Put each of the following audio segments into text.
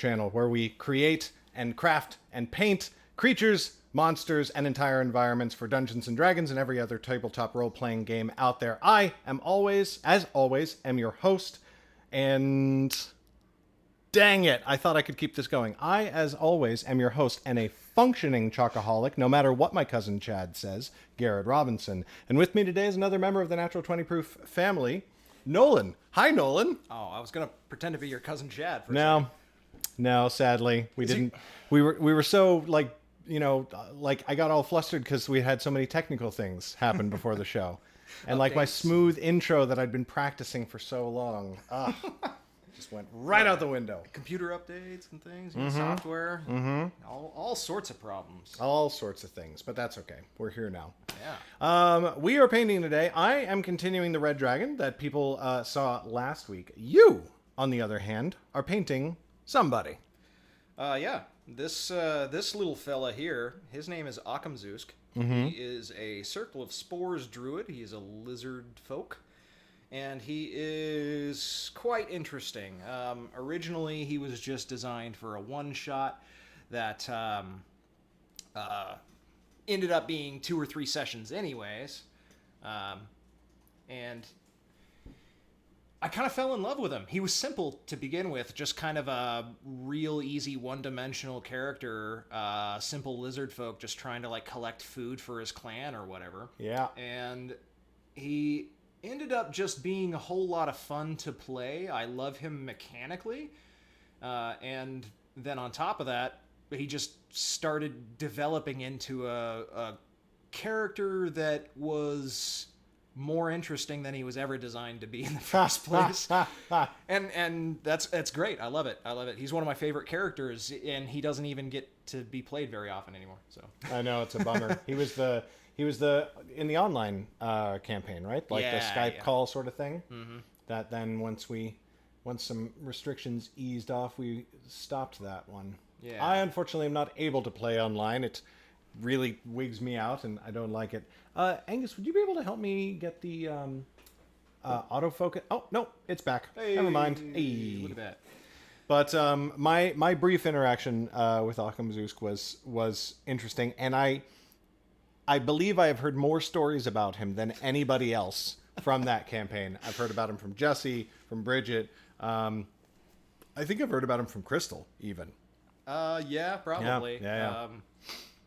channel where we create and craft and paint creatures, monsters, and entire environments for Dungeons and Dragons and every other tabletop role-playing game out there. I am always, as always, am your host, and dang it, I thought I could keep this going. I, as always, am your host and a functioning chocoholic, no matter what my cousin Chad says, Garrett Robinson. And with me today is another member of the Natural 20 Proof family, Nolan. Hi, Nolan. Oh, I was gonna pretend to be your cousin Chad for a second. No, sadly, we didn't. We were so like I got all flustered because we had so many technical things happen before the show, and like my smooth intro that I'd been practicing for so long, just went right out the window. Computer updates and things, software, all sorts of problems. All sorts of things, but that's okay. We're here now. Yeah. We are painting today. I am continuing the Red Dragon that people saw last week. You, on the other hand, are painting somebody. Yeah. This little fella here, his name is Achumzuzk. He is a Circle of Spores druid. He is a lizardfolk. And he is quite interesting. Originally, he was just designed for a one-shot that ended up being 2 or 3 sessions anyways. And I kind of fell in love with him. He was simple to begin with, just kind of a real easy one-dimensional character, simple lizard folk just trying to like collect food for his clan or whatever. Yeah. And he ended up just being a whole lot of fun to play. I love him mechanically. And then on top of that, he just started developing into a character that was more interesting than he was ever designed to be in the first place. and that's great. I love it. He's one of my favorite characters, and he doesn't even get to be played very often anymore. So I know, it's a bummer. He was the in the online campaign, right? Like the Skype call sort of thing. Mm-hmm. That then once some restrictions eased off, we stopped that one. Yeah. I unfortunately am not able to play online. It really wigs me out, and I don't like it. Angus, would you be able to help me get the autofocus? Oh, no, it's back. Hey, never mind. Hey. Look at that. But my brief interaction with Achumzuzk was interesting, and I believe I have heard more stories about him than anybody else from that campaign. I've heard about him from Jesse, from Bridget. I think I've heard about him from Crystal, even. Yeah, probably.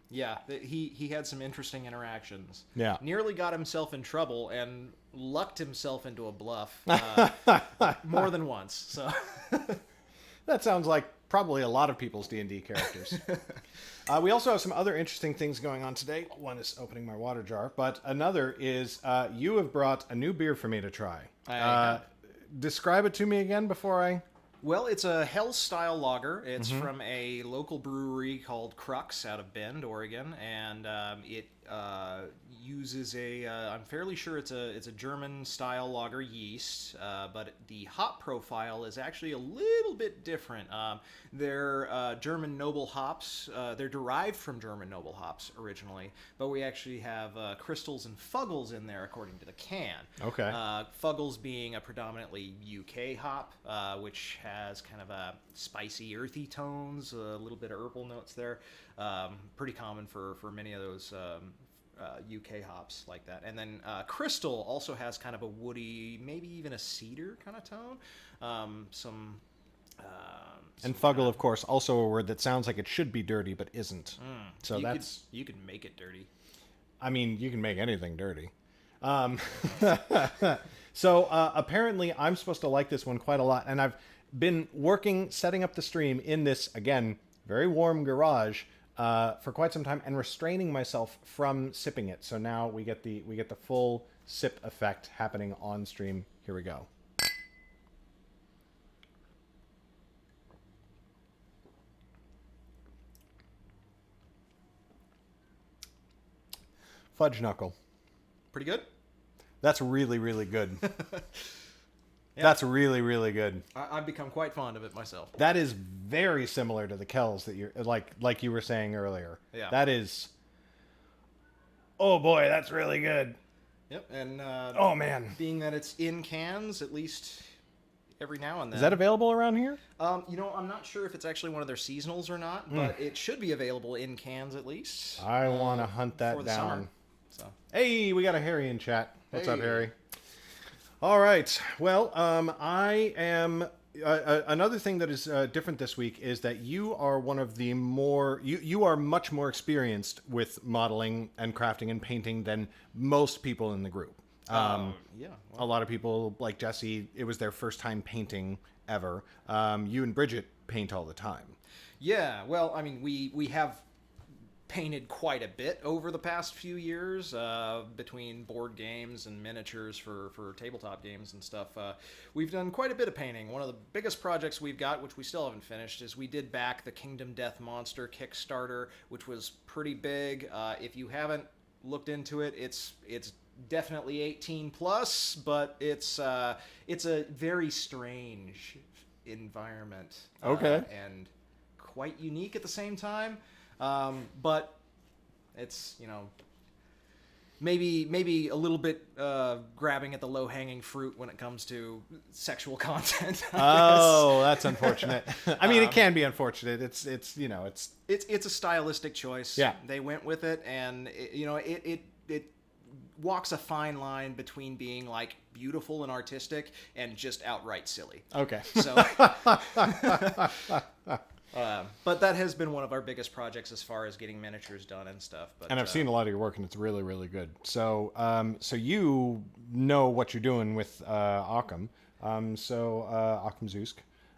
Yeah. He had some interesting interactions. Yeah. Nearly got himself in trouble and lucked himself into a bluff more than once. So that sounds like probably a lot of people's D&D characters. We also have some other interesting things going on today. One is opening my water jar, but another is you have brought a new beer for me to try. Describe it to me again before I... Well, it's a Hell-style lager. It's from a local brewery called Crux out of Bend, Oregon, and it uses I'm fairly sure it's a German-style lager yeast, but the hop profile is actually a little bit different. They're German noble hops. They're derived from German noble hops originally, but we actually have crystals and fuggles in there according to the can. Okay. Fuggles being a predominantly UK hop, which has kind of a spicy, earthy tones, a little bit of herbal notes there. Pretty common for many of those UK hops like that. And then Crystal also has kind of a woody, maybe even a cedar kind of tone. And fuggle, of course, also a word that sounds like it should be dirty but isn't. So you can make it dirty. I mean, you can make anything dirty. So apparently I'm supposed to like this one quite a lot, and I've been setting up the stream in this, again, very warm garage for quite some time, and restraining myself from sipping it. So now we get the full sip effect happening on stream. Here we go. Fudge knuckle. Pretty good? That's really, really good. Yeah. That's really, really good. I've become quite fond of it myself. That is very similar to the Kells that you're like you were saying earlier. Yeah. That is. Oh boy, that's really good. Yep, and oh man, being that it's in cans, at least every now and then. Is that available around here? You know, I'm not sure if it's actually one of their seasonals or not, but it should be available in cans at least. I want to hunt that for the down. summer. So. Hey, we got a Harry in chat. What's up, Hey. Harry? All right. Well, I am... another thing that is different this week is that you are one of the more... You are much more experienced with modeling and crafting and painting than most people in the group. Yeah. A lot of people, like Jesse, it was their first time painting ever. You and Bridget paint all the time. Yeah, well, I mean, we have painted quite a bit over the past few years between board games and miniatures for tabletop games and stuff. We've done quite a bit of painting. One of the biggest projects we've got, which we still haven't finished, is we did back the Kingdom Death Monster Kickstarter, which was pretty big. If you haven't looked into it, it's definitely 18 plus, but it's a very strange environment. Okay. And quite unique at the same time. But it's, you know, maybe a little bit grabbing at the low-hanging fruit when it comes to sexual content. Oh, that's unfortunate. I mean, it can be unfortunate. It's you know, it's a stylistic choice. Yeah. They went with it, and it walks a fine line between being like beautiful and artistic and just outright silly. okay. So, but that has been one of our biggest projects as far as getting miniatures done and stuff. But, And I've seen a lot of your work, and it's really, really good. So, so you know what you're doing with Achum. Achumzuzk.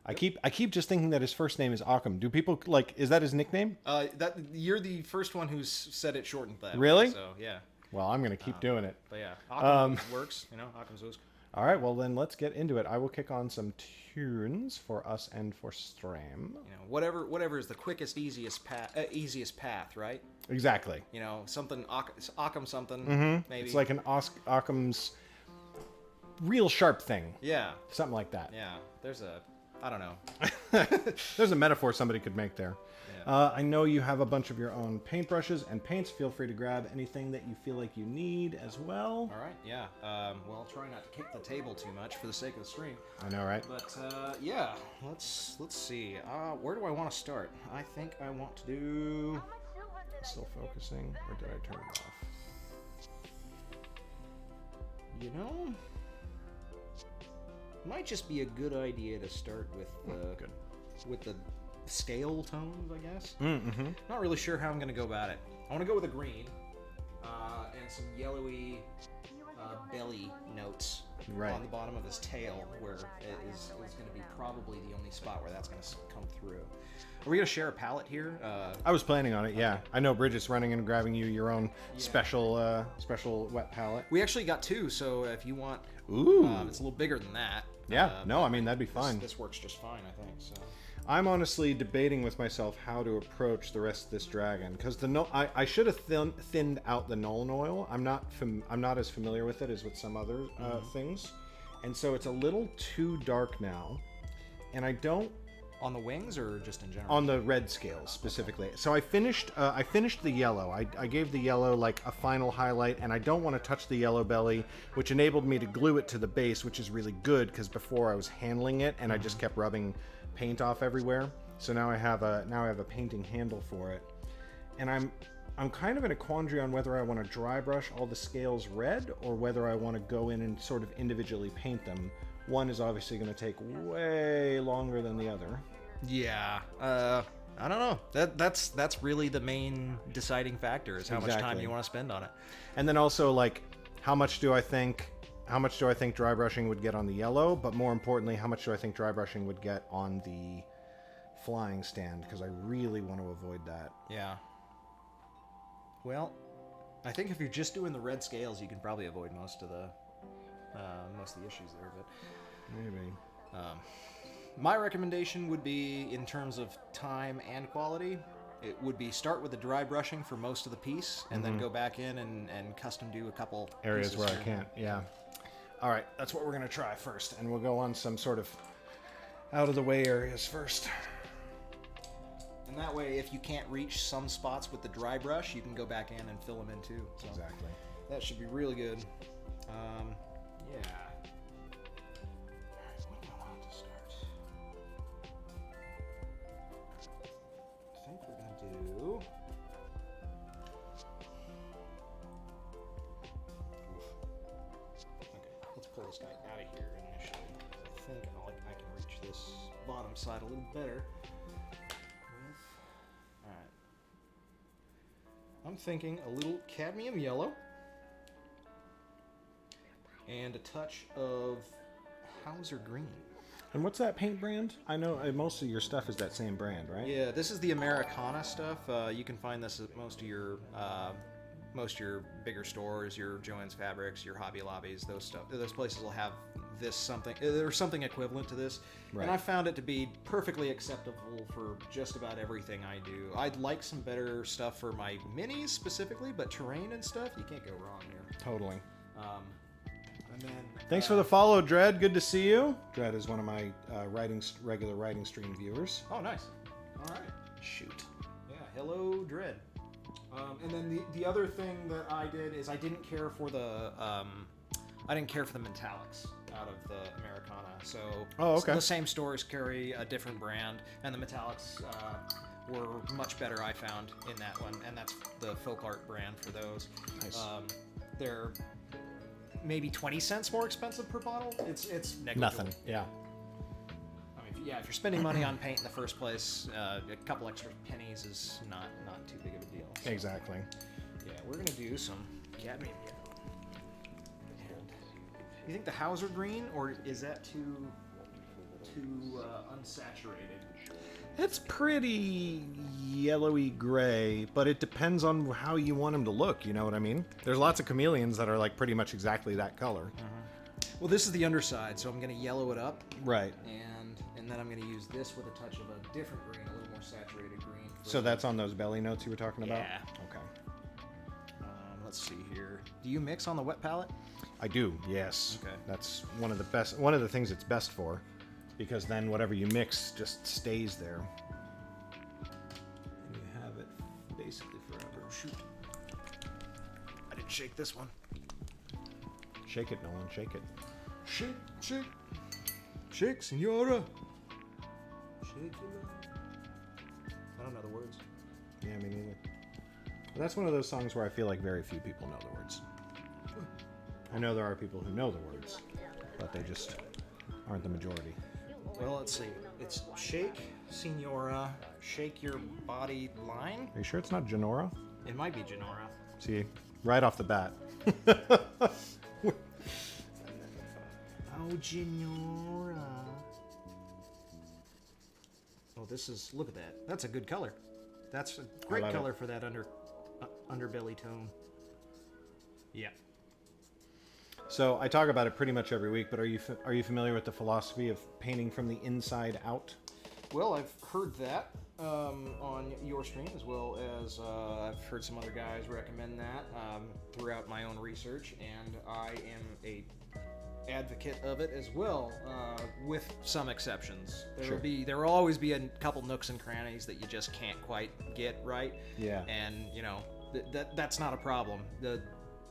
I keep just thinking that his first name is Achum. Do people is that his nickname? that you're the first one who's said it shortened that. Really? So yeah. Well, I'm gonna keep doing it. But yeah, Achum works. You know, Achumzuzk. All right. Well, then let's get into it. I will kick on some tunes for us and for Stram. You know, whatever is the quickest, easiest path, right? Exactly. You know, something Achum something maybe. It's like an Occam's real sharp thing. Yeah. Something like that. Yeah. I don't know. There's a metaphor somebody could make there. Yeah. I know you have a bunch of your own paintbrushes and paints. Feel free to grab anything that you feel like you need as well. All right. Yeah. Well, I'll try not to kick the table too much for the sake of the stream. I know, right? But yeah, let's see. Where do I want to start? I think I want to do. Still focusing, or did I turn it off? You know, might just be a good idea to start with the scale tones, I guess. Mm-hmm. Not really sure how I'm going to go about it. I want to go with a green and some yellowy belly notes Right. on the bottom of his tail, where it is going to be probably the only spot where that's going to come through. Are we going to share a palette here? I was planning on it, yeah. Okay. I know Bridget's running and grabbing you your own special wet palette. We actually got two, so if you want, Ooh. it's a little bigger than that. Yeah, no, I mean, that'd be fine. This works just fine, I think. So. I'm honestly debating with myself how to approach the rest of this dragon, because I should have thinned out the Nolan oil. I'm not as familiar with it as with some other things, and so it's a little too dark now, and I don't. On the wings or just in general? On the red scales specifically. Okay. So I finished the yellow. I gave the yellow like a final highlight, and I don't want to touch the yellow belly, which enabled me to glue it to the base, which is really good because before I was handling it and I just kept rubbing paint off everywhere. So now I have a painting handle for it, and I'm kind of in a quandary on whether I want to dry brush all the scales red or whether I want to go in and sort of individually paint them. One is obviously going to take way longer than the other. Yeah. I don't know. That's really the main deciding factor is how much time you want to spend on it. And then also, like, how much do I think dry brushing would get on the yellow, but more importantly, how much do I think dry brushing would get on the flying stand, because I really want to avoid that. Yeah. Well, I think if you're just doing the red scales, you can probably avoid most of the issues there, but Maybe. My recommendation would be, in terms of time and quality, it would be start with the dry brushing for most of the piece, and then go back in and custom do a couple Areas pieces where here. I can't, yeah. All right, that's what we're going to try first, and we'll go on some sort of out-of-the-way areas first. And that way, if you can't reach some spots with the dry brush, you can go back in and fill them in too. So Exactly. that should be really good. Yeah. What do I want to this bottom side a little better. All right. I'm thinking a little cadmium yellow and a touch of Hauser green. And what's that paint brand? I know most of your stuff is that same brand, right? Yeah, this is the Americana stuff. You can find this at most of your bigger stores, your Joann's Fabrics, your Hobby Lobbies, those places will have this something or something equivalent to this. Right. And I found it to be perfectly acceptable for just about everything I do. I'd like some better stuff for my minis specifically, but terrain and stuff, you can't go wrong here. Totally. And then, Thanks for the follow, Dredd. Good to see you. Dredd is one of my regular writing stream viewers. Oh, nice. All right. Shoot. Yeah, hello, Dread. And then the other thing that I did is I didn't care for the metallics out of the Americana. So the same stores carry a different brand, and the metallics were much better, I found, in that one, and that's the Folk Art brand for those. Nice. They're maybe 20 cents more expensive per bottle. It's negligible. Nothing. Yeah. I mean, if you're spending money on paint in the first place, a couple extra pennies is not too big of a deal. So, exactly. yeah, we're gonna do some cadmium yellow. And you think the Hauser green, or is that too unsaturated? It's pretty yellowy gray, but it depends on how you want them to look. You know what I mean? There's lots of chameleons that are like pretty much exactly that color. Well, this is the underside, so I'm gonna yellow it up. Right. And then I'm gonna use this with a touch of a different green, a little more saturated green. So that's on those belly notes you were talking about? Yeah. Okay. Let's see here. Do you mix on the wet palette? I do, yes. Okay. That's one of the things it's best for, because then whatever you mix just stays there. And you have it basically forever. Shoot. I didn't shake this one. Shake it, Nolan, shake it. Shake, shake. Shake, senora. Shake your love. I don't know the words. Yeah, me neither. But that's one of those songs where I feel like very few people know the words. I know there are people who know the words, but they just aren't the majority. Well, let's see. It's shake, senora, shake your body line. Are you sure it's not Genora? It might be Genora. See, right off the bat. Oh, Genora. Oh, this is, look at that. That's a good color. That's a great color for that underbelly tone. Yeah. So I talk about it pretty much every week, but are you familiar with the philosophy of painting from the inside out? Well, I've heard that on your stream, as well as I've heard some other guys recommend that throughout my own research, and I am a advocate of it as well, with some exceptions. There will always be a couple nooks and crannies that you just can't quite get right. Yeah. And that's not a problem.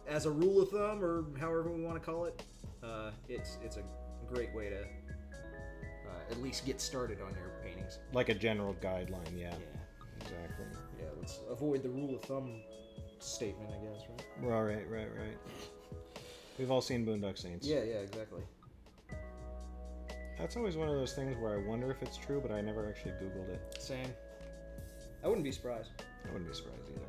As a rule of thumb, or however we want to call it, it's a great way to at least get started on your paintings. Like a general guideline, yeah. Yeah. Exactly. Yeah, let's avoid the rule of thumb statement, I guess, right? Right. We've all seen Boondock Saints. Yeah, exactly. That's always one of those things where I wonder if it's true, but I never actually Googled it. Same. I wouldn't be surprised. I wouldn't be surprised either.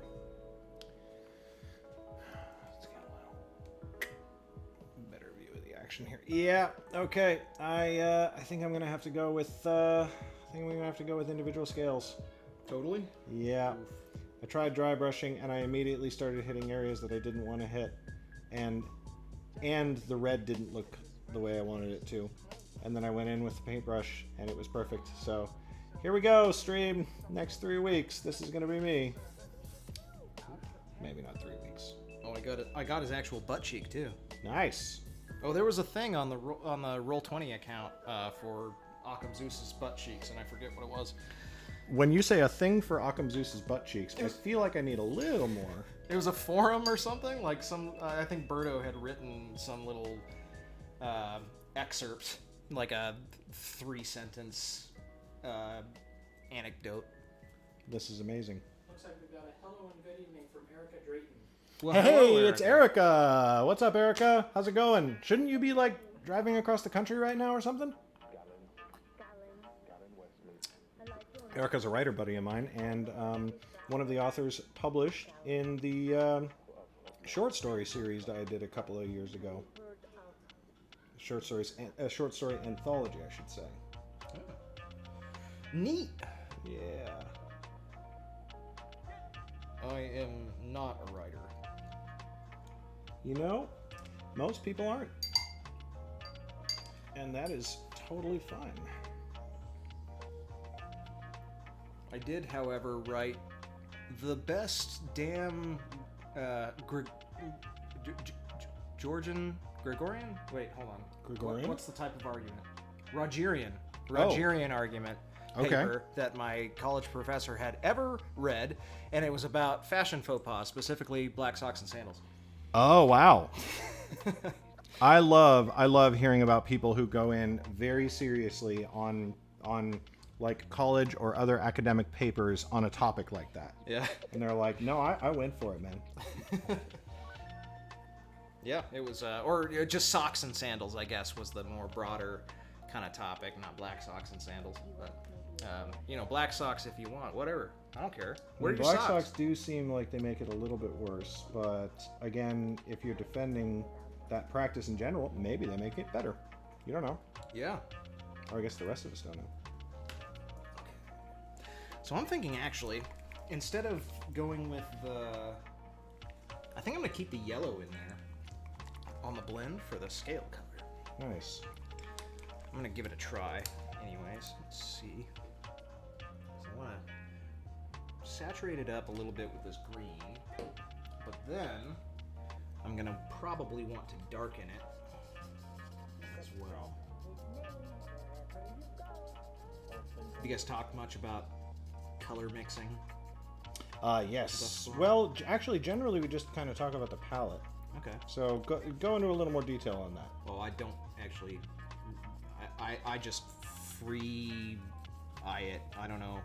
Better view of the action here. Yeah. Okay. I think I'm gonna have to go with. Individual scales. Totally. Yeah. I tried dry brushing and I immediately started hitting areas that I didn't want to hit, and the red didn't look the way I wanted it to, and then I went in with the paintbrush and it was perfect. So here we go, stream. Next 3 weeks, this is gonna be me. Maybe not 3 weeks. Oh, I got his actual butt cheek too. Nice. Oh, there was a thing on the Roll20 account for Achumzuzk's butt cheeks, and I forget what it was. When you say a thing for Achumzuzk's butt cheeks, I feel like I need a little more. It was a forum or something, like I think Berto had written some little excerpt, like a 3-sentence anecdote. This is amazing. Looks like we've got a hello and good evening from Erica Drayton. Well, Hey, hello, it's Erica. What's up, Erica? How's it going? Shouldn't you be like driving across the country right now or something? Erica's a writer buddy of mine, and one of the authors published in the short story series that I did a couple of years ago. Short story anthology, I should say. Neat. Yeah. I am not a writer. You know, most people aren't. And that is totally fine. I did, however, write the best damn Gregorian? Wait, hold on. Gregorian? What's the type of argument? Rogerian argument paper that my college professor had ever read, and it was about fashion faux pas, specifically black socks and sandals. Oh, wow. I love hearing about people who go in very seriously on like college or other academic papers on a topic like that. Yeah. And they're like, no, I went for it, man. Yeah, it was, or just socks and sandals, I guess, was the more broader kind of topic, not black socks and sandals. But, black socks if you want, whatever. I don't care. Where are your Black socks? socks do seem like they make it a little bit worse, but again, if you're defending that practice in general, maybe they make it better. You don't know. Yeah. Or I guess the rest of us don't know. So I'm thinking, actually, instead of going with I think I'm going to keep the yellow in there on the blend for the scale color. Nice. I'm going to give it a try anyways. Let's see. So I want to saturate it up a little bit with this green, but then I'm going to probably want to darken it as well. Have you guys talked much about color mixing? Yes. Well, actually, generally we just kind of talk about the palette. Okay. So go into a little more detail on that. Well, I don't actually. I just free eye it. I don't know.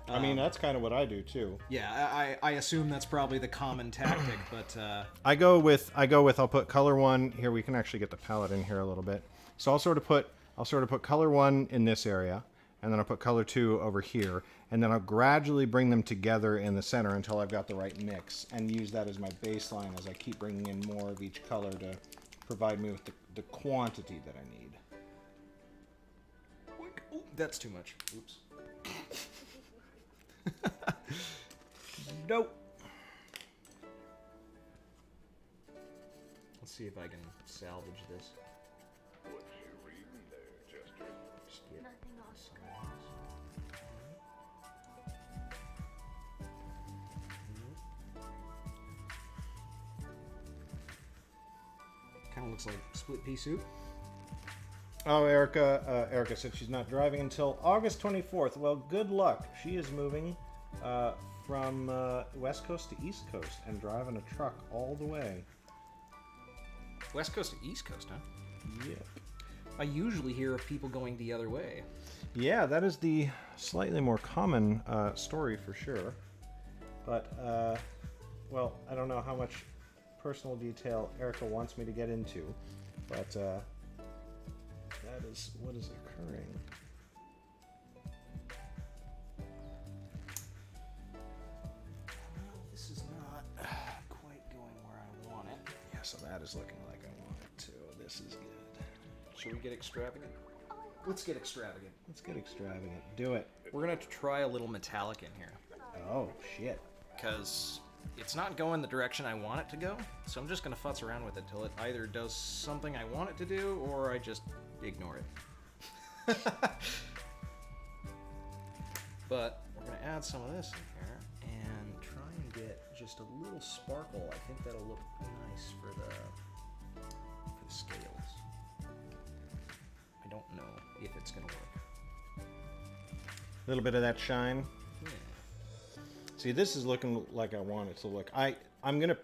I mean, that's kind of what I do too. Yeah, I assume that's probably the common tactic, but I go with I'll put color 1 here. We can actually get the palette in here a little bit. So I'll sort of put color 1 in this area, and then I'll put color 2 over here, and then I'll gradually bring them together in the center until I've got the right mix, and use that as my baseline as I keep bringing in more of each color to provide me with the quantity that I need. Ooh, that's too much. Oops. Nope. Let's see if I can salvage this. What you reading there, Chester? Nothing, Oscar. Kind of looks like split pea soup. Oh, Erica said she's not driving until August 24th. Well, good luck. She is moving from West Coast to East Coast and driving a truck all the way. West Coast to East Coast, huh? Yep. I usually hear of people going the other way. Yeah, that is the slightly more common story for sure. But, well, I don't know how much personal detail Erica wants me to get into, but that is what is occurring. Well, this is not quite going where I want it. Yeah, so that is looking like I want it to. This is good. Should we get extravagant? Let's get extravagant. Let's get extravagant. Do it. We're gonna have to try a little metallic in here, Oh, shit. because it's not going the direction I want it to go. So I'm just gonna futz around with it till it either does something I want it to do, or I just ignore it. But we're gonna add some of this in here and try and get just a little sparkle. I think that'll look nice for the scales. I don't know if it's gonna work. A little bit of that shine. Yeah. See, this is looking like I want it to look. I'm gonna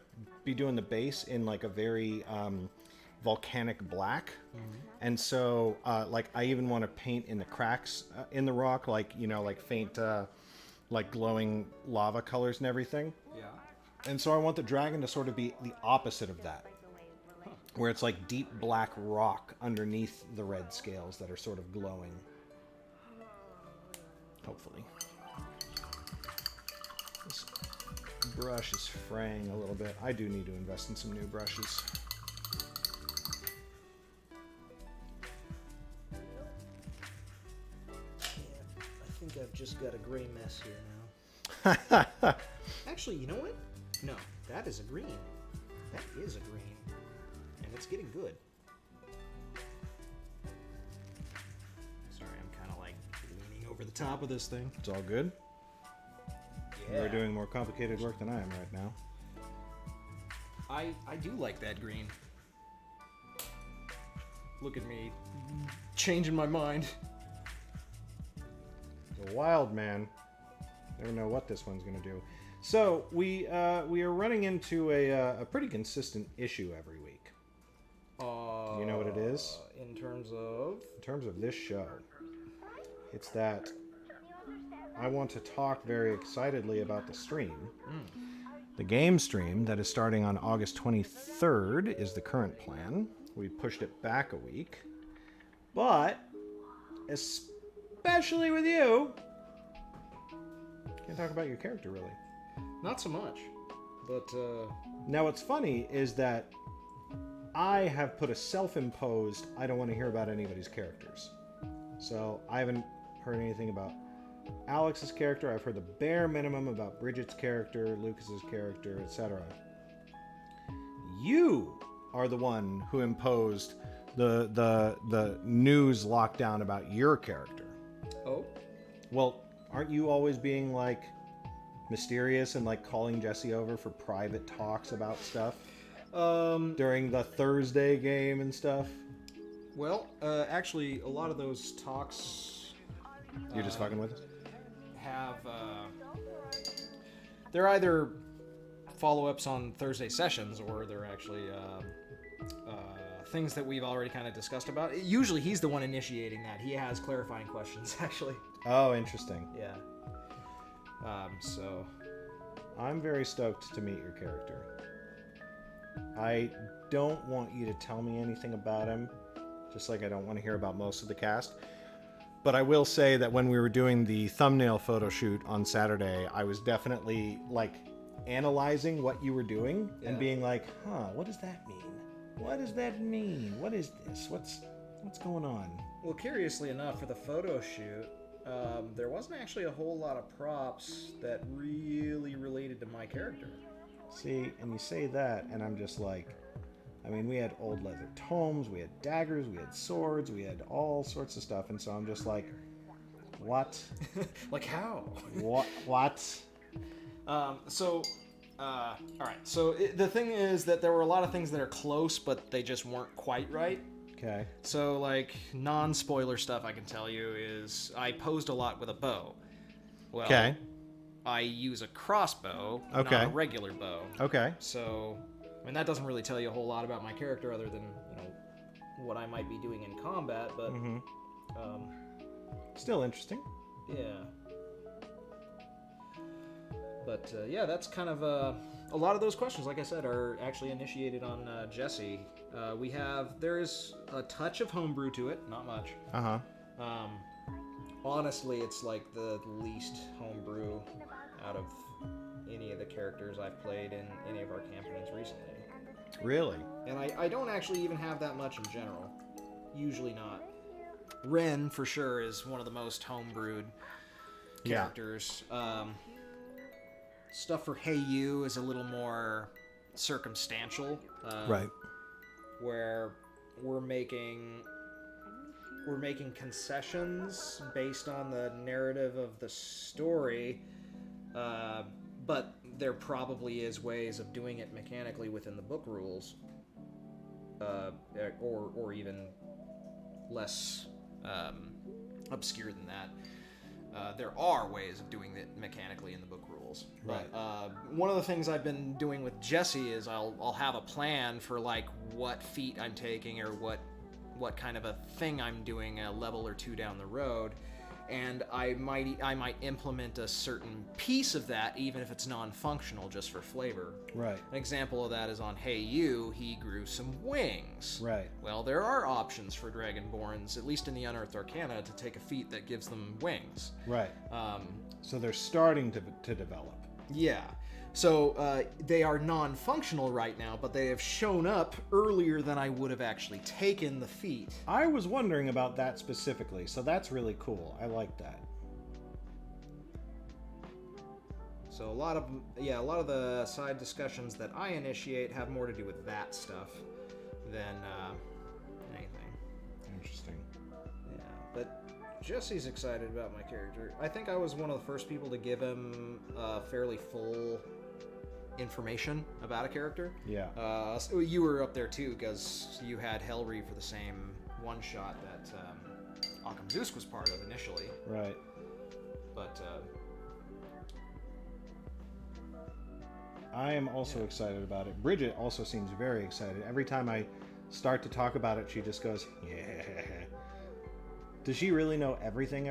be doing the base in like a very volcanic black, and so like I even want to paint in the cracks in the rock, like like faint, like glowing lava colors and everything. Yeah. And so I want the dragon to sort of be the opposite of that, where it's like deep black rock underneath the red scales that are sort of glowing. Hopefully. This brush is fraying a little bit. I do need to invest in some new brushes. I think I've just got a gray mess here now. Actually, you know what? No, that is a green. That is a green. And it's getting good. Sorry, I'm kind of like leaning over the top of this thing. It's all good. Yeah. You're doing more complicated work than I am right now. I do like that green. Look at me changing my mind. He's a wild man. Never know what this one's going to do. So we are running into a pretty consistent issue every week. Do you know what it is? In terms of? In terms of this show, it's that I want to talk very excitedly about the stream. The game stream that is starting on August 23rd is the current plan. We pushed it back a week. But, especially with you, can't talk about your character really. Not so much. But, Now what's funny is that I have put a self-imposed, I don't want to hear about anybody's characters. So I haven't heard anything about Alex's character. I've heard the bare minimum about Bridget's character, Lucas's character, etc. You are the one who imposed the news lockdown about your character. Oh? Well, aren't you always being like mysterious and like calling Jesse over for private talks about stuff during the Thursday game and stuff? Well, actually, a lot of those talks You're just fucking with us? have, they're either follow-ups on Thursday sessions or they're actually things that we've already kind of discussed about. Usually he's the one initiating that. He has clarifying questions, actually. Oh, interesting. Yeah. So... I'm very stoked to meet your character. I don't want you to tell me anything about him, just like I don't want to hear about most of the cast. But I will say that when we were doing the thumbnail photo shoot on Saturday, I was definitely like analyzing what you were doing and being like, what does that mean? What does that mean? What is this? What's going on? Well, curiously enough, for the photo shoot, there wasn't actually a whole lot of props that really related to my character. See, and you say that, and I'm just like, I mean, we had old leather tomes, we had daggers, we had swords, we had all sorts of stuff, and so I'm just like, what? Like how? What? All right. So the thing is that there were a lot of things that are close, but they just weren't quite right. Okay. So, like, non-spoiler stuff I can tell you is I posed a lot with a bow. Well, Okay. I use a crossbow, Okay. not a regular bow. Okay. So, I mean, that doesn't really tell you a whole lot about my character other than, you know, what I might be doing in combat, but, Still interesting. yeah. But, yeah, that's kind of, a lot of those questions, like I said, are actually initiated on Jesse. There is a touch of homebrew to it, not much. Uh-huh. Honestly, it's like the least homebrew out of any of the characters I've played in any of our campaigns recently. Really? And I don't actually even have that much in general. Usually not. Ren, for sure, is one of the most homebrewed characters. Stuff for Hey You is a little more circumstantial. Right. Where we're making concessions based on the narrative of the story, but there probably is ways of doing it mechanically within the book rules, or even less obscure than that. There are ways of doing it mechanically in the book rules. Right. But, one of the things I've been doing with Jesse is I'll have a plan for like what feat I'm taking or what kind of a thing I'm doing a level or two down the road, and I might implement a certain piece of that, even if it's non-functional, just for flavor. Right. An example of that is on Hey You, he grew some wings. Right. Well, there are options for Dragonborns, at least in the Unearthed Arcana, to take a feat that gives them wings. Right. So they're starting to develop. Yeah. So they are non-functional right now, but they have shown up earlier than I would have actually taken the feat. I was wondering about that specifically, so that's really cool. I like that. So a lot of the side discussions that I initiate have more to do with that stuff than anything. Interesting. Yeah, but Jesse's excited about my character. I think I was one of the first people to give him fairly full information about a character. Yeah. So you were up there too, because you had Hellry for the same one shot that Achumzuzk was part of initially. Right. But I am also excited about it. Bridget also seems very excited. Every time I start to talk about it, she just goes, yeah. Does she really know everything?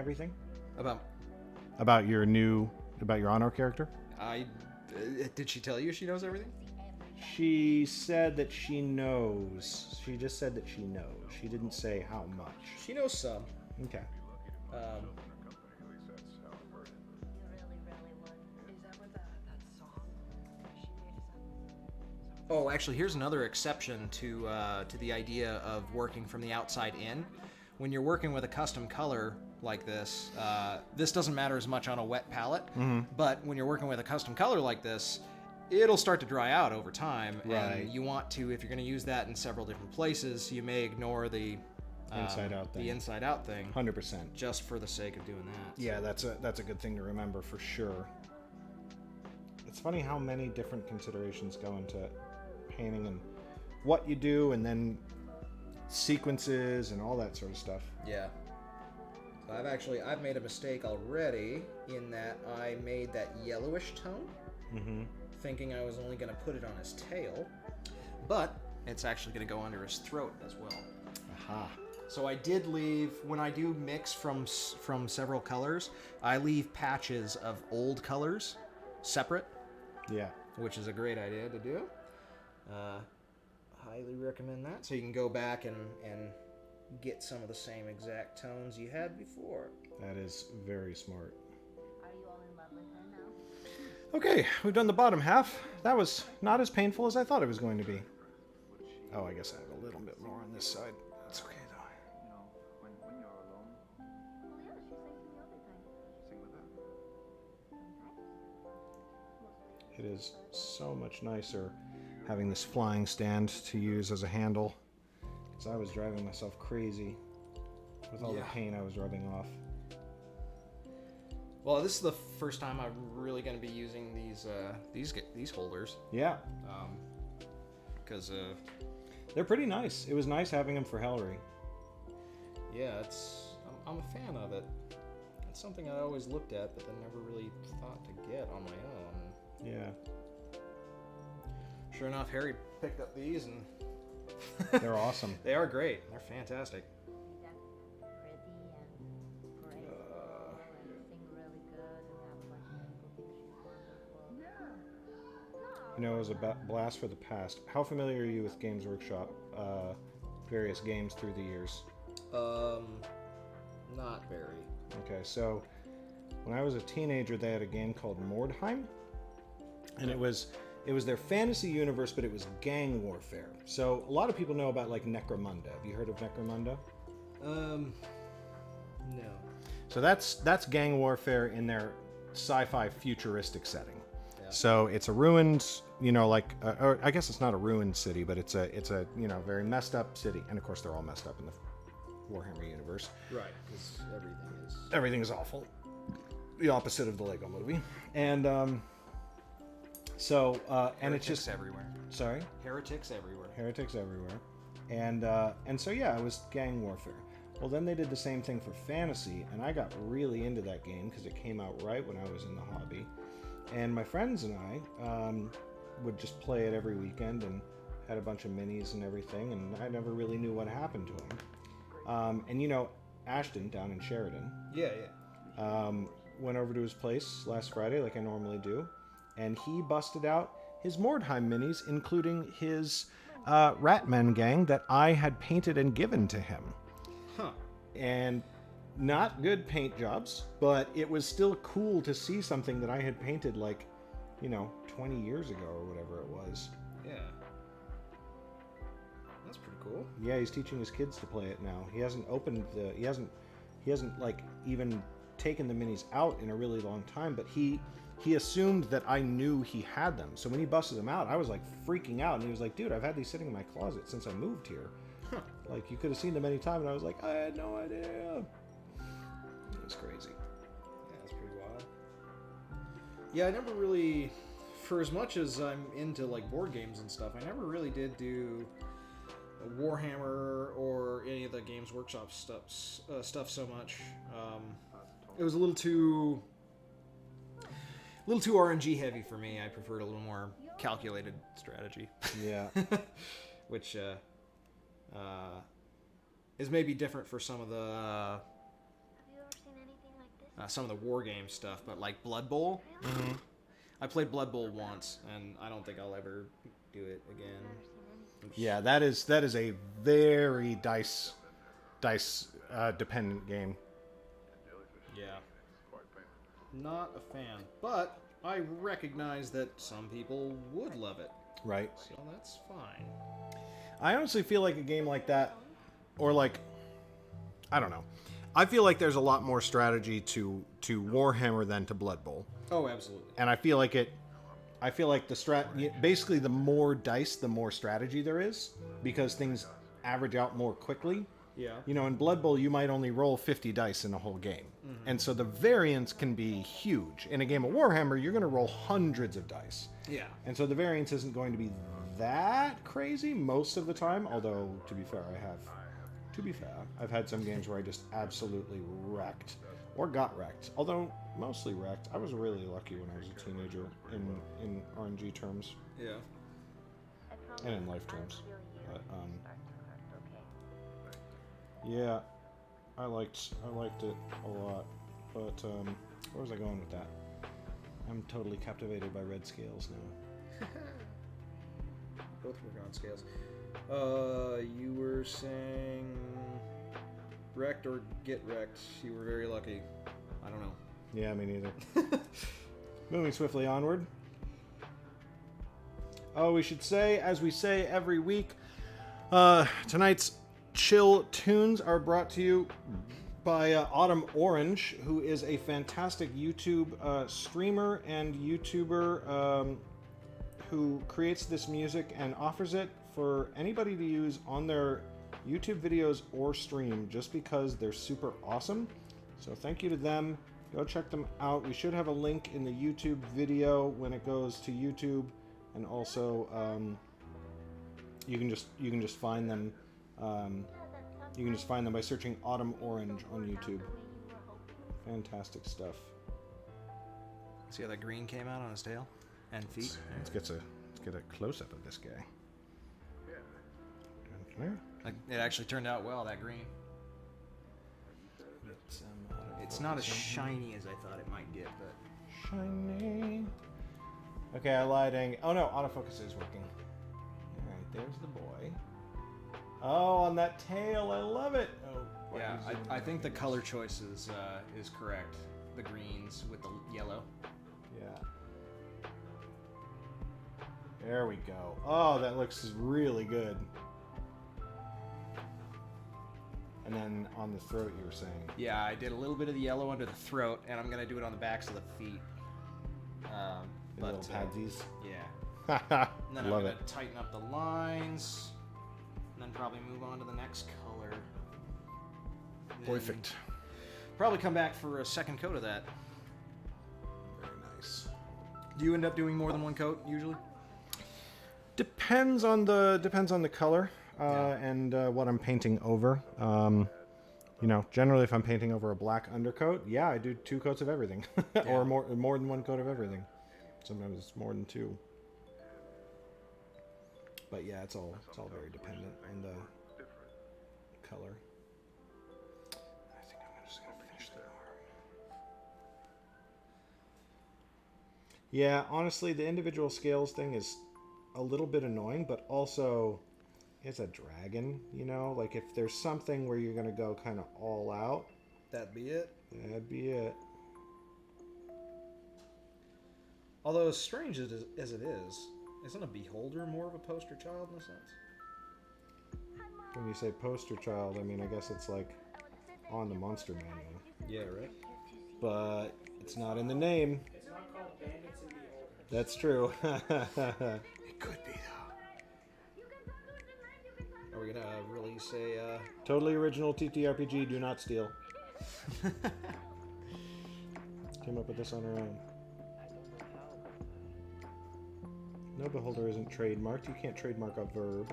About your honor character? Did she tell you she knows everything? She said that she knows. She just said that she knows. She didn't say how much. She knows some. Okay. Oh, actually, here's another exception to the idea of working from the outside in. When you're working with a custom color like this, this doesn't matter as much on a wet palette, but when you're working with a custom color like this, it'll start to dry out over time. Right. And you want to, if you're going to use that in several different places, you may ignore the Inside out thing. The inside out thing. 100%. Just for the sake of doing that. Yeah, that's a good thing to remember for sure. It's funny how many different considerations go into painting and what you do, and then sequences and all that sort of stuff. Yeah. I've made a mistake already in that I made that yellowish tone, thinking I was only going to put it on his tail, but it's actually going to go under his throat as well. Aha. So I did leave, when I do mix from several colors, I leave patches of old colors separate. Yeah. Which is a great idea to do. Highly recommend that. So you can go back and get some of the same exact tones you had before. That is very smart. Are you all in love with her now? Okay, we've done the bottom half. That was not as painful as I thought it was going to be. Oh, I guess I have a little bit more on this side. That's okay though. You know, when you're alone, Well, yeah, she sings me all the time. sing with her. It is so much nicer having this flying stand to use as a handle, because I was driving myself crazy with all the paint I was rubbing off. Well, this is the first time I'm really going to be using these holders. Yeah. Because They're pretty nice. It was nice having them for Hellry. yeah, I'm a fan of it. It's something I always looked at, but then never really thought to get on my own. Yeah. Sure enough, Harry picked up these, and They're awesome. they are great. They're fantastic. She's pretty and great and sing really good and have a bunch of people think she's wonderful. You know, it was a blast for the past. How familiar are you with Games Workshop, various games through the years? Not very. Okay, so when I was a teenager, they had a game called Mordheim, and it was their fantasy universe, but it was gang warfare. So a lot of people know about like Necromunda. Have you heard of Necromunda? No. So that's gang warfare in their sci-fi futuristic setting. Yeah. So it's a ruined, like, or I guess it's not a ruined city, but it's a very messed up city, and of course they're all messed up in the Warhammer universe. Right, because Everything is awful. The opposite of the Lego movie. And and it's just everywhere. sorry, Heretics everywhere. heretics everywhere. And so yeah, it was gang warfare. Well, then they did the same thing for fantasy, and I got really into that game because it came out right when I was in the hobby. And my friends and I would just play it every weekend and had a bunch of minis and everything, and I never really knew what happened to them. And Ashton down in Sheridan, Yeah. Went over to his place last Friday, like I normally do, and he busted out his Mordheim minis, including his Ratman gang that I had painted and given to him. Huh. And not good paint jobs, but it was still cool to see something that I had painted like, 20 years ago or whatever it was. Yeah. That's pretty cool. Yeah, he's teaching his kids to play it now. He hasn't opened he hasn't like even taken the minis out in a really long time, but he assumed that I knew he had them. So when he busted them out, I was like freaking out, and he was like, dude, I've had these sitting in my closet since I moved here. Huh. Like, you could have seen them any time, and I was like, I had no idea. It was crazy. Yeah, that's pretty wild. Yeah, I never really, for as much as I'm into like board games and stuff, I never really did do a Warhammer or any of the Games Workshop stuff so much. It was a little too RNG heavy for me. I preferred a little more calculated strategy. Yeah. Which is maybe different for some of the Have you ever seen anything like this? some of the war game stuff, but like Blood Bowl. Mm-hmm. I played Blood Bowl once, and I don't think I'll ever do it again. Yeah, that is a very dice dependent game. Yeah. Not a fan, but I recognize that some people would love it, Right. so that's fine. I honestly feel like a game like that, or like, I don't know. I feel like there's a lot more strategy to Warhammer than to Blood Bowl. Oh, absolutely. And I feel like basically the more dice, the more strategy there is, because things average out more quickly. Yeah. In Blood Bowl, you might only roll 50 dice in a whole game. Mm-hmm. And so the variance can be huge. In a game of Warhammer, you're going to roll hundreds of dice. Yeah. And so the variance isn't going to be that crazy most of the time, although, to be fair, I've had some games where I just absolutely wrecked, or got wrecked, although mostly wrecked. I was really lucky when I was a teenager in RNG terms, Yeah. and in life terms. But, Okay. yeah, I liked it a lot, but where was I going with that? I'm totally captivated by red scales now. Both were on scales. You were saying wrecked or get wrecked. You were very lucky. I don't know. Yeah, me neither. Moving swiftly onward. Oh, we should say, as we say every week, tonight's chill tunes are brought to you by Autumn Orange, who is a fantastic YouTube streamer and YouTuber who creates this music and offers it for anybody to use on their YouTube videos or stream, just because they're super awesome. So thank you to them. Go check them out. We should have a link in the YouTube video when it goes to YouTube, and also you can just find them. You can just find them by searching Autumn Orange on YouTube. Fantastic stuff. See how that green came out on his tail and feet? Let's get a close up of this guy. It actually turned out well, that green. It's not as shiny as I thought it might get, but... Shiny. Okay, I lied. Oh no, autofocus is working. Alright, there's the boy. Oh, on that tail, I love it. Oh, Yeah, I think the color choice is correct. The greens with the yellow. Yeah. There we go. Oh, that looks really good. And then on the throat, you were saying. Yeah, I did a little bit of the yellow under the throat, and I'm going to do it on the backs of the feet. The little padsies. Yeah. And then I'm Love going it. to tighten up the lines, and then probably move on to the next color. Then Perfect. Probably come back for a second coat of that. Very nice. Do you end up doing more than one coat, usually? Depends on the color Yeah. and what I'm painting over. Generally, if I'm painting over a black undercoat, yeah, I do 2 coats of everything, or more than 1 coat of everything. Sometimes it's more than 2. But yeah, it's all very dependent on the color. I think I'm just gonna finish the arm. Yeah, honestly, the individual scales thing is a little bit annoying, but also it's a dragon, you know? Like, if there's something where you're going to go kind of all out, That'd be it. that'd be it. Although, as strange as it is, isn't a beholder more of a poster child in a sense? When you say poster child, I mean, I guess it's like on the monster manual. Yeah, right? But it's not in the name. It's not called Bandits and Beholders. That's true. It could be, though. Are we gonna release a, Totally original TTRPG, do not steal. Came up with this on our own. No beholder isn't trademarked. You can't trademark a verb.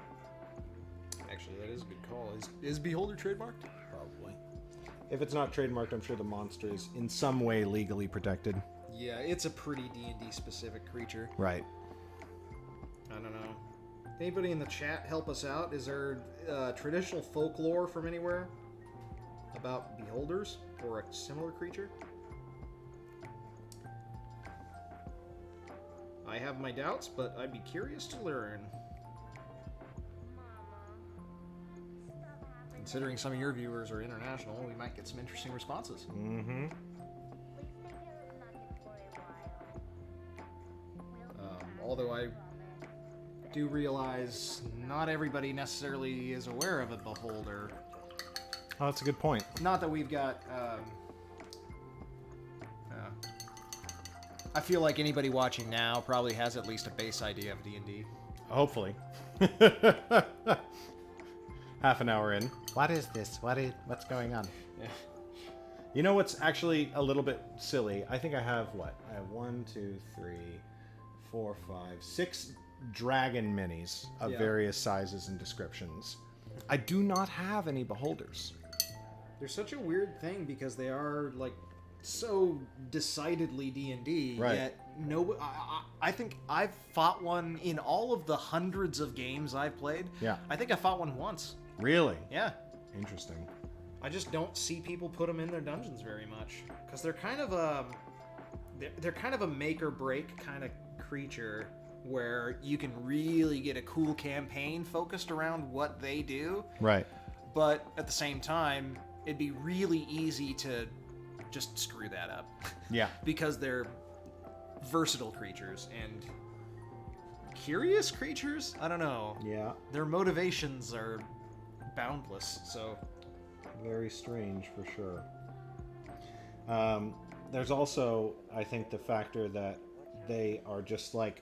Actually, that is a good call. Is beholder trademarked? Probably. If it's not trademarked, I'm sure the monster is in some way legally protected. Yeah, it's a pretty D&D specific creature. Right. I don't know. Anybody in the chat help us out? Is there traditional folklore from anywhere about beholders or a similar creature? I have my doubts, but I'd be curious to learn. Considering some of your viewers are international, we might get some interesting responses. Mm-hmm. Although I do realize not everybody necessarily is aware of a beholder. Oh, that's a good point. Not that we've got. I feel like anybody watching now probably has at least a base idea of D&D. Hopefully. Half an hour in. What is this? What's going on? Yeah. You know what's actually a little bit silly? I think I have what? I have 1, 2, 3, 4, 5, 6 dragon minis of various sizes and descriptions. I do not have any beholders. They're such a weird thing because they are like so decidedly D&D. Right. Yet no, I think I've fought one in all of the hundreds of games I've played. Yeah. I think I fought one once. Really? Yeah. Interesting. I just don't see people put them in their dungeons very much because they're kind of a make or break kind of creature where you can really get a cool campaign focused around what they do. Right. But at the same time, it'd be really easy to just screw that up. Yeah. Because they're versatile creatures and curious creatures? I don't know. Yeah. Their motivations are boundless, so... Very strange, for sure. There's also, I think, the factor that they are just like...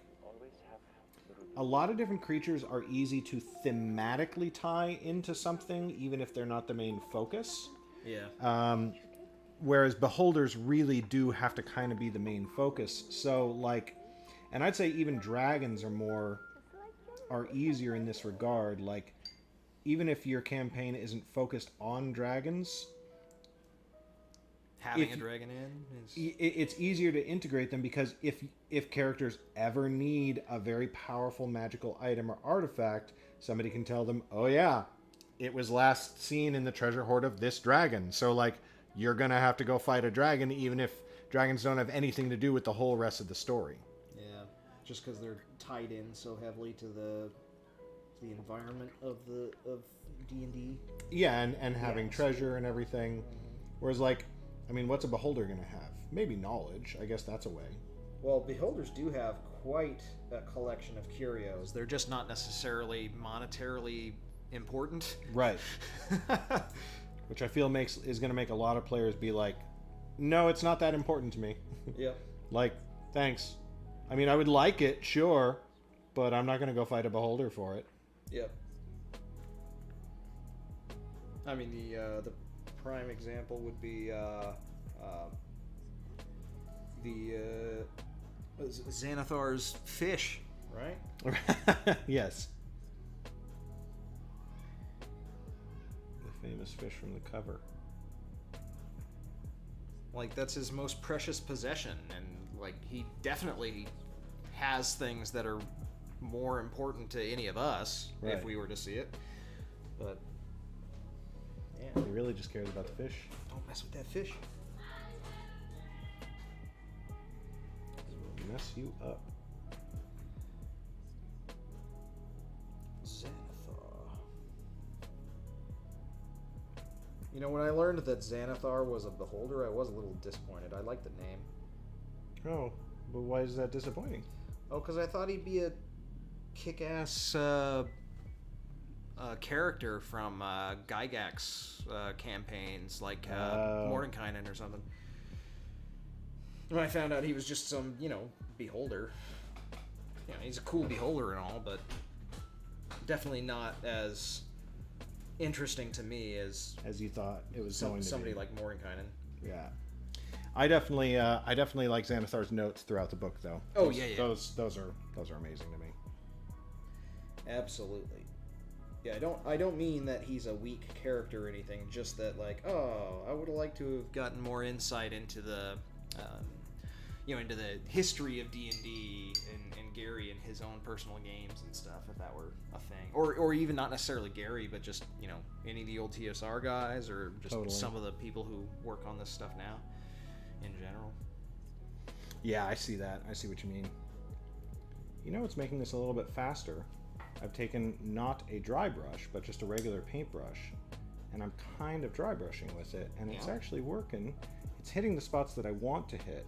A lot of different creatures are easy to thematically tie into something, even if they're not the main focus. Yeah. Whereas beholders really do have to kind of be the main focus. So, like... And I'd say even dragons are easier in this regard. Like, even if your campaign isn't focused on dragons... Having a dragon in is... It's easier to integrate them because if characters ever need a very powerful magical item or artifact, somebody can tell them, oh yeah, it was last seen in the treasure hoard of this dragon. So, like, you're going to have to go fight a dragon even if dragons don't have anything to do with the whole rest of the story. Yeah, just because they're tied in so heavily to the environment of D&D. Yeah, and having treasure and everything. Whereas, like, I mean, what's a beholder going to have? Maybe knowledge. I guess that's a way. Well, beholders do have quite a collection of curios. They're just not necessarily monetarily important. Right. Which I feel is going to make a lot of players be like, no, it's not that important to me. Yep. Like, thanks. I mean, I would like it, sure, but I'm not going to go fight a beholder for it. Yep. I mean, the prime example would be Xanathar's fish, right? Yes. The famous fish from the cover. Like, that's his most precious possession, and like he definitely has things that are more important to any of us Right. if we were to see it. But He really just cares about the fish. don't mess with that fish. mess you up. Xanathar. You know, when I learned that Xanathar was a beholder, I was a little disappointed. I like the name. Oh, but why is that disappointing? Oh, because I thought he'd be a kick-ass character from Gygax campaigns, like Mordenkainen or something. When I found out he was just some, beholder. You know, he's a cool beholder and all, but definitely not as interesting to me as you thought it was going to somebody be. like Mordenkainen. Yeah. I definitely like Xanathar's notes throughout the book, though. Oh, yeah. Those are amazing to me. Absolutely. Yeah, I don't mean that he's a weak character or anything. Just that, like, I would have liked to have gotten more insight into the, into the history of D&D and Gary and his own personal games and stuff, if that were a thing. Or even not necessarily Gary, but just, any of the old TSR guys or just Totally. some of the people who work on this stuff now in general. Yeah, I see that. I see what you mean. You know what's making this a little bit faster? I've taken not a dry brush, but just a regular paintbrush, and I'm kind of dry brushing with it, and it's actually working. It's hitting the spots that I want to hit,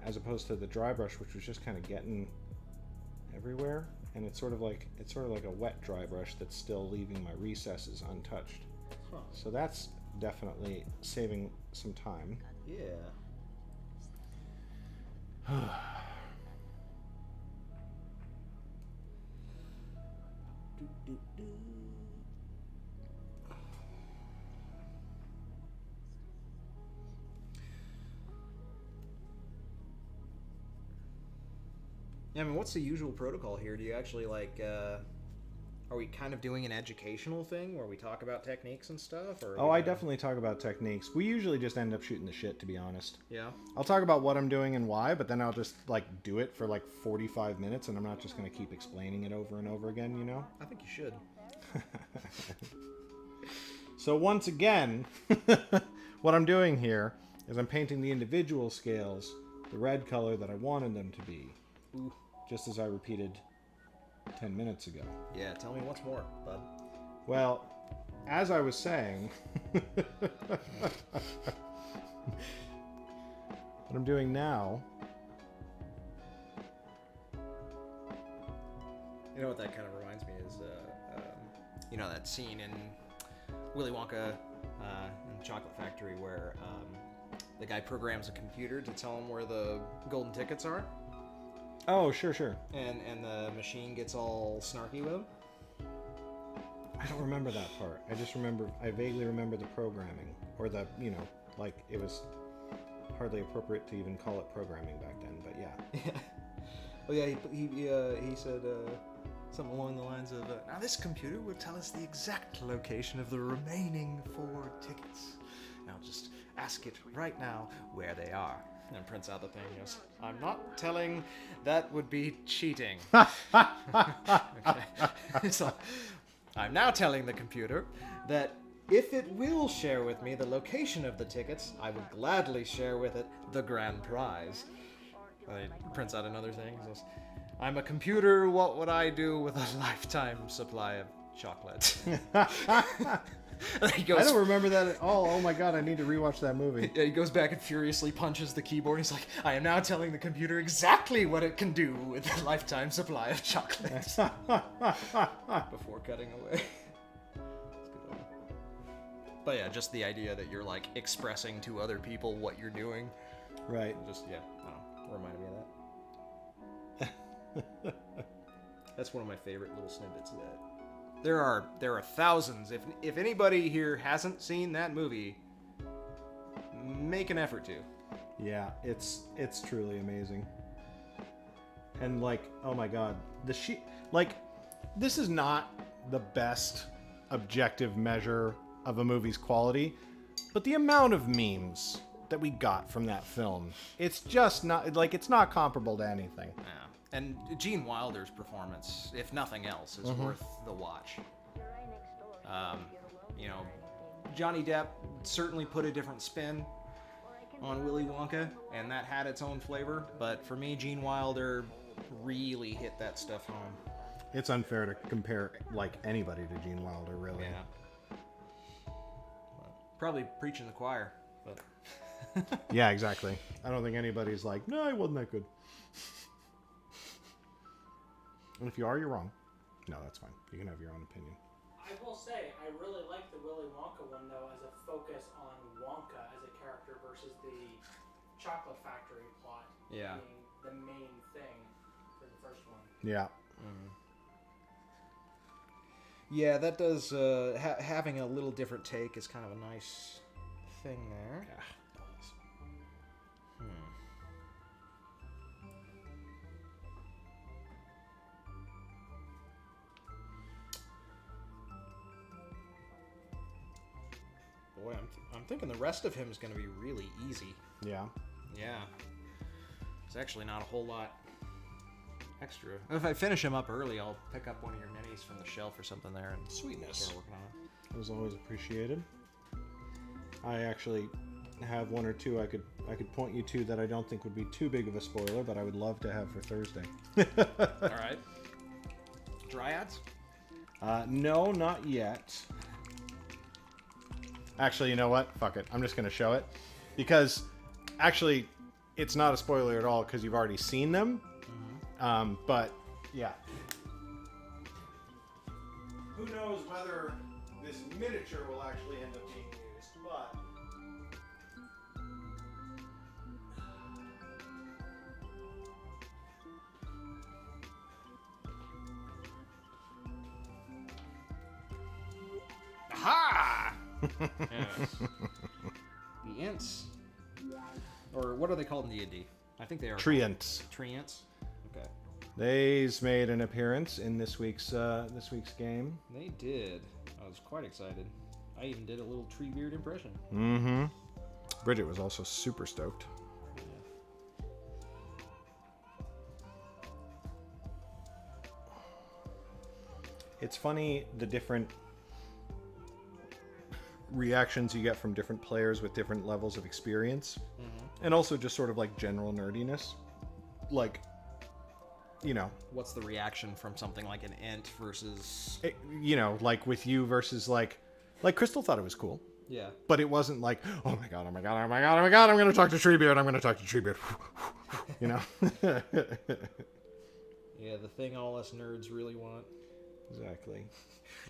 as opposed to the dry brush, which was just kind of getting everywhere. And it's sort of like a wet dry brush that's still leaving my recesses untouched. Huh. So that's definitely saving some time. Yeah. Yeah, I mean, what's the usual protocol here? Do you actually, are we kind of doing an educational thing where we talk about techniques and stuff? Or I definitely talk about techniques. We usually just end up shooting the shit, to be honest. Yeah. I'll talk about what I'm doing and why, but then I'll just, do it for, 45 minutes, and I'm not just going to keep explaining it over and over again, you know? I think you should. So once again, what I'm doing here is I'm painting the individual scales the red color that I wanted them to be. Ooh. Just as I repeated 10 minutes ago. Yeah, tell me what's more, bud. Well, as I was saying, what I'm doing now... You know what that kind of reminds me is, that scene in Willy Wonka in the Chocolate Factory where the guy programs a computer to tell him where the golden tickets are. Oh, sure. And the machine gets all snarky with him. I don't remember that part. I vaguely remember the programming. Or the, it was hardly appropriate to even call it programming back then, but yeah. Well, yeah, he said something along the lines of, now this computer will tell us the exact location of the remaining 4 tickets. Now just ask it right now where they are. And prints out the thing. He goes, I'm not telling, that would be cheating. Okay. So, I'm now telling the computer that if it will share with me the location of the tickets, I would gladly share with it the grand prize. He prints out another thing. He says, I'm a computer, what would I do with a lifetime supply of chocolate? He goes, I don't remember that at all. Oh my god, I need to rewatch that movie. He goes back and furiously punches the keyboard. He's like, I am now telling the computer exactly what it can do with a lifetime supply of chocolate. Before cutting away. But yeah, just the idea that you're expressing to other people what you're doing. Right. Just, I don't know, reminded me of that. That's one of my favorite little snippets of that. There are thousands. If anybody here hasn't seen that movie, make an effort to. Yeah, it's truly amazing. And oh my god, this is not the best objective measure of a movie's quality, but the amount of memes that we got from that film, it's just not it's not comparable to anything. Yeah. And Gene Wilder's performance, if nothing else, is worth the watch. Johnny Depp certainly put a different spin on Willy Wonka, and that had its own flavor. But for me, Gene Wilder really hit that stuff home. It's unfair to compare like anybody to Gene Wilder, really. Yeah. Probably preaching the choir, but Yeah, exactly. I don't think anybody's like, no, it wasn't that good. And if you are, you're wrong. No, that's fine. You can have your own opinion. I will say, I really like the Willy Wonka one, though, as a focus on Wonka as a character versus the Chocolate Factory plot Yeah. being the main thing for the first one. Yeah. yeah, that does. Having a little different take is kind of a nice thing there. Boy, I'm thinking the rest of him is going to be really easy. Yeah. Yeah. There's actually not a whole lot extra. If I finish him up early, I'll pick up one of your minis from the shelf or something there and Sweetness. start working on it. That was always appreciated. I actually have one or two I could point you to that I don't think would be too big of a spoiler, but I would love to have for Thursday. All right. Dryads? No, not yet. Actually, you know what? Fuck it. I'm just going to show it. Because, actually, it's not a spoiler at all because you've already seen them. But, yeah. Who knows whether this miniature will actually end up being used, but... Aha! Yes. The Ints. Or what are they called in D&D? I think they are Treants. Treants. Okay. They's made an appearance in this week's game. They did. I was quite excited. I even did a little Treebeard impression. Mm-hmm. Bridget was also super stoked. It's funny the different reactions you get from different players with different levels of experience. And also just sort of like general nerdiness. Like, you know. What's the reaction from something like an Ent versus... You know, like with you versus like Crystal thought it was cool. Yeah. But it wasn't like, oh my god, oh my god, oh my god, oh my god, I'm going to talk to Treebeard, I'm going to talk to Treebeard. You know? Yeah, the thing all us nerds really want. Exactly.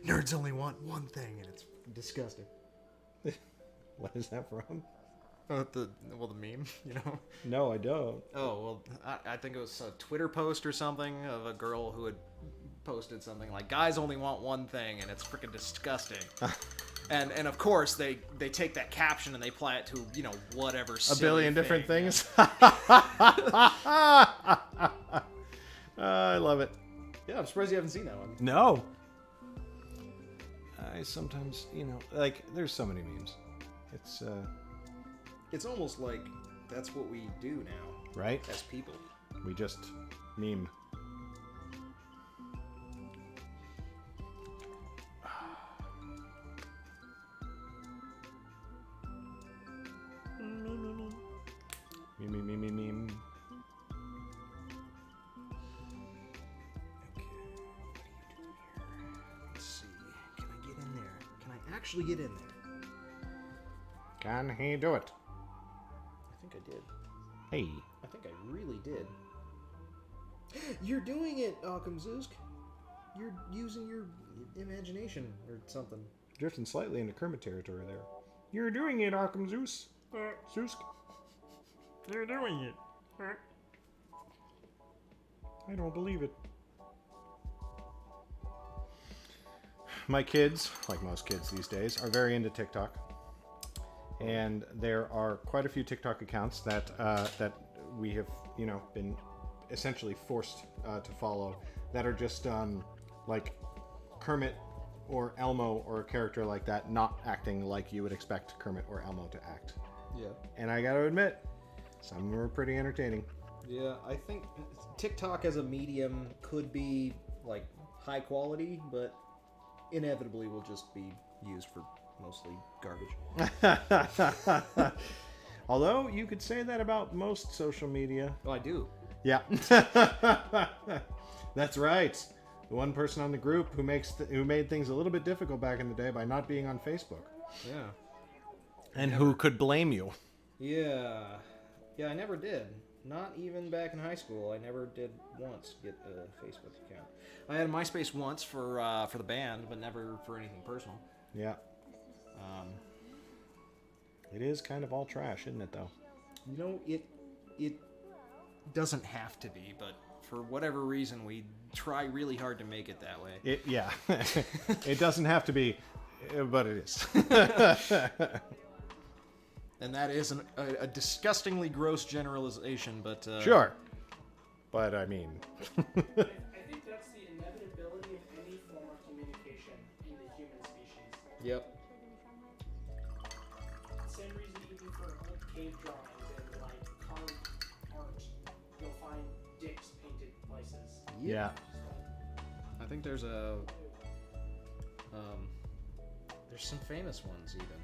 Nerds only want one thing, and it's disgusting. What is that from? The meme, you know? No, I don't. Oh, well, I think it was a Twitter post or something of a girl who had posted something like, guys only want one thing, and it's freaking disgusting. and of course, they take that caption and they apply it to, you know, whatever A billion different thing. things. I love it. Yeah, I'm surprised you haven't seen that one. No. I sometimes, you know, like, there's so many memes. It's almost like that's what we do now. Right? As people. We just meme. Meme. Let's see. Can I get in there? Can I actually get in there? Can he do it? I think I did. Hey. I think I really did. You're doing it, Achumzuzk. You're using your imagination or something. Drifting slightly into Kermit territory there. You're doing it, Achumzuzk. Zuzk. You're doing it. I don't believe it. My kids, like most kids these days, are very into TikTok. And there are quite a few TikTok accounts that we have, you know, been essentially forced to follow that are just like Kermit or Elmo or a character like that not acting like you would expect Kermit or Elmo to act. Yeah. And I gotta admit, some of them are pretty entertaining. Yeah, I think TikTok as a medium could be like high quality, but inevitably will just be used for mostly garbage. Although you could say that about most social media. Oh, I do. Yeah. That's right. The one person on the group who made things a little bit difficult back in the day by not being on Facebook. Yeah. And who could blame you? Yeah. Yeah, I never did. Not even back in high school. I never did once get a Facebook account. I had a MySpace once for the band, but never for anything personal. Yeah. It is kind of all trash, isn't it, though? You know, it doesn't have to be, but for whatever reason, we try really hard to make it that way. Yeah. It doesn't have to be, but it is. And that is a disgustingly gross generalization, but... Sure. But, I mean... I think that's the inevitability of any form of communication in the human species. Yep. Same reason even for old cave drawings and like carved art, you'll find dicks painted places. Yeah. I think there's some famous ones even.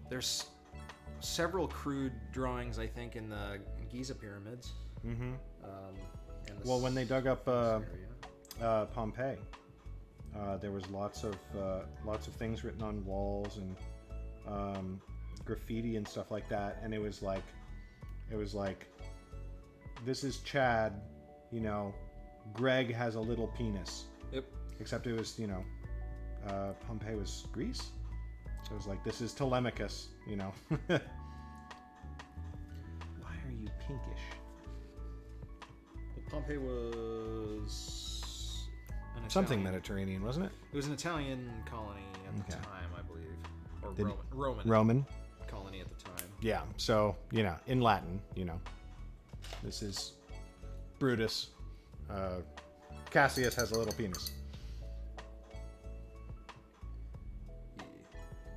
There's several crude drawings, I think, in the Giza pyramids. Mm-hmm. And Well, when they dug up area. Pompeii, there was lots of things written on walls and graffiti and stuff like that, and it was like, this is Chad, you know, Greg has a little penis. Yep. Except it was, you know, Pompeii was Greece, so it was like, this is Telemachus, you know. Why are you pinkish? But Pompeii was Something Italian. Mediterranean, wasn't it? It was an Italian colony at the Okay. time, I believe, or Did- Roman colony at the time. Yeah, so, you know, in Latin, you know, this is Brutus. Cassius has a little penis. Yeah.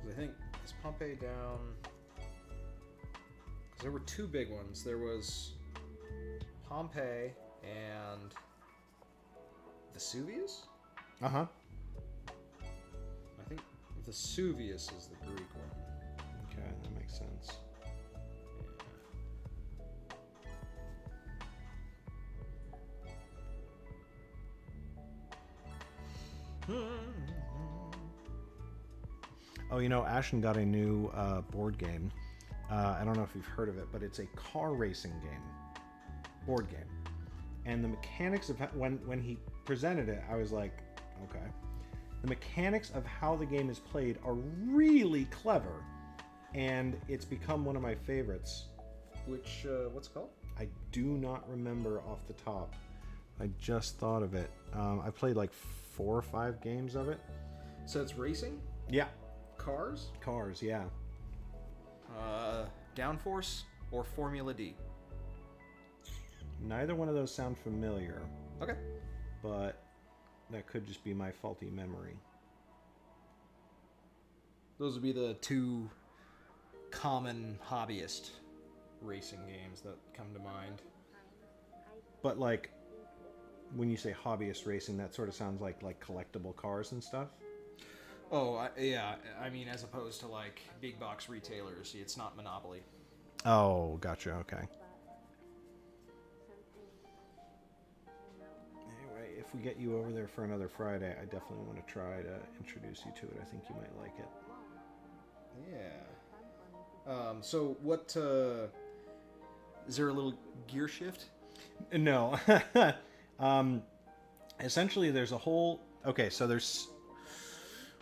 I think, is Pompeii down? Because there were two big ones. There was Pompeii and Vesuvius? Uh-huh. I think Vesuvius is the Greek one. Okay, that makes sense. Oh, you know, Ashen got a new board game. I don't know if you've heard of it, but it's a car racing game. Board game. And the mechanics of when he presented it, I was like, okay. The mechanics of how the game is played are really clever, and it's become one of my favorites. Which, what's it called? I do not remember off the top. I just thought of it. I played like 4 or 5 games of it. So it's racing? Yeah. Cars? Cars, yeah. Downforce or Formula D? Neither one of those sound familiar, Okay. but that could just be my faulty memory. Those would be the two common hobbyist racing games that come to mind. But like, when you say hobbyist racing, that sort of sounds like collectible cars and stuff. Oh, yeah. I mean, as opposed to like big box retailers, it's not Monopoly. Oh, gotcha. Okay. Anyway, if we get you over there for another Friday, I definitely want to try to introduce you to it. I think you might like it. Yeah. So what? Is there a little gear shift? No. Essentially, there's a whole... Okay, so there's...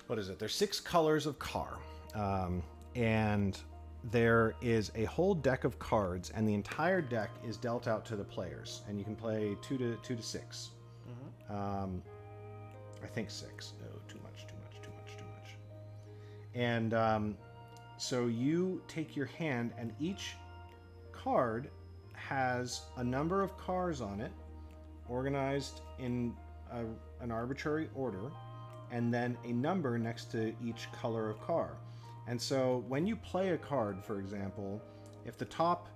What is it? There's 6 colors of car. And there is a whole deck of cards, and the entire deck is dealt out to the players. And you can play 2 to 6. Mm-hmm. I think 6. Oh, too much. And so you take your hand, and each card has a number of cars on it, organized in an arbitrary order, and then a number next to each color of car. And so when you play a card, for example, if the top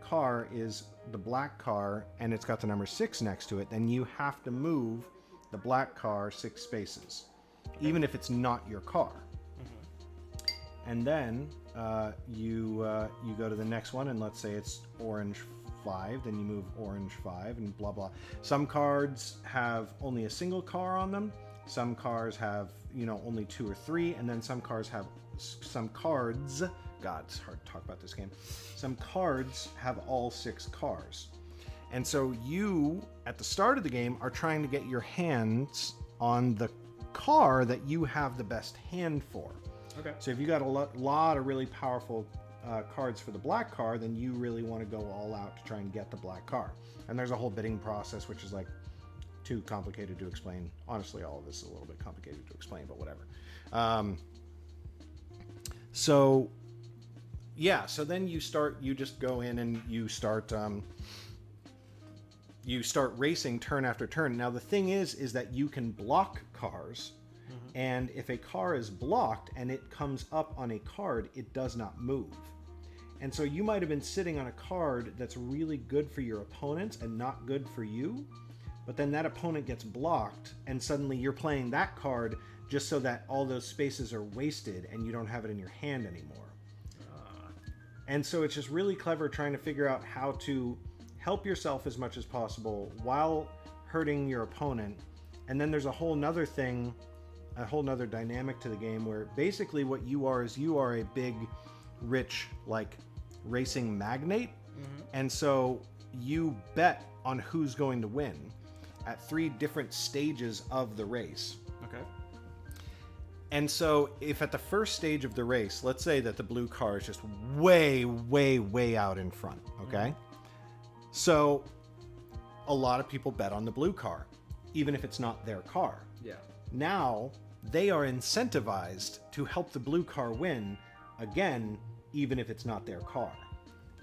car is the black car and it's got the number 6 next to it, then you have to move the black car 6 spaces, even if it's not your car. and then you go to the next one, and let's say it's orange 5, then you move orange 5, and blah blah. Some cards have only a single car on them. Some cards have, you know, only 2 or 3, and then some cards. God, it's hard to talk about this game. Some cards have all 6 cars, and so you at the start of the game are trying to get your hands on the car that you have the best hand for. Okay. So if you got a lot of really powerful cards for the black car, then you really want to go all out to try and get the black car. And there's a whole bidding process, which is like too complicated to explain. Honestly, all of this is a little bit complicated to explain, but whatever. So then you just go in and you start racing turn after turn. Now the thing is that you can block cars, and if a car is blocked and it comes up on a card, it does not move. And so you might have been sitting on a card that's really good for your opponents and not good for you, but then that opponent gets blocked, and suddenly you're playing that card just so that all those spaces are wasted and you don't have it in your hand anymore. And so it's just really clever trying to figure out how to help yourself as much as possible while hurting your opponent. And then there's a whole nother thing, a whole nother dynamic to the game where basically what you are is you are a big, rich, like, racing magnate. And so you bet on who's going to win at 3 different stages of the race. Okay. And so if at the first stage of the race, let's say that the blue car is just way, way, way out in front, okay? So a lot of people bet on the blue car, even if it's not their car. Yeah. Now they are incentivized to help the blue car win, again, even if it's not their car.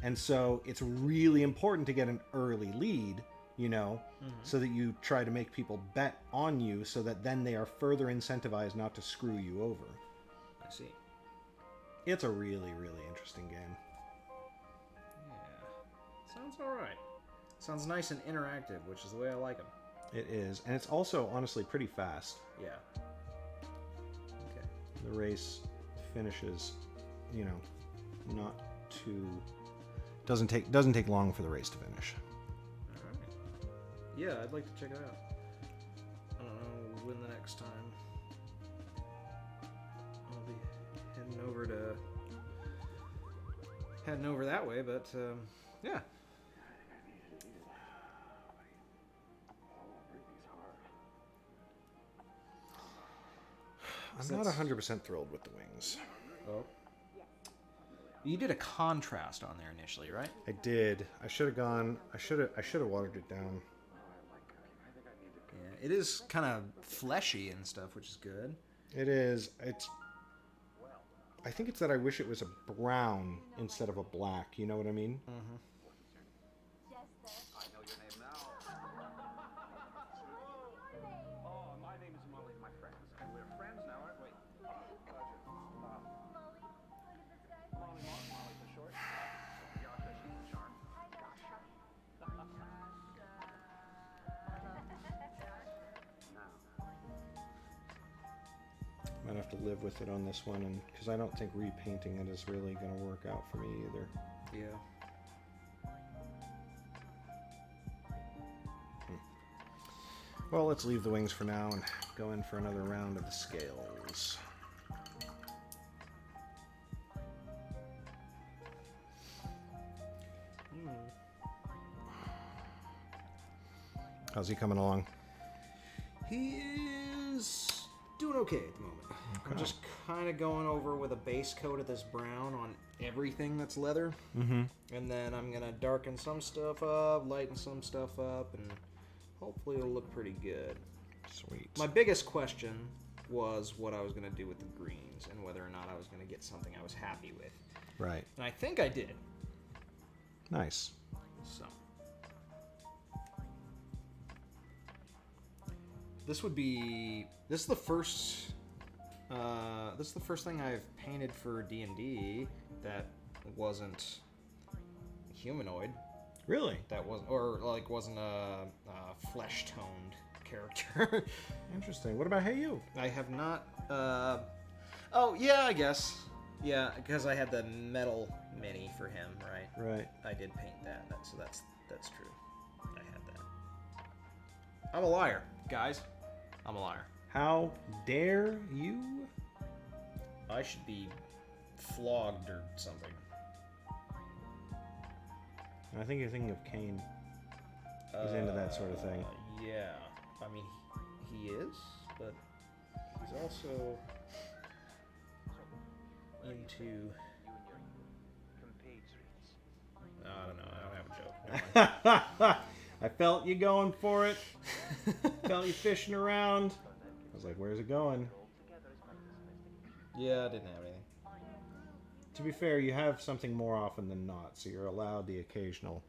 And so it's really important to get an early lead, you know, so that you try to make people bet on you so that then they are further incentivized not to screw you over. I see. It's a really, really interesting game. Yeah. Sounds alright. Sounds nice and interactive, which is the way I like them. It is. And it's also, honestly, pretty fast. Yeah. Okay. The race finishes, you know, not too... Doesn't take long for the race to finish. Alright. Yeah, I'd like to check it out. I don't know when the next time I'll be heading over that way, but yeah. I'm not 100% thrilled with the wings. Oh. You did a contrast on there initially, right? I did. I should have gone. I should have watered it down. Yeah, it is kind of fleshy and stuff, which is good. It is. I think it's that I wish it was a brown instead of a black. You know what I mean? Mm-hmm. I know your name now. Oh, my name is Molly, my friends. And we're friends now, aren't we? Pleasure. Molly for short. Yasha, she's the charm. Might have to live with it on this one, and because I don't think repainting it is really going to work out for me either. Yeah. Well, let's leave the wings for now and go in for another round of the scales. How's he coming along? He is doing okay at the moment. I'm just kind of going over with a base coat of this brown on everything that's leather. Mm-hmm. And then I'm going to darken some stuff up, lighten some stuff up, and hopefully it'll look pretty good. Sweet. My biggest question was what I was going to do with the greens and whether or not I was going to get something I was happy with. Right. And I think I did. Nice. So. This is the first thing I've painted for D&D that wasn't humanoid. Really? That wasn't a flesh-toned character. Interesting. What about Hey You? I have not. Oh yeah, I guess. Yeah, because I had the metal mini for him, right? Right. I did paint that, so that's true. I had that. I'm a liar, guys. I'm a liar. How dare you? I should be flogged or something. I think you're thinking of Kane. He's into that sort of thing. Yeah. I mean, he is, but he's also into... I don't know. I don't have a joke. Never mind. I felt you going for it. Felt you fishing around. I was like, where's it going? Yeah, I didn't have anything. To be fair, you have something more often than not, so you're allowed the occasional.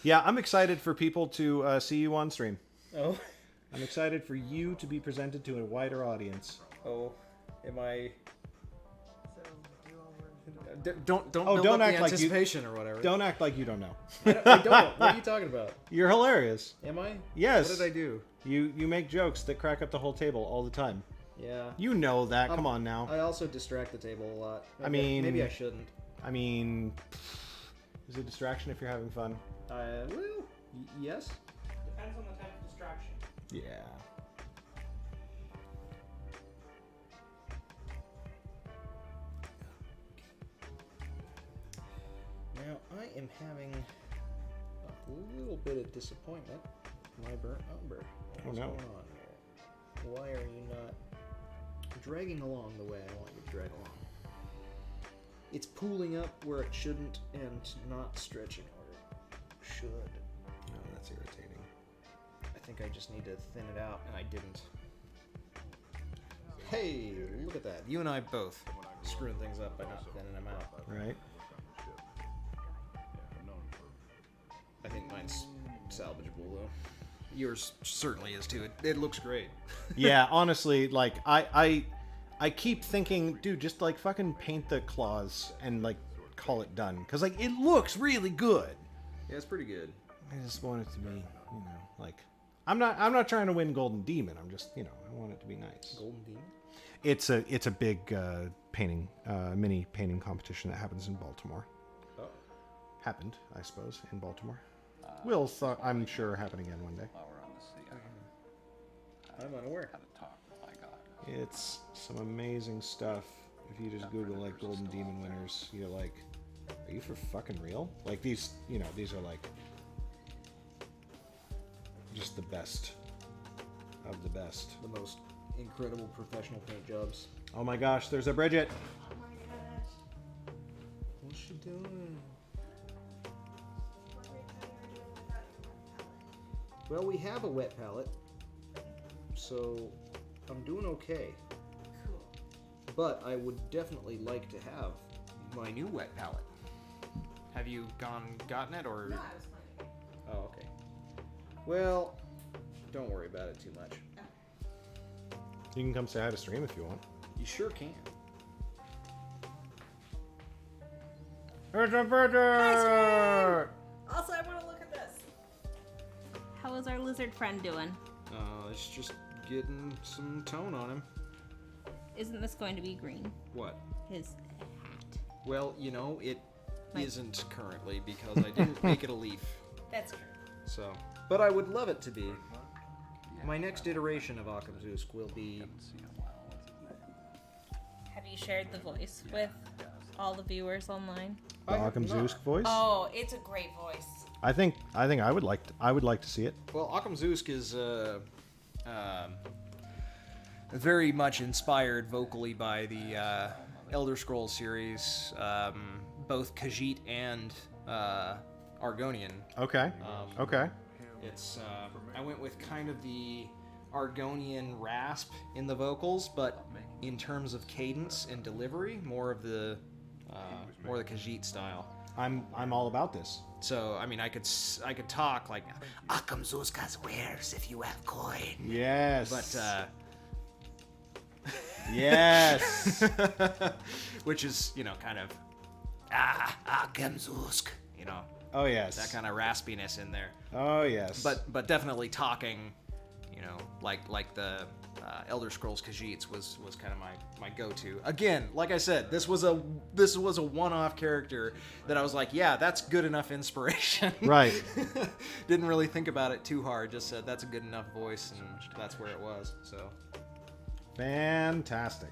Yeah, I'm excited for people to see you on stream. Oh. I'm excited for you to be presented to a wider audience. Oh. Am I... So, do you all want Don't Oh, build don't up act the like you- anticipation or whatever. Don't act like you don't know. I don't. What are you talking about? You're hilarious. Am I? Yes. What did I do? You make jokes that crack up the whole table all the time. Yeah. You know that. Come on now. I also distract the table a lot. Maybe I shouldn't. I mean, is it a distraction if you're having fun? Well, yes. Depends on the type of distraction. Yeah. Now I am having a little bit of disappointment. My burnt umber. What's no. going on here? Why are you not dragging along the way I want you to drag along? It's pooling up where it shouldn't and not stretching where it should. Oh, that's irritating. I think I just need to thin it out, and I didn't. Hey, look at that. You and I both screwing things up by not thinning them out. Right? I think mine's salvageable, though. Yours certainly is, too. It looks great. Yeah, honestly, like, I keep thinking, dude, just, like, fucking paint the claws and, like, call it done. Because, like, it looks really good. Yeah, it's pretty good. I just want it to be, you know, like... I'm not trying to win Golden Demon. I'm just, you know, I want it to be nice. Golden Demon? It's a big painting, mini painting competition that happens in Baltimore. Oh. Happened, I suppose, in Baltimore. Will, I'm sure, happen again one day. While we're on the sea, I'm unaware. how to talk with my god. It's some amazing stuff. If you just Google, like, Golden Demon winners, you're like, are you for fucking real? Like, these, you know, these are, like, just the best of the best. The most incredible professional paint jobs. Oh my gosh, there's a Bridget. What's she doing? Well, we have a wet palette, so I'm doing okay. Cool. But I would definitely like to have my new wet palette. Have you gotten it, or? No, I was playing. Oh, okay. Well, don't worry about it too much. You can come say hi to stream if you want. You sure can. There's a Bridget! Also, I want to look at this. How is our lizard friend doing? It's just getting some tone on him. Isn't this going to be green? What? His hat. Well, you know, it My- isn't currently because I didn't make it a leaf. That's true. So, but I would love it to be. My next iteration of Achumzuzk will be. Have you shared the voice with all the viewers online? The Achumzuzk voice? Oh, it's a great voice. I think I would like to see it. Well, Achumzuzk is very much inspired vocally by the Elder Scrolls series, both Khajiit and Argonian. Okay. Okay. It's I went with kind of the Argonian rasp in the vocals, but in terms of cadence and delivery, more of the Khajiit style. I'm all about this. So I mean, I could talk like Achumzuzk has wares if you have coin. Yes. But yes. which is, you know, kind of Achumzuzk, you know, Oh yes. that kind of raspiness in there. Oh yes. But definitely talking, you know, like the Elder Scrolls Khajiits was kind of my go-to. Again, like I said, this was a one-off character that I was like, yeah, that's good enough inspiration. Right. Didn't really think about it too hard. Just said that's a good enough voice, and that's where it was. So. Fantastic.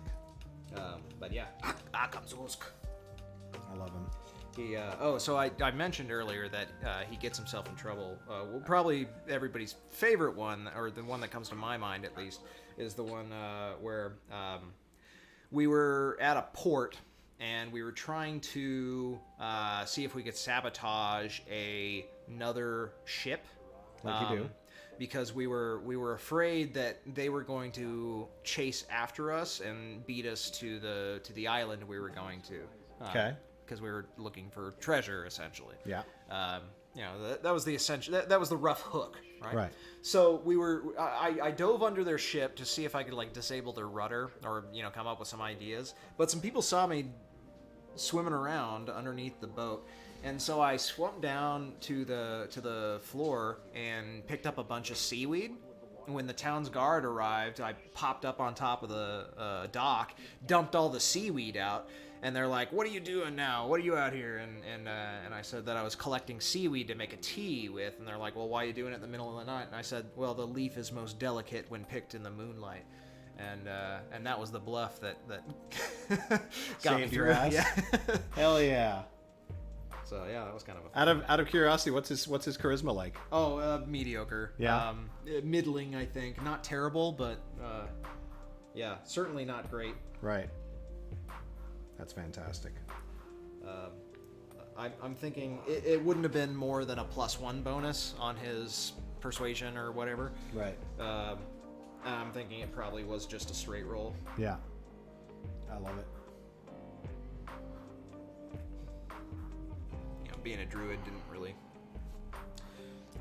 But yeah, Achumzuzk. I love him. He, so I mentioned earlier that he gets himself in trouble. Well, probably everybody's favorite one, or the one that comes to my mind at least, is the one where we were at a port and we were trying to see if we could sabotage another ship. Like you do. Because we were afraid that they were going to chase after us and beat us to the island we were going to. Okay. Because we were looking for treasure, essentially. Yeah. That was the essential. That was the rough hook, right? Right. So I dove under their ship to see if I could like disable their rudder or come up with some ideas. But some people saw me swimming around underneath the boat, and so I swam down to the floor and picked up a bunch of seaweed. When the town's guard arrived, I popped up on top of the dock, dumped all the seaweed out. And they're like, "What are you doing now? What are you out here?" And I said that I was collecting seaweed to make a tea with. And they're like, "Well, why are you doing it in the middle of the night?" And I said, "Well, the leaf is most delicate when picked in the moonlight." And that was the bluff that got me Saved through. your ass. Yeah. Hell yeah. So yeah, that was kind of a fun. Out of curiosity, what's his charisma like? Oh, mediocre. Yeah. Middling, I think. Not terrible, but yeah, certainly not great. Right. That's fantastic. I'm thinking it wouldn't have been more than a +1 bonus on his persuasion or whatever. Right. I'm thinking it probably was just a straight roll. Yeah. I love it. Being a druid didn't really.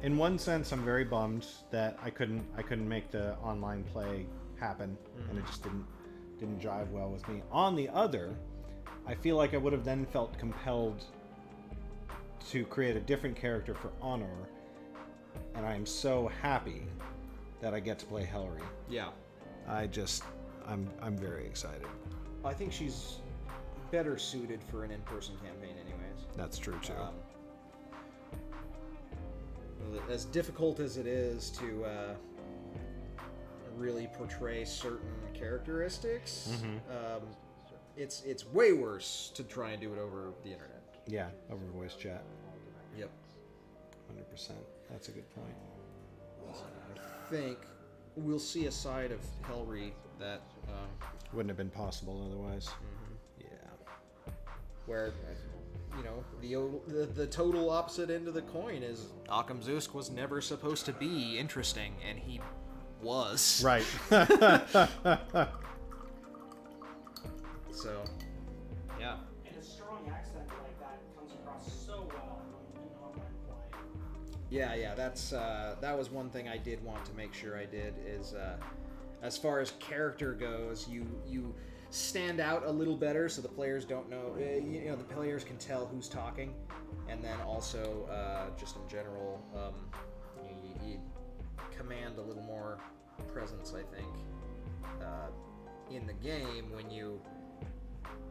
In one sense, I'm very bummed that I couldn't make the online play happen, and it just didn't jive well with me. On the other, I feel like I would have then felt compelled to create a different character for Honor, and I am so happy that I get to play Helry. Yeah. I'm very excited. I think she's better suited for an in-person campaign anyways. That's true too. As difficult as it is to really portray certain characteristics, it's way worse to try and do it over the internet. Yeah, over voice chat. Yep. 100%. That's a good point. I think we'll see a side of Helry that Wouldn't have been possible otherwise. Yeah. where the total opposite end of the coin is Achumzuzk was never supposed to be interesting, and he was. Right. So, yeah. And a strong accent like that comes across so well in online play. Yeah, that's that was one thing I did want to make sure I did is as far as character goes, you stand out a little better so the players don't know, the players can tell who's talking, and then also just in general, you command a little more presence, I think, in the game when you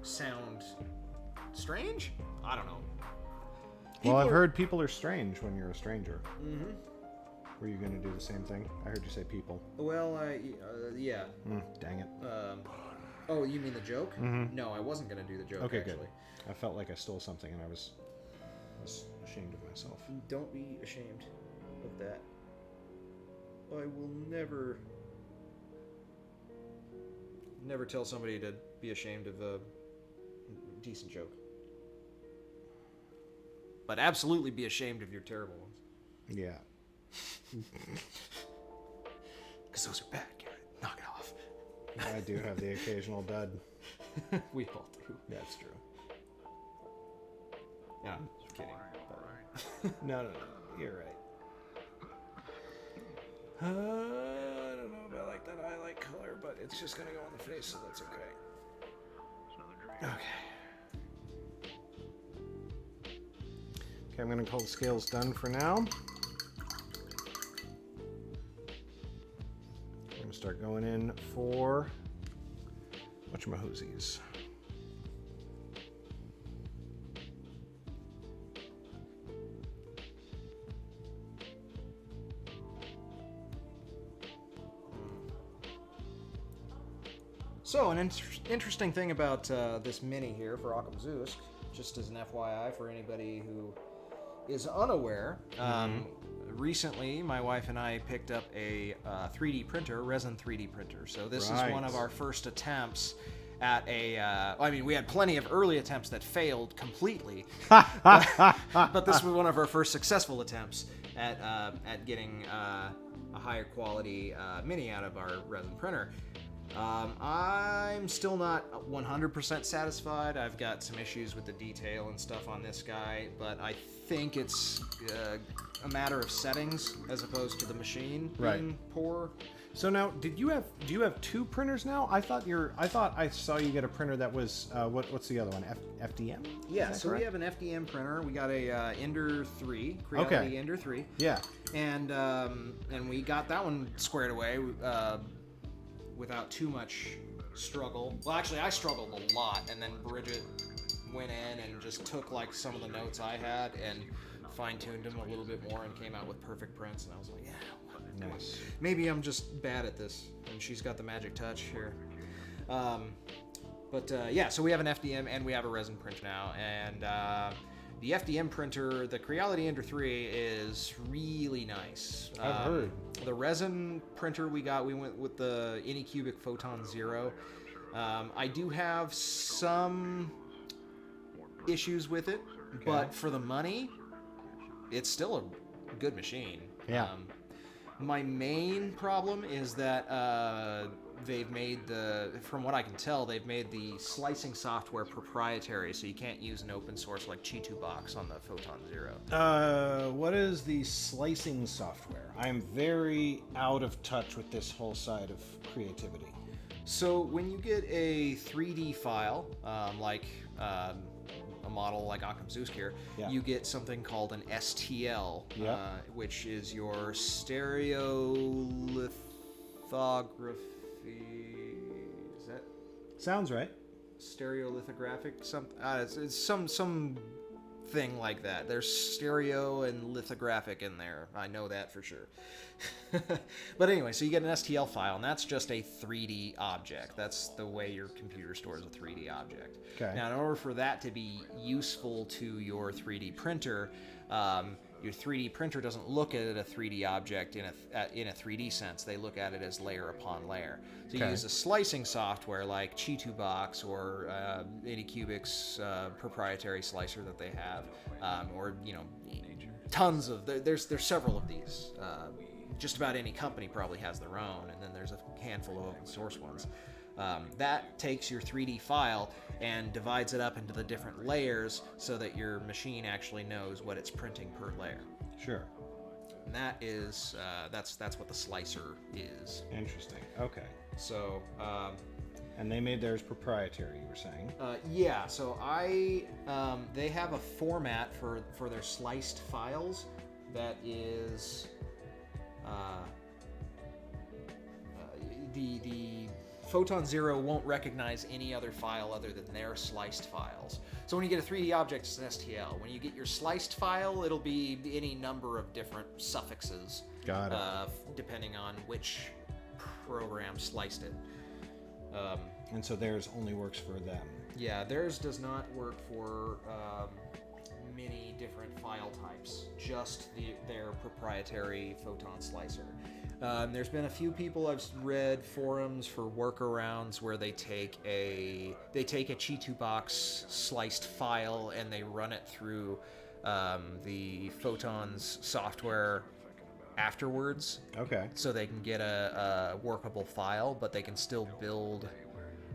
sound strange. I don't know. Well, I've heard people are strange when you're a stranger. Mm-hmm. Were you going to do the same thing? I heard you say people. Well, yeah. Dang it. Oh, you mean the joke? Mhm. No, I wasn't gonna do the joke. Okay, actually. good. I felt like I stole something and I was ashamed of myself. Don't be ashamed of that. I will never tell somebody to be ashamed of a decent joke. But absolutely be ashamed of your terrible ones. Yeah. Because those are bad, Garrett. Knock it off. I do have the occasional dud. We all do. That's true. Yeah, I'm kidding. But... No. You're right. I don't know if I like that highlight color, but it's just going to go on the face, so that's okay. Okay, I'm going to call the scales done for now. I'm going to start going in for whatchamahoozies. So, an interesting thing about this mini here for Achumzuzk, just as an FYI for anybody who is unaware, recently my wife and I picked up a 3D printer, resin 3D printer. So this is one of our first attempts at a, I mean, we had plenty of early attempts that failed completely, but this was one of our first successful attempts at getting a higher quality mini out of our resin printer. I'm still not 100% satisfied. I've got some issues with the detail and stuff on this guy, but I think it's a matter of settings as opposed to the machine being poor. So now, do you have two printers now? I thought I saw you get a printer that was what's the other one? FDM? Yeah, so we have an FDM printer. We got a Ender 3, Creality Ender 3. Yeah. And we got that one squared away without too much struggle. Well, actually, I struggled a lot, and then Bridget went in and just took like some of the notes I had and fine-tuned them a little bit more and came out with perfect prints. And I was like, yeah, Nice. maybe I'm just bad at this, and she's got the magic touch here. Yeah, so we have an FDM and we have a resin print now, and the FDM printer, the Creality Ender 3, is really nice. I've heard. The resin printer we went with the Anycubic Photon Zero. I do have some issues with it, but for the money, it's still a good machine. Yeah. My main problem is that they've made from what I can tell, they've made the slicing software proprietary, so you can't use an open source like Chi2Box on the Photon Zero. What is the slicing software? I am very out of touch with this whole side of creativity. So when you get a 3D file, like a model like Achumzuzk here, you get something called an STL, which is your stereolithography. Is that Sounds right. stereolithographic? It's some thing like that. There's stereo and lithographic in there. I know that for sure. But anyway, so you get an STL file, and that's just a 3D object. That's the way your computer stores a 3D object. Okay. Now, in order for that to be useful to your 3D printer, your 3D printer doesn't look at a 3D object in a 3D sense. They look at it as layer upon layer. So you use a slicing software like Chi2Box or Anycubic's proprietary slicer that they have, or tons of there's several of these. Just about any company probably has their own, and then there's a handful of open source ones. That takes your 3D file and divides it up into the different layers so that your machine actually knows what it's printing per layer. Sure. And that is that's what the slicer is. Interesting. Okay. So And they made theirs proprietary, you were saying? yeah. So they have a format for their sliced files that is the Photon Zero won't recognize any other file other than their sliced files. So when you get a 3D object, it's an STL. When you get your sliced file, it'll be any number of different suffixes. Got it. Depending on which program sliced it. And so theirs only works for them. Yeah, theirs does not work for many different file types, just their proprietary Photon slicer. There's been a few people I've read forums for workarounds where they take a Chi2Box sliced file and they run it through the Photon's software afterwards. Okay. So they can get a workable file, but they can still build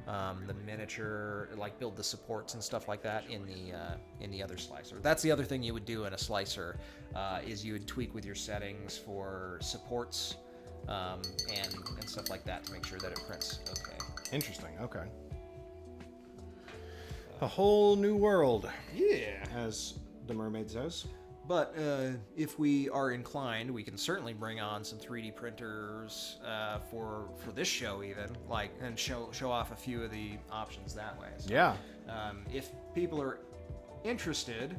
the miniature, like build the supports and stuff like that in the other slicer. That's the other thing you would do in a slicer, is you would tweak with your settings for supports and stuff like that to make sure that it prints okay. Interesting. Okay. A whole new world. Yeah. As the mermaid says. But if we are inclined, we can certainly bring on some 3D printers for this show, even and show off a few of the options that way. So, Yeah. if people are interested,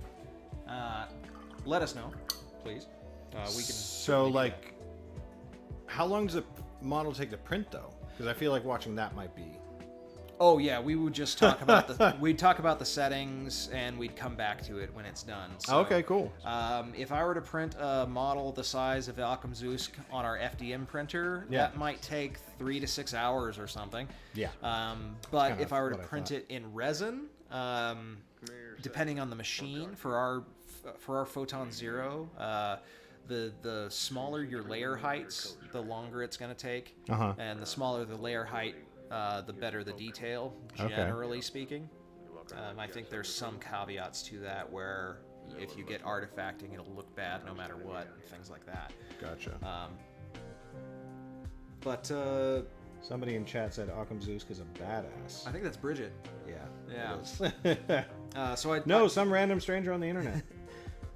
let us know, please. We can. So, certainly do that. how long does a model take to print, though? Because I feel like watching that might be. Oh yeah, we would just talk about we'd talk about the settings and we'd come back to it when it's done. So, Okay, cool. If I were to print a model the size of Achumzuzk on our FDM printer, Yeah. that might take 3 to 6 hours or something. Yeah. But kind if of I were to what I print thought. it in resin, depending on the machine, for our Photon Zero, the smaller your layer heights, the longer it's going to take, Uh-huh. and the smaller the layer height, the better the detail, Okay. generally speaking. I think there's some caveats to that where if you get artifacting, it'll look bad no matter what, and things like that. Gotcha. But Somebody in chat said Achumzuzk is a badass. I think that's Bridget. Yeah. Yeah. it is. So No, some random stranger on the internet.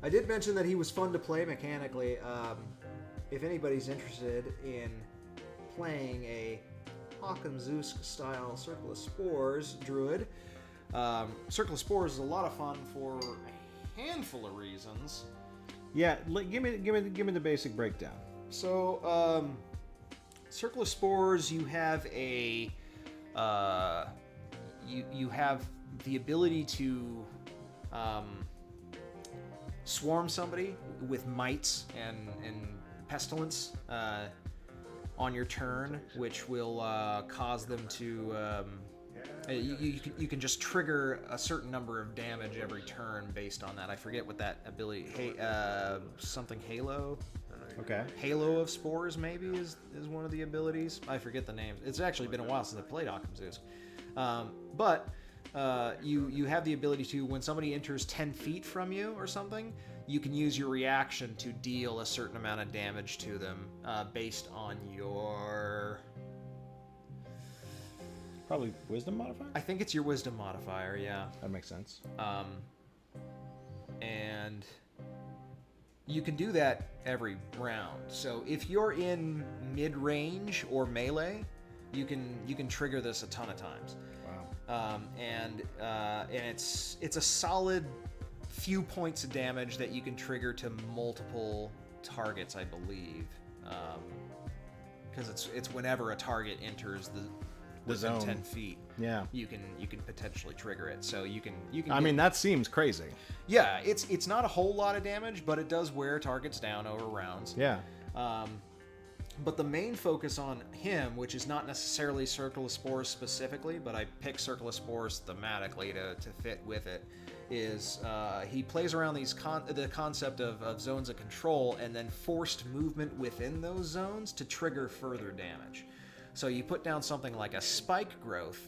I did mention that he was fun to play mechanically. If anybody's interested in playing a Achumzuzk style Circle of Spores druid, Circle of Spores is a lot of fun for a handful of reasons. Yeah, give me the basic breakdown. So, Circle of Spores, you have a you have the ability to swarm somebody with mites and pestilence on your turn, which will cause them to. You can just trigger a certain number of damage every turn based on that. I forget what that ability. Something Halo. Okay. Halo of Spores maybe is one of the abilities. I forget the names. It's actually been a while since I played Achumzuzk. But you have the ability to, when somebody enters 10 feet from you or something, you can use your reaction to deal a certain amount of damage to them based on your... Probably wisdom modifier? I think it's your wisdom modifier, yeah. That makes sense. And you can do that every round. So if you're in mid-range or melee, you can trigger this a ton of times. Wow. And it's a solid few points of damage that you can trigger to multiple targets, I believe. Because it's whenever a target enters the within zone. 10 feet. Yeah. You can potentially trigger it. So you can. I mean, that seems crazy. Yeah, it's not a whole lot of damage, but it does wear targets down over rounds. Yeah. But the main focus on him, which is not necessarily Circle of Spores specifically, but I pick Circle of Spores thematically to fit with it, is he plays around the concept of zones of control and then forced movement within those zones to trigger further damage. So you put down something like a spike growth,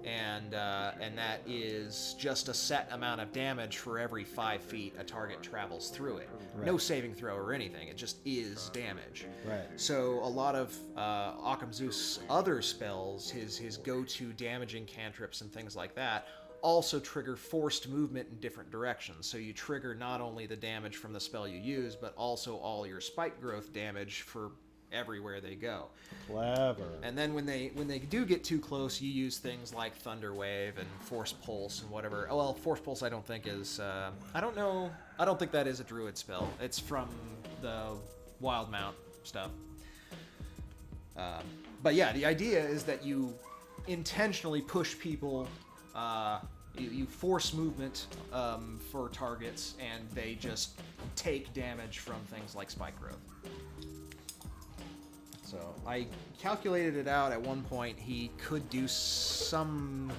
and that is just a set amount of damage for every 5 feet a target travels through it. Right. No saving throw or anything. It just is damage. Right. So a lot of Achumzuzk's other spells, his go-to damaging cantrips and things like that, also trigger forced movement in different directions. So you trigger not only the damage from the spell you use, but also all your spike growth damage for everywhere they go. Clever. And then when they do get too close, you use things like Thunder Wave and Force Pulse and whatever. Oh well, Force Pulse I don't think is I don't know. I don't think that is a druid spell. It's from the Wild Mount stuff. But yeah, the idea is that you intentionally push people. You force movement for targets, and they just take damage from things like spike growth. So I calculated it out at one point. He could do some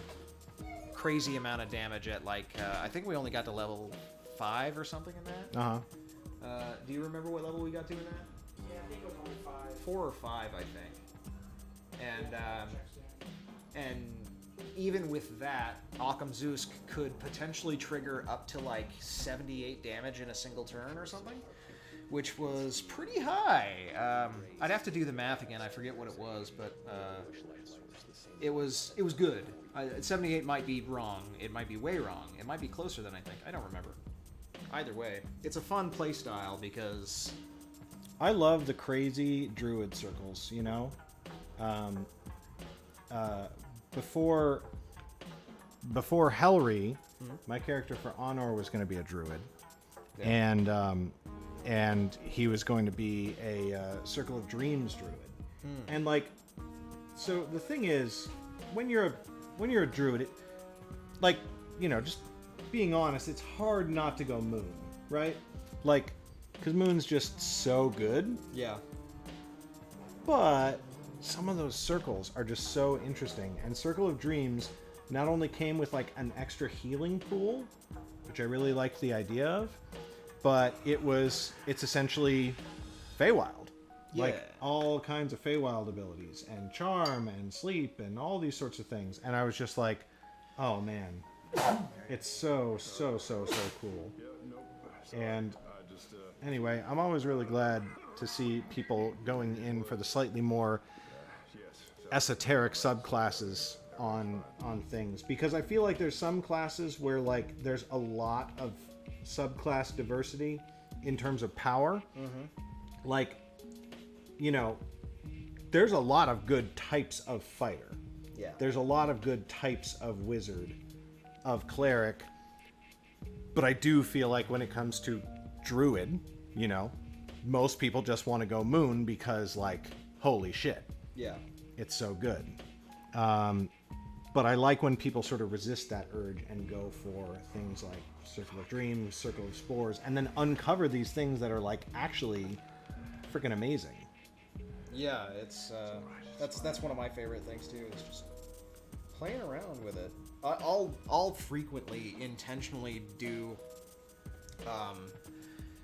crazy amount of damage at I think we only got to level 5 or something in that. Uh-huh. Do you remember what level we got to in that? Yeah, I think it was only 5. 4 or 5, I think. And even with that, Achumzuzk could potentially trigger up to 78 damage in a single turn or something, which was pretty high. I'd have to do the math again. I forget what it was, but it was good. 78 might be wrong. It might be way wrong. It might be closer than I think. I don't remember. either way, it's a fun play style because I love the crazy druid circles, you know? Before Hellry, my character for Honor was going to be a druid. Yeah. And he was going to be a Circle of Dreams druid. And like, so the thing is, when you're a druid, like, you know, just being honest, it's hard not to go moon, right? Like, because moon's just so good. yeah, But some of those circles are just so interesting. And Circle of Dreams not only came with like an extra healing pool, which I really liked the idea of, but it's essentially Feywild. Yeah. Like all kinds of Feywild abilities and charm and sleep and all these sorts of things. And I was just like, oh man, it's so cool. And anyway, I'm always really glad to see people going in for the slightly more esoteric subclasses on things, because I feel like there's some classes where like there's a lot of subclass diversity in terms of power. Like, you know, there's a lot of good types of fighter. yeah, There's a lot of good types of wizard, of cleric, but I do feel like when it comes to druid, you know, most people just want to go moon because, like, holy shit, yeah. it's so good. But I like when people sort of resist that urge and go for things like Circle of Dreams, Circle of Spores, and then uncover these things that are like actually freaking amazing. Yeah, it's that's one of my favorite things too. Is just playing around with it. I'll frequently intentionally do.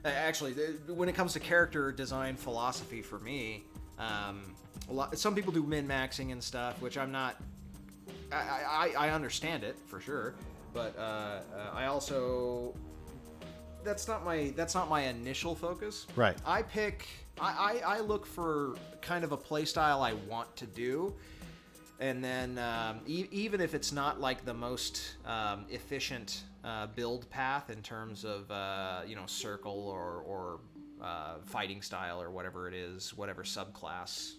Actually, when it comes to character design philosophy for me, some people do min-maxing and stuff, which I'm not. I understand it for sure, but I also that's not my initial focus. Right. I look for kind of a play style I want to do, and then even if it's not like the most efficient build path in terms of circle or fighting style or whatever it is, whatever subclass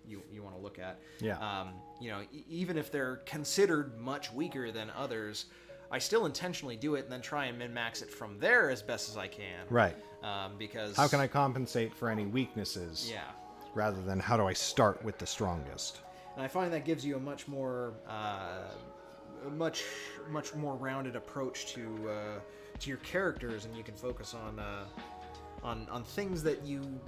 you want to look at. Yeah. Even if they're considered much weaker than others, I still intentionally do it and then try and min-max it from there as best as I can. Right. Because How can I compensate for any weaknesses? Yeah. Rather than how do I start with the strongest? And I find that gives you a much more rounded approach to your characters, and you can focus on things that you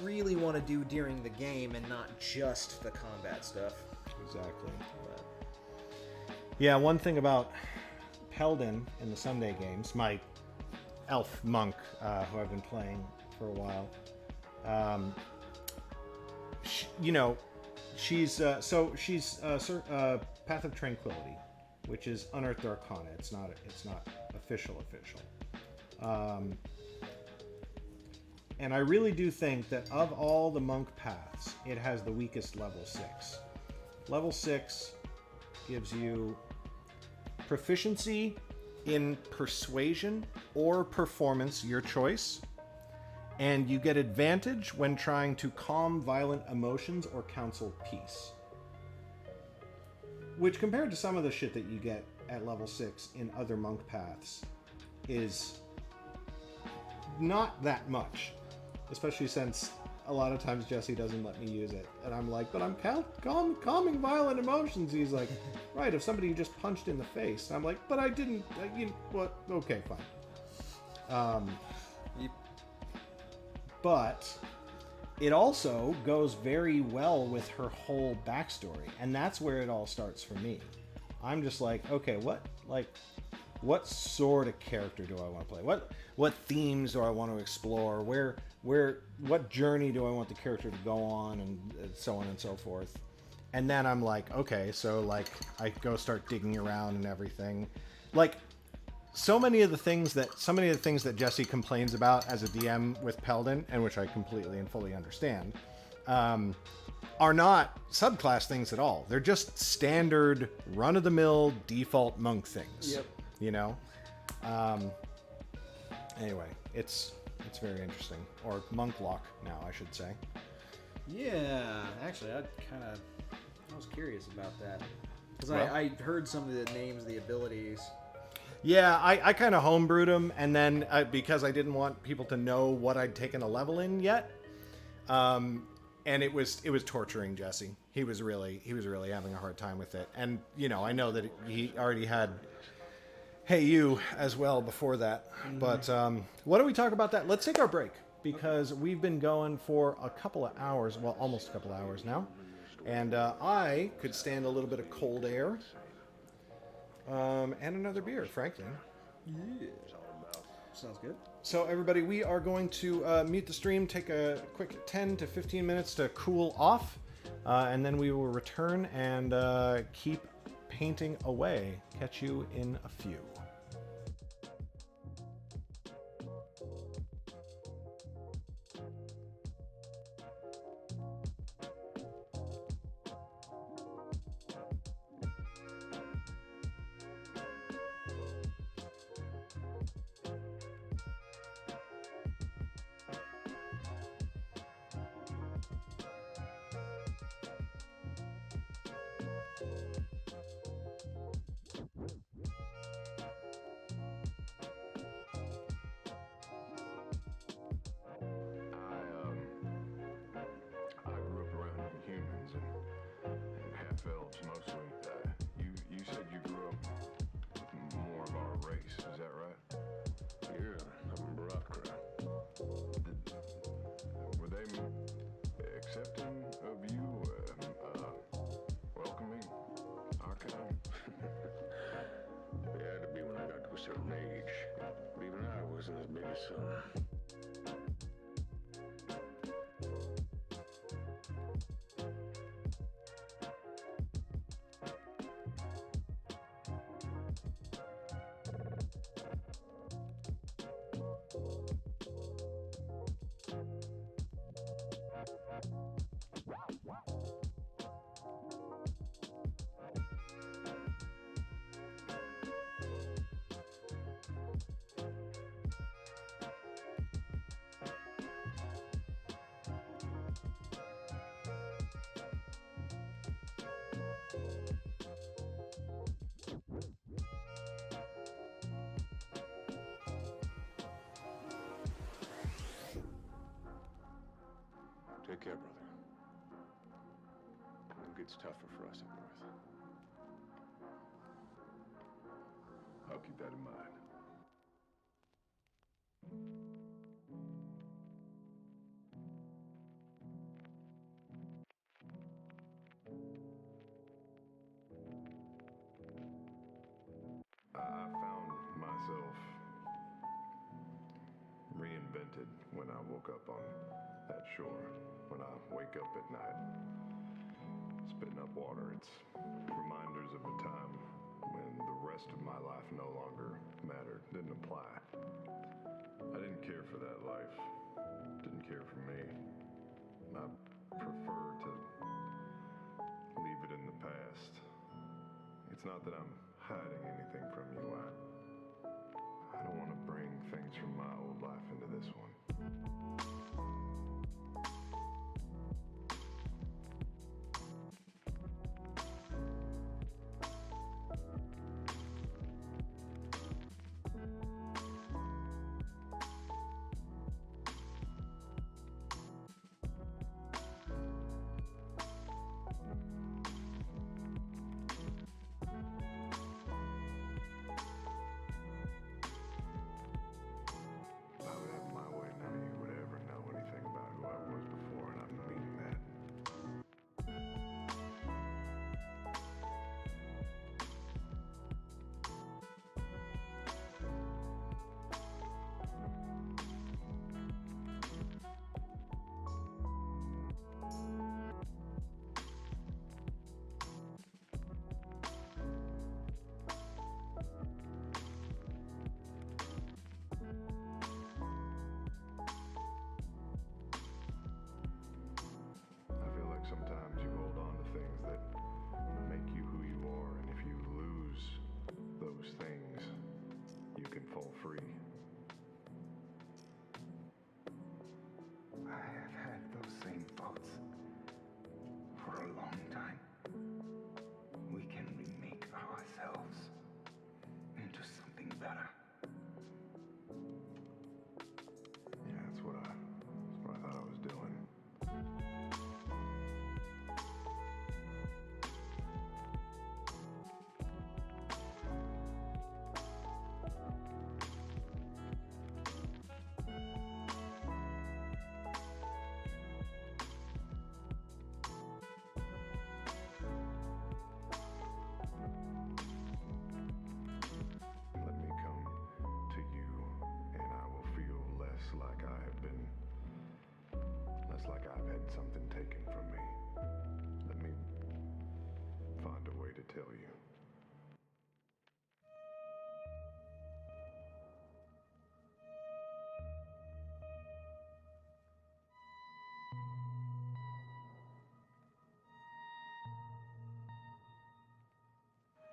really want to do during the game and not just the combat stuff. Exactly. Yeah, one thing about Peldon in the Sunday games, my elf monk who I've been playing for a while, she's Path of Tranquility, which is Unearthed Arcana. It's not official. And I really do think that of all the monk paths, it has the weakest level 6. Level 6 gives you proficiency in persuasion or performance, your choice, and you get advantage when trying to calm violent emotions or counsel peace. Which, compared to some of the shit that you get at level 6 in other monk paths, is not that much. Especially since a lot of times Jesse doesn't let me use it. And I'm like, but I'm calming violent emotions. He's like, right, if somebody just punched in the face. I'm like, but I didn't. What? Okay, fine. But it also goes very well with her whole backstory. And that's where it all starts for me. I'm just like, okay, what sort of character do I want to play? What themes do I want to explore? What journey do I want the character to go on, and so on and so forth. And then I'm like, okay, so like I go start digging around and everything. Like so many of the things that Jesse complains about as a DM with Peldon, and which I completely and fully understand, are not subclass things at all. They're just standard run-of-the-mill default monk things. Yep. You know? Anyway, it's very interesting. Or monk lock now, I should say. Yeah, actually, I was curious about that. Because Well- I heard some of the names, the abilities. Yeah, I kind of homebrewed them, and then because I didn't want people to know what I'd taken a level in yet, and it was torturing Jesse. He was really having a hard time with it, and I know that he already had Hey You as well before that. But why don't we talk about that? Let's take our break because we've been going for a couple of hours, well, almost a couple of hours now, and I could stand a little bit of cold air. And another beer, frankly. Yeah. Sounds good. So, everybody, we are going to mute the stream, take a quick 10 to 15 minutes to cool off, and then we will return and keep painting away. Catch you in a few. I grew up around humans and half elves mostly. You said you grew up with more of our race, is that right? Yeah, I'm Barakra. Were they accepting of you, welcoming our kind? They had to be when I got to a certain age. But even I wasn't as big as some. Take care, brother. It gets tougher for us up north. I'll keep that in mind. I found myself reinvented when I woke up on that shore. When I wake up at night, spitting up water, it's reminders of a time when the rest of my life no longer mattered, didn't apply. I didn't care for that life, didn't care for me. I prefer to leave it in the past. It's not that I'm hiding anything from you. I don't want to bring things from my old life into this one. I would have my way, none of you would ever know anything about who I was before, and I mean that. I feel like sometimes you hold on to things that make you who you are, and if you lose those things, you can fall free. a long time, we can remake ourselves into something better. Yeah, that's what I thought I was doing. Let me come to you, and I will feel less like I have been, less like I've had something taken from me. Let me find a way to tell you.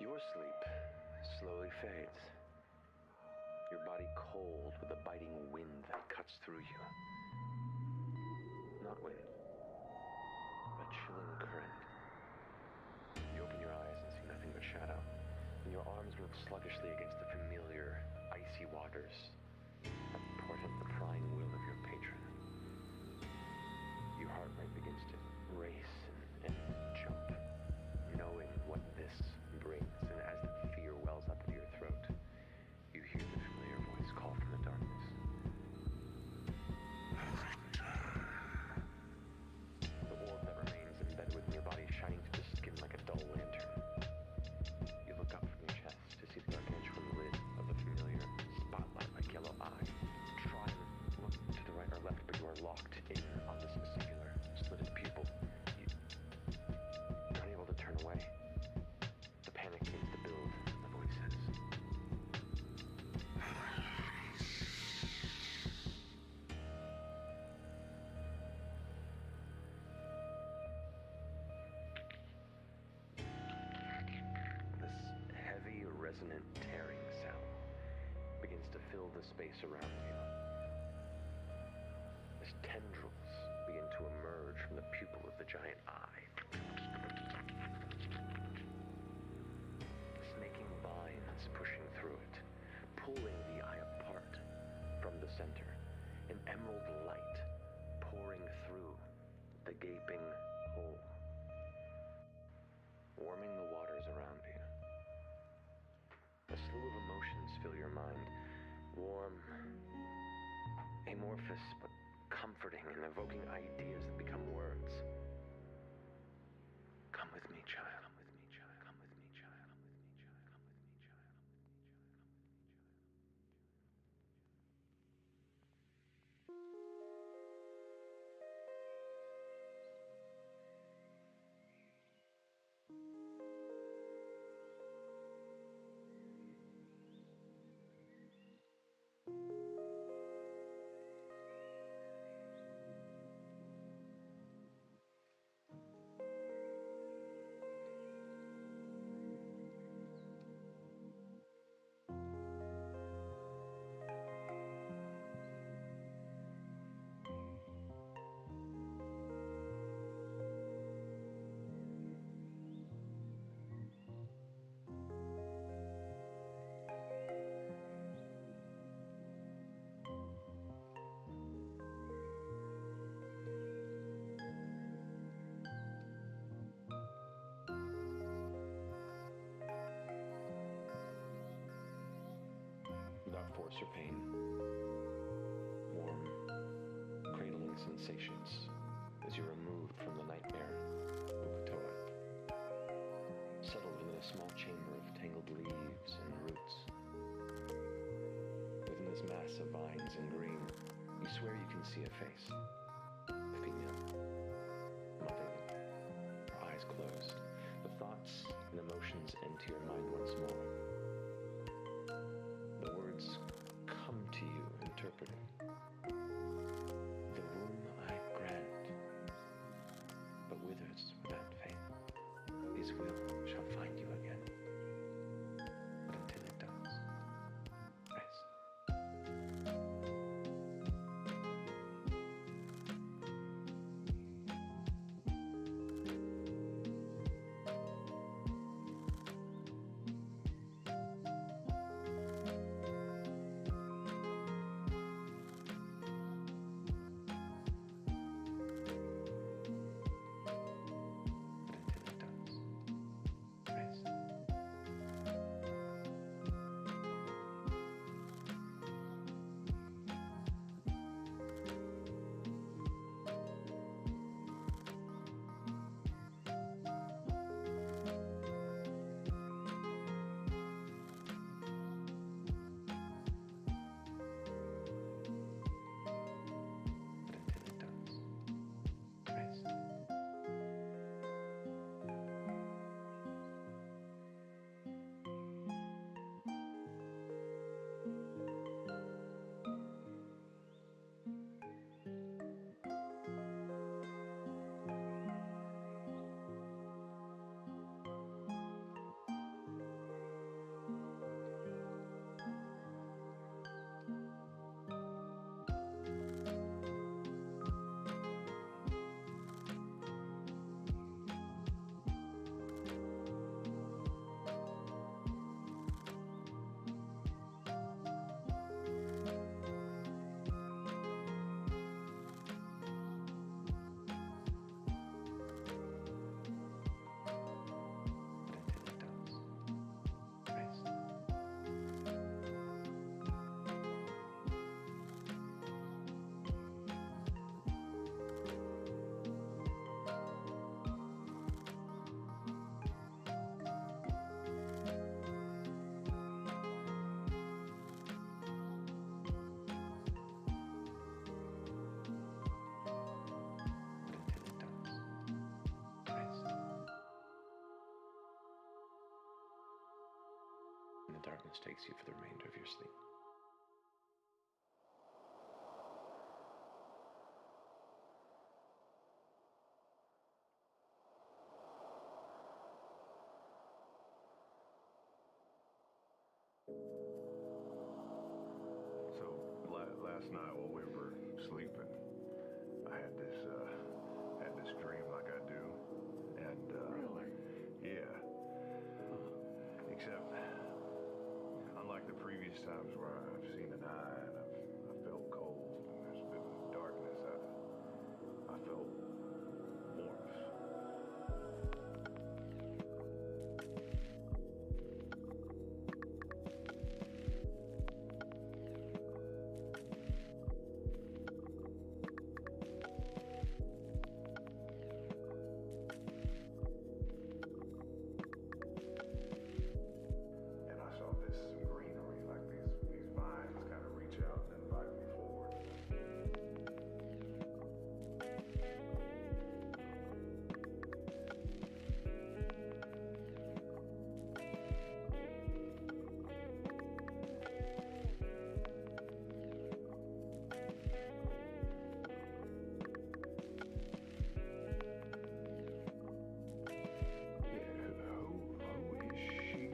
Your sleep slowly fades. Your body cold with a biting wind that cuts through you. Not wind, a chilling current. You open your eyes and see nothing but shadow, and your arms move sluggishly against the familiar, icy waters that portend the prying will of your patron. Your heart rate begins to race and jump, knowing what this brings, and as the fear wells up in your throat, you hear the familiar voice call from the darkness. The orb that remains embedded within your body shining through the skin like a dull lantern. You look up from your chest to see the gargantuan lid of the familiar spotlight-like yellow eye. Try and look to the right or left, but you are locked in on this singular slitted pupil. You're unable to turn away. The panic begins to build, the voice says. This heavy, resonant, tearing sound begins to fill the space around you. As tendrils begin to emerge from the pupil of the giant eye. Snaking vines pushing through it, pulling the eye apart from the center. An emerald light pouring through the gaping hole, warming the waters around you. A slew of emotions fill your mind, warm, amorphous, but comforting and evoking ideas that become words. Come with me, child. Come with me, child. Come with me, child. Come with me, child. Come with me, child. Come with me, child. Come with me, child. Without force or pain, warm, cradling sensations as you're removed from the nightmare Ukatoa, settled within a small chamber of tangled leaves and roots. Within this mass of vines and green, you swear you can see a face, female, motherly, her eyes closed. The thoughts and emotions enter your mind once more. The words come to you interpreted. The womb I grant, but withers without faith. His will shall find you again. But until it does, rest. darkness takes you for the remainder of your sleep. So last night while we were sleeping, I had this dream like I do, and Really? yeah. Except, unlike the previous times where I've seen an eye and I felt cold and there's been darkness, I felt warmth. And I saw this greenery, like these vines kind of reach out and invite me forward. Yeah, who is she?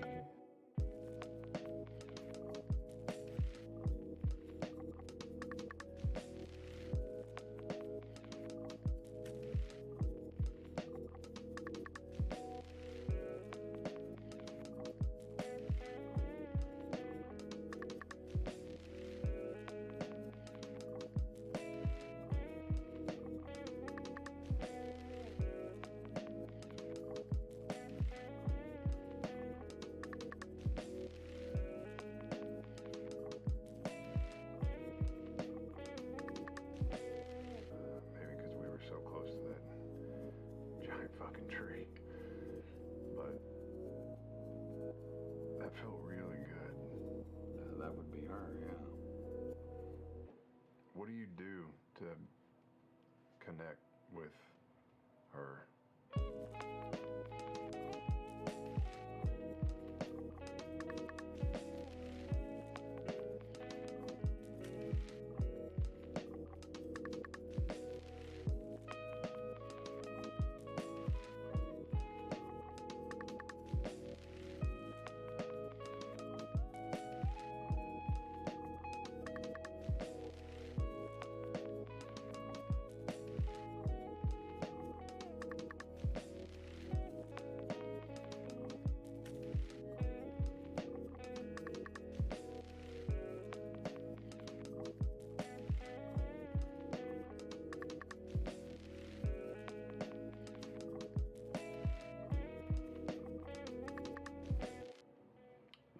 Maybe because we were so close to that giant fucking tree. But that felt really good. That would be her, yeah. What do you do to connect with her?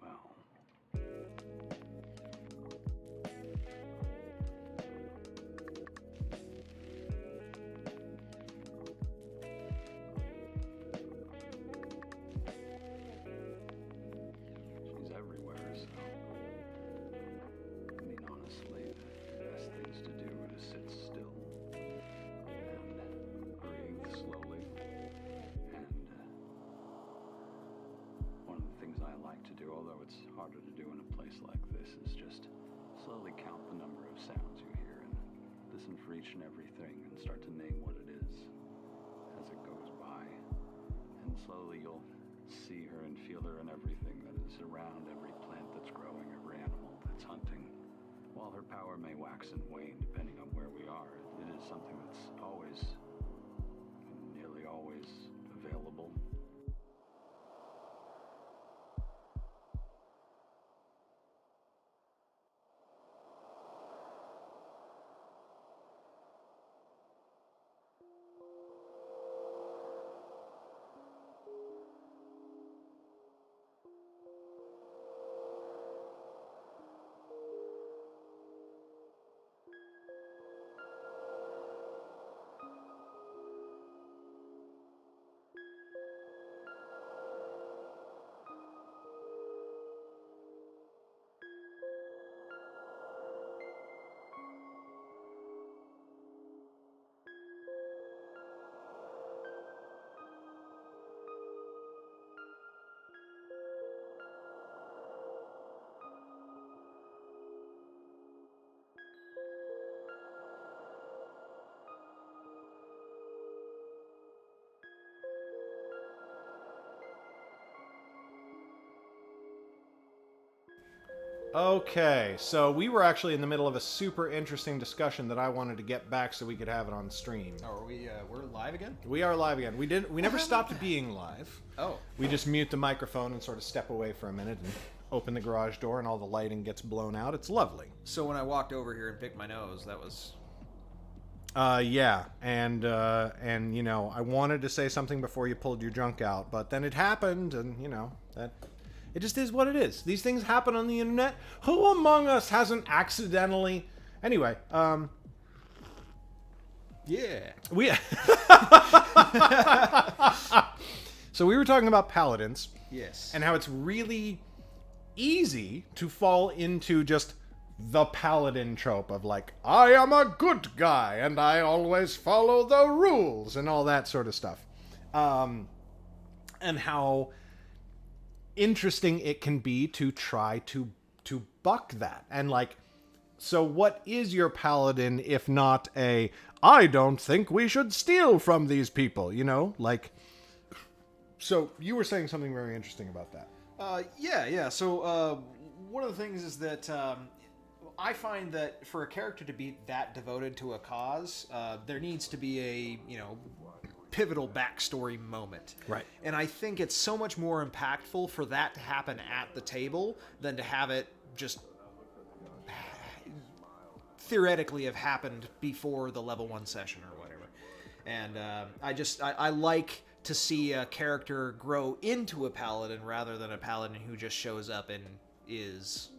Well, she's everywhere, so I mean, honestly, the best things to do are to sit still and breathe slowly. And one of the things I like to do, although it's harder to do in a place like this, is just slowly count the number of sounds you hear and listen for each and everything and start to name what it is as it goes by. And slowly you'll see her and feel her in everything that is around, every plant that's growing, every animal that's hunting. While her power may wax and wane depending on where we are, it is something that's always, nearly always, available. Okay, so we were actually in the middle of a super interesting discussion that I wanted to get back so we could have it on stream. Oh, are we? We're live again? We are live again. We never stopped being live. Oh. We just mute the microphone and sort of step away for a minute and open the garage door and all the lighting gets blown out. It's lovely. So when I walked over here and picked my nose, that was... Yeah, and you know, I wanted to say something before you pulled your junk out, but then it happened, and you know, that it just is what it is. These things happen on the internet. Who among us hasn't accidentally? Anyway, Yeah. we so we were talking about paladins. Yes. And how it's really easy to fall into just the paladin trope of like, I am a good guy and I always follow the rules and all that sort of stuff. And how interesting it can be to try to buck that. And like, so what is your paladin if not a, I don't think we should steal from these people, you know? Like, so you were saying something very interesting about that. Yeah. So one of the things is that I find that for a character to be that devoted to a cause, there needs to be a, you know, pivotal backstory moment. Right. And I think it's so much more impactful for that to happen at the table than to have it just theoretically have happened before the level 1 session or whatever. And I like to see a character grow into a paladin rather than a paladin who just shows up and is.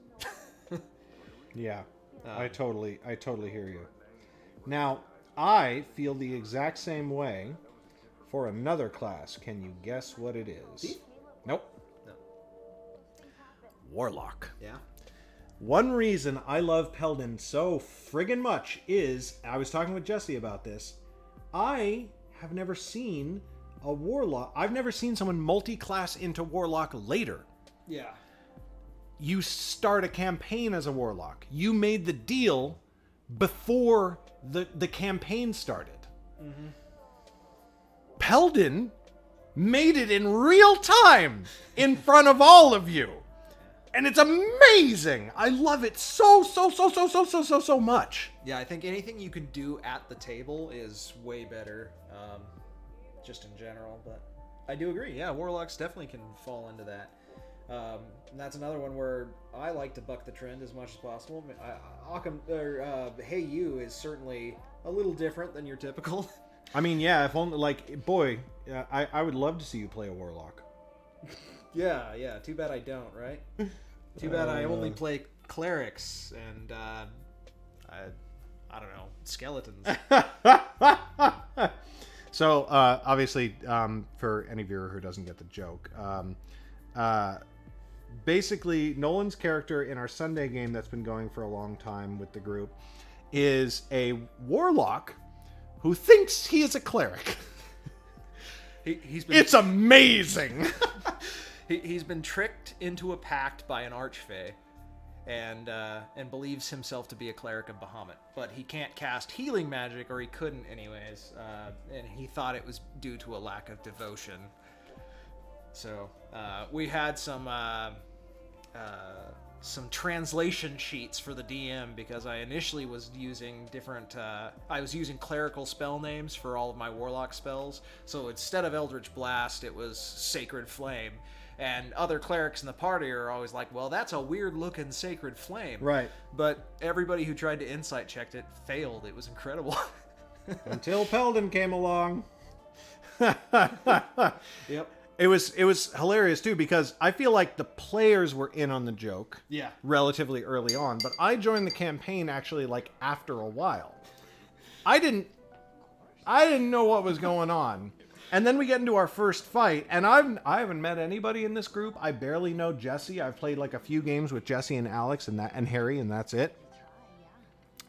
Yeah, I totally hear you. Now, I feel the exact same way for another class. Can you guess what it is? Thief? Nope. No. Warlock. Yeah. One reason I love Paladin so friggin' much is, I was talking with Jesse about this, I have never seen a warlock. I've never seen someone multi-class into warlock later. Yeah. You start a campaign as a warlock. You made the deal before the campaign started. Mm-hmm. Paladin made it in real time in front of all of you. And it's amazing. I love it so much. Yeah, I think anything you can do at the table is way better, just in general. But I do agree. Yeah, warlocks definitely can fall into that. And that's another one where I like to buck the trend as much as possible. Hey You is certainly a little different than your typical. I mean, yeah, if only, like, boy, I would love to see you play a warlock. Yeah. Too bad I don't, right? Too bad I only play clerics and, I don't know, skeletons. So, obviously, for any viewer who doesn't get the joke, basically, Nolan's character in our Sunday game that's been going for a long time with the group is a warlock who thinks he is a cleric. It's amazing! He's been tricked into a pact by an archfey and believes himself to be a cleric of Bahamut. But he can't cast healing magic, or he couldn't anyways, and he thought it was due to a lack of devotion. So we had some translation sheets for the DM because I initially was using different... I was using clerical spell names for all of my warlock spells. So instead of Eldritch Blast, it was Sacred Flame. And other clerics in the party are always like, well, that's a weird-looking Sacred Flame. Right. But everybody who tried to insight check it failed. It was incredible. Until Paladin came along. Yep. It was hilarious too because I feel like the players were in on the joke. Yeah. Relatively early on, but I joined the campaign actually like after a while. I didn't know what was going on. And then we get into our first fight, and I haven't met anybody in this group. I barely know Jesse. I've played like a few games with Jesse and Alex and Harry, and that's it.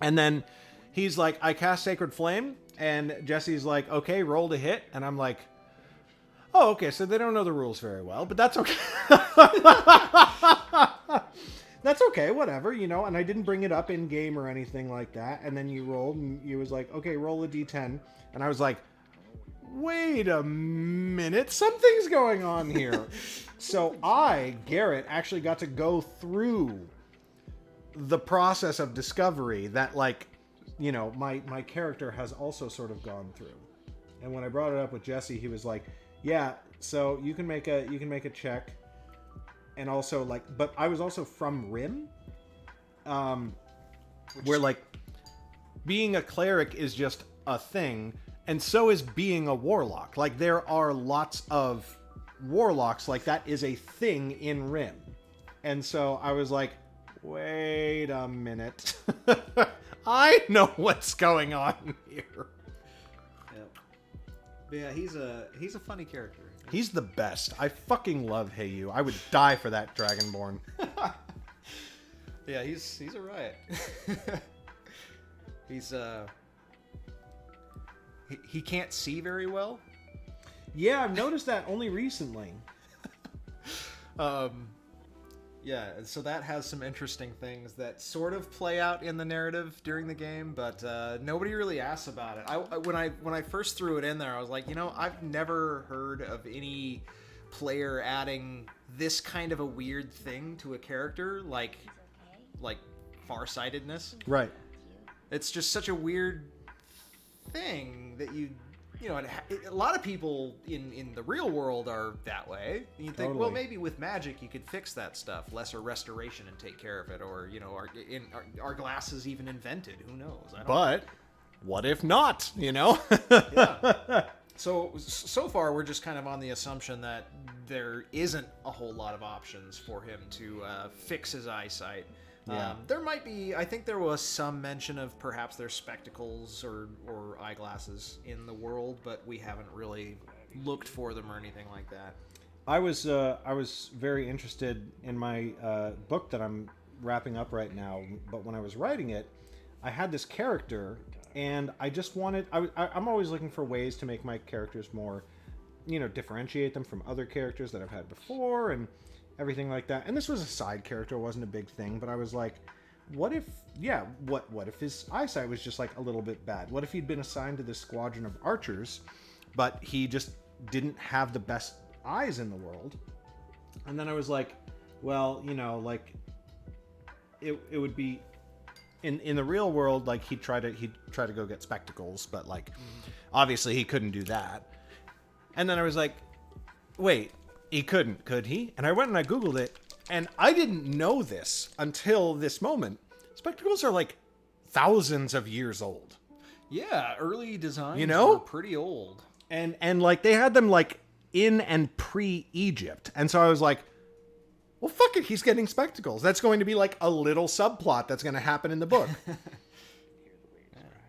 And then he's like, I cast Sacred Flame, and Jesse's like, okay, roll to hit, and I'm like, oh, okay, so they don't know the rules very well, but that's okay. That's okay, whatever, you know, and I didn't bring it up in game or anything like that. And then you rolled, and you was like, okay, roll a d10. And I was like, wait a minute, something's going on here. So Garrett, actually got to go through the process of discovery that, like, you know, my character has also sort of gone through. And when I brought it up with Jesse, he was like, yeah, so you can make a check. And also, like, but I was also from Rim, where, like, being a cleric is just a thing, and so is being a warlock. Like, there are lots of warlocks, like, that is a thing in Rim. And so I was like, wait a minute. I know what's going on here. Yep. But yeah, he's a funny character. He's the best. I fucking love Heyu. I would die for that Dragonborn. Yeah, he's a riot. He can't see very well. Yeah, I've noticed that only recently. Yeah, so that has some interesting things that sort of play out in the narrative during the game, but nobody really asks about it. When I first threw it in there, I was like, you know, I've never heard of any player adding this kind of a weird thing to a character, like farsightedness. Right. It's just such a weird thing that you know, a lot of people in the real world are that way. And you think, Totally. well, maybe with magic you could fix that stuff, lesser restoration, and take care of it, or you know, are glasses even invented? Who knows? I don't know. But what if not? You know? Yeah. So far, we're just kind of on the assumption that there isn't a whole lot of options for him to fix his eyesight. Yeah. There might be, I think there was some mention of perhaps there's spectacles or eyeglasses in the world, but we haven't really looked for them or anything like that. I was very interested in my book that I'm wrapping up right now, but when I was writing it, I had this character, and I just wanted, I'm always looking for ways to make my characters more, you know, differentiate them from other characters that I've had before, and everything like that. And this was a side character, it wasn't a big thing, but I was like, what if his eyesight was just like a little bit bad? What if he'd been assigned to this squadron of archers, but he just didn't have the best eyes in the world? And then I was like, well, you know, like it would be in the real world, like he'd try to go get spectacles, but like obviously he couldn't do that. And then I was like, wait, he couldn't, could he? And I went and I Googled it, and I didn't know this until this moment. Spectacles are like thousands of years old. Yeah, early designs, you know, were pretty old. And like they had them like in and pre-Egypt. And so I was like, well, fuck it, he's getting spectacles. That's going to be like a little subplot that's going to happen in the book.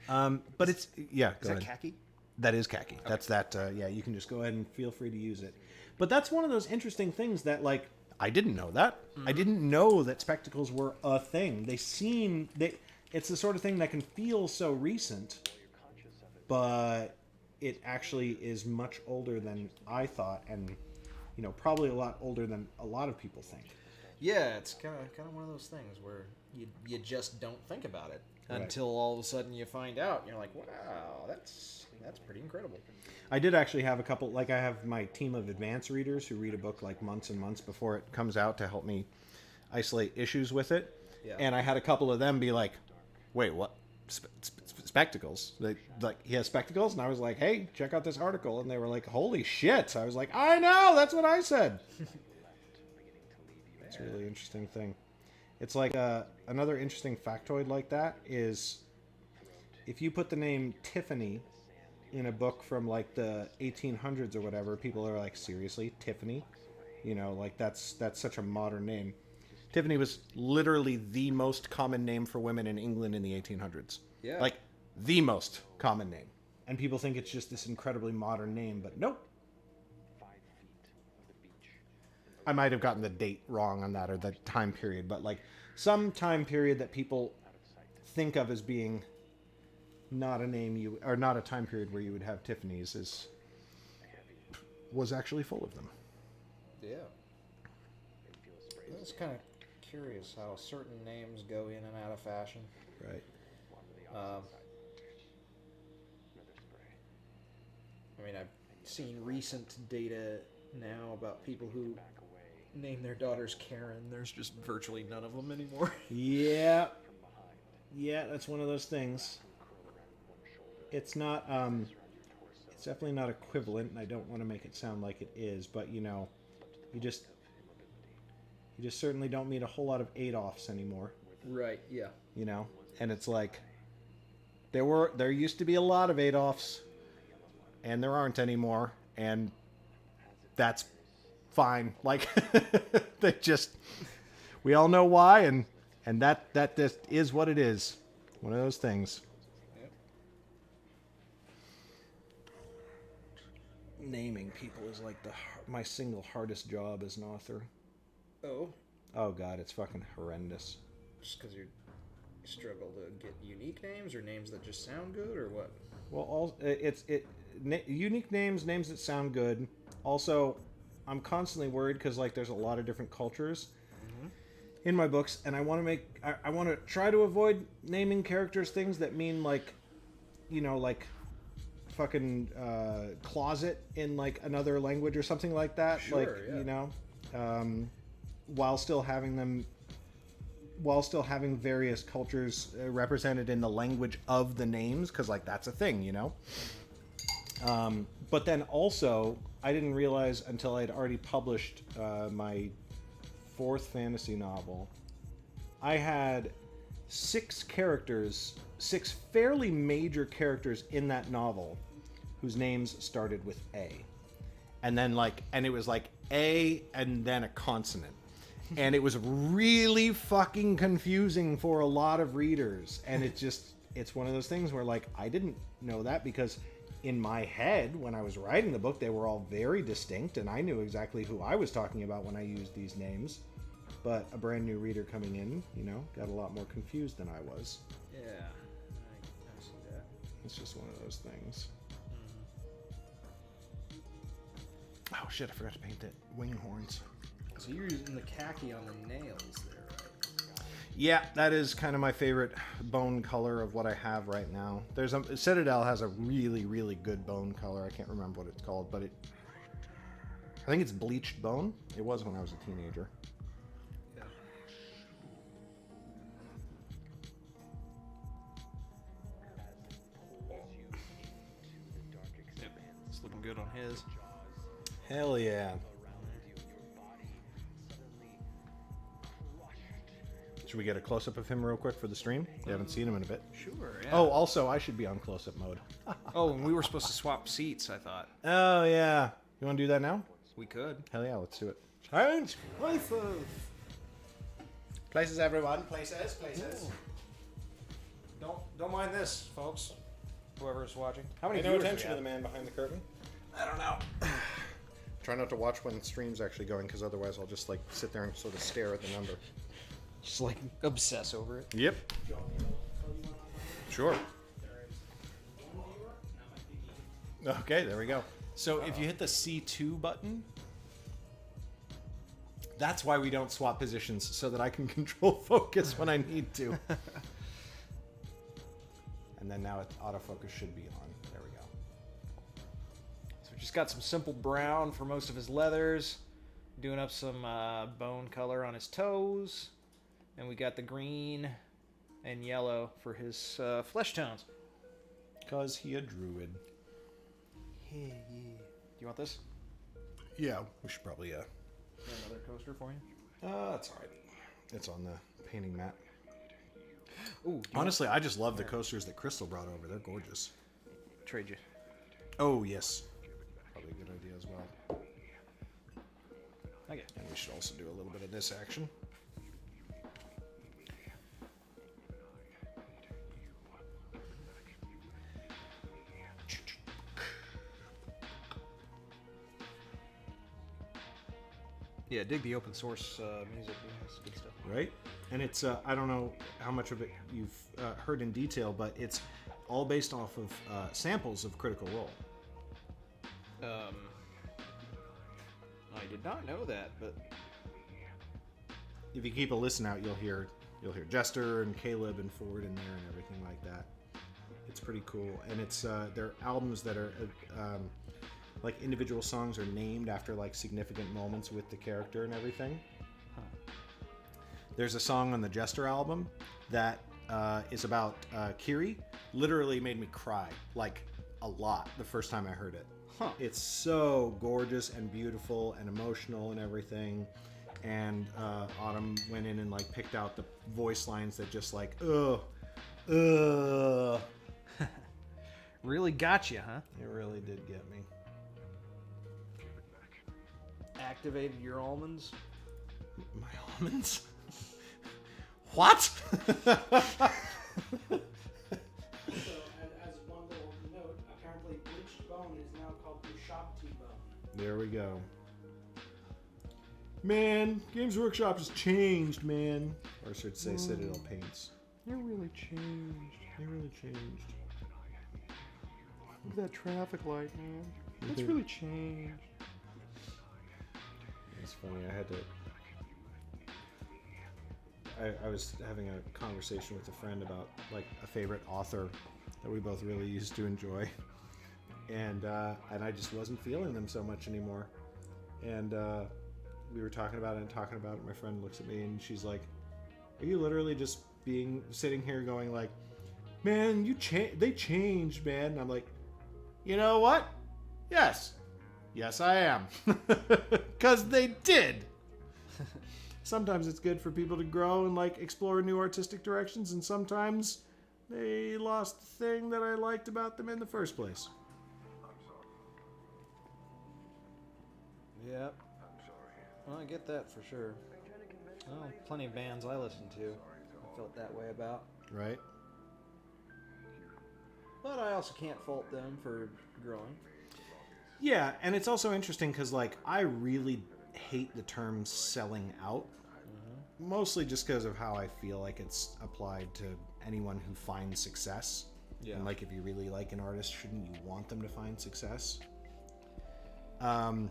But it's, yeah, Is that khaki? That is khaki. Okay. That's that, yeah, you can just go ahead and feel free to use it. But that's one of those interesting things that, like, I didn't know that. Mm-hmm. I didn't know that spectacles were a thing. It's the sort of thing that can feel so recent, but it actually is much older than I thought, and, you know, probably a lot older than a lot of people think. Yeah, it's kind of one of those things where you just don't think about it until all of a sudden you find out, and you're like, wow, that's pretty incredible. I did actually have a couple, like I have my team of advanced readers who read a book like months and months before it comes out to help me isolate issues with it. Yeah. And I had a couple of them be like, wait, what? Spectacles? Like, he has spectacles? And I was like, hey, check out this article. And they were like, holy shit. I was like, I know, that's what I said. It's a really interesting thing. It's like another interesting factoid like that is if you put the name Tiffany in a book from like the 1800s or whatever, people are like, seriously, Tiffany? You know, like that's such a modern name. Tiffany was literally the most common name for women in England in the 1800s. Yeah. Like the most common name. And people think it's just this incredibly modern name, but nope. I might have gotten the date wrong on that or the time period, but like some time period that people think of as being not a name or not a time period where you would have Tiffany's was actually full of them. Yeah. It's kind of curious how certain names go in and out of fashion. Right. I mean, I've seen recent data now about people who name their daughters Karen. There's just virtually none of them anymore. Yeah. Yeah, that's one of those things. It's not, it's definitely not equivalent, and I don't want to make it sound like it is, but, you know, you just certainly don't meet a whole lot of Adolfs anymore, Right, yeah. you know? And it's like, there used to be a lot of Adolfs, and there aren't anymore, and that's fine. Like, we all know why, and that just is what it is. One of those things. Yep. Naming people is like my single hardest job as an author. Oh, Oh god, it's fucking horrendous. just because you struggle to get unique names or names that just sound good or what? Well, unique names that sound good. Also, I'm constantly worried because like there's a lot of different cultures in my books, and I want to try to avoid naming characters things that mean like, you know, like fucking closet in like another language or something like that. Sure, like, yeah. you know, while still having various cultures represented in the language of the names, because like that's a thing, you know. But then also, I didn't realize until I'd already published my 4th fantasy novel, I had 6 fairly major characters in that novel whose names started with A. And then and it was like A and then a consonant. And it was really fucking confusing for a lot of readers. And it's one of those things where like, I didn't know that because in my head, when I was writing the book, they were all very distinct, and I knew exactly who I was talking about when I used these names. But a brand new reader coming in, you know, got a lot more confused than I was. Yeah, I see that. It's just one of those things. Oh shit, I forgot to paint the wing horns. So you're using the khaki on the nails there, right? Yeah, that is kind of my favorite bone color of what I have right now. Citadel has a really, really good bone color. I can't remember what it's called, but I think it's bleached bone. It was when I was a teenager. Yeah. Yep. It's looking good on his. Hell yeah. Should we get a close-up of him real quick for the stream? You haven't seen him in a bit. Sure, yeah. Oh, also, I should be on close-up mode. Oh, and we were supposed to swap seats, I thought. Oh, yeah. You want to do that now? We could. Hell yeah, let's do it. Change places. Places, everyone. Places. Don't mind this, folks. Whoever's watching. How many Pay no viewers attention we to the have? man behind the curtain. I don't know. Try not to watch when the stream's actually going, because otherwise I'll just like sit there and sort of stare at the number. Just like obsess over it. Yep. Sure. Okay, there we go. So if you hit the C2 button, that's why we don't swap positions, so that I can control focus when I need to. And then now autofocus should be on. There we go. So we just got some simple brown for most of his leathers. Doing up some bone color on his toes. And we got the green and yellow for his flesh tones. Because he a druid. Yeah. Do you want this? Yeah, we should probably, Another coaster for you? that's alright. It's on the painting mat. Ooh, Honestly, I just love the coasters that Crystal brought over. They're gorgeous. trade you. Oh, yes. Probably a good idea as well. Okay. And we should also do a little bit of this action. Yeah, dig the open source music. Yeah, it's good stuff. Right? And it's, I don't know how much of it you've heard in detail, but it's all based off of samples of Critical Role. I did not know that, but If you keep a listen out, you'll hear Jester and Caleb and Ford in there and everything like that. It's pretty cool. And it's they're albums that are like individual songs are named after like significant moments with the character and everything. There's a song on the Jester album that is about Kiri. Literally made me cry like a lot the first time I heard it. It's so gorgeous and beautiful and emotional and everything. And Autumn went in and like picked out the voice lines that just like Really got you, huh? It really did get me. Activated your almonds? My almonds? What? So, as one little note, apparently bleached bone is now called Bushabti bone. There we go. Man, Games Workshop has changed, man. Or should say Citadel Paints. They really changed. They really changed. Look at that traffic light, man. It's really changed. It's funny, I was having a conversation with a friend about like a favorite author that we both really used to enjoy. And I just wasn't feeling them so much anymore. And we were talking about it. My friend looks at me and she's like, "Are you literally just sitting here going like, man, they changed, man?" And I'm like, you know what? Yes, I am, because they did. Sometimes it's good for people to grow and like explore new artistic directions, and sometimes they lost the thing that I liked about them in the first place. Yep. Well, I get that for sure. Well, plenty of bands I listen to I felt that way about. Right. But I also can't fault them for growing. Yeah, and it's also interesting because like I really hate the term selling out. Mostly just because of how I feel like it's applied to anyone who finds success. Yeah. And like if you really like an artist, shouldn't you want them to find success? And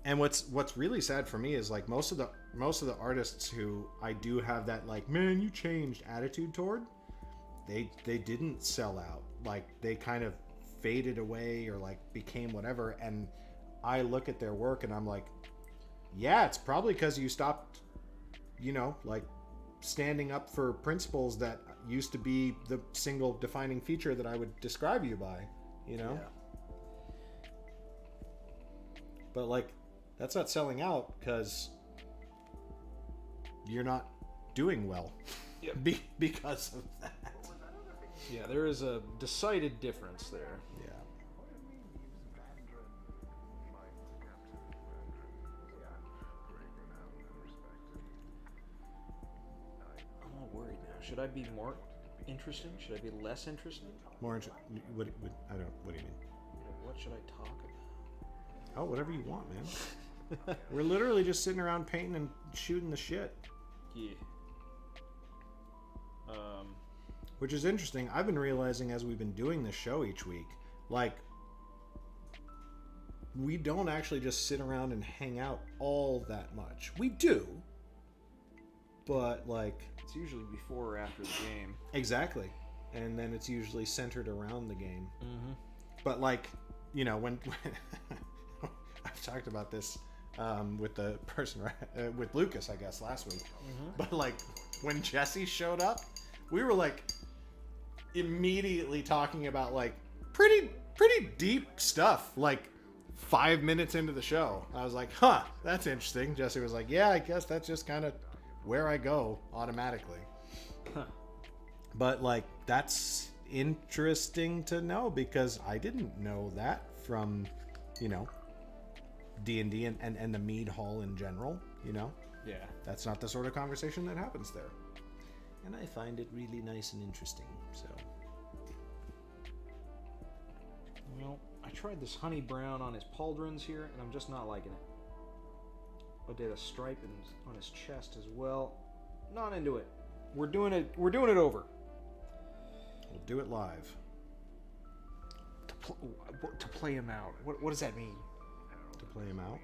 what's really sad for me is like most of the artists who I do have that like, man, you changed attitude toward, they didn't sell out. Like they kind of faded away or like became whatever, and I look at their work and I'm like, yeah, it's probably because you stopped, like standing up for principles that used to be the single defining feature that I would describe you by, Yeah. But like, that's not selling out because you're not doing well. Yep. Because of that. Yeah, there is a decided difference there. Yeah. I'm all worried now. Should I be more interesting? Should I be less interesting? More interesting. What do you mean? What should I talk about? Oh, whatever you want, man. We're literally just sitting around painting and shooting the shit. Yeah. Which is interesting. I've been realizing as we've been doing this show each week, like, we don't actually just sit around and hang out all that much. We do. But, like... It's usually before or after the game. Exactly. And then it's usually centered around the game. Mm-hmm. But, like, when I've talked about this with the person, with Lucas, I guess, last week. Mm-hmm. But, like, when Jesse showed up, we were, like, immediately talking about, like, pretty deep stuff, like, 5 minutes into the show. I was like, huh, that's interesting. Jesse was like, yeah, I guess that's just kind of where I go automatically. Huh. But, like, that's interesting to know because I didn't know that from, D&D and the Mead Hall in general, Yeah. That's not the sort of conversation that happens there. And I find it really nice and interesting, so. Well, I tried this honey brown on his pauldrons here, and I'm just not liking it. I did a stripe on his chest as well. Not into it. We're doing it over. We'll do it live. To play him out. What does that mean? To play him out?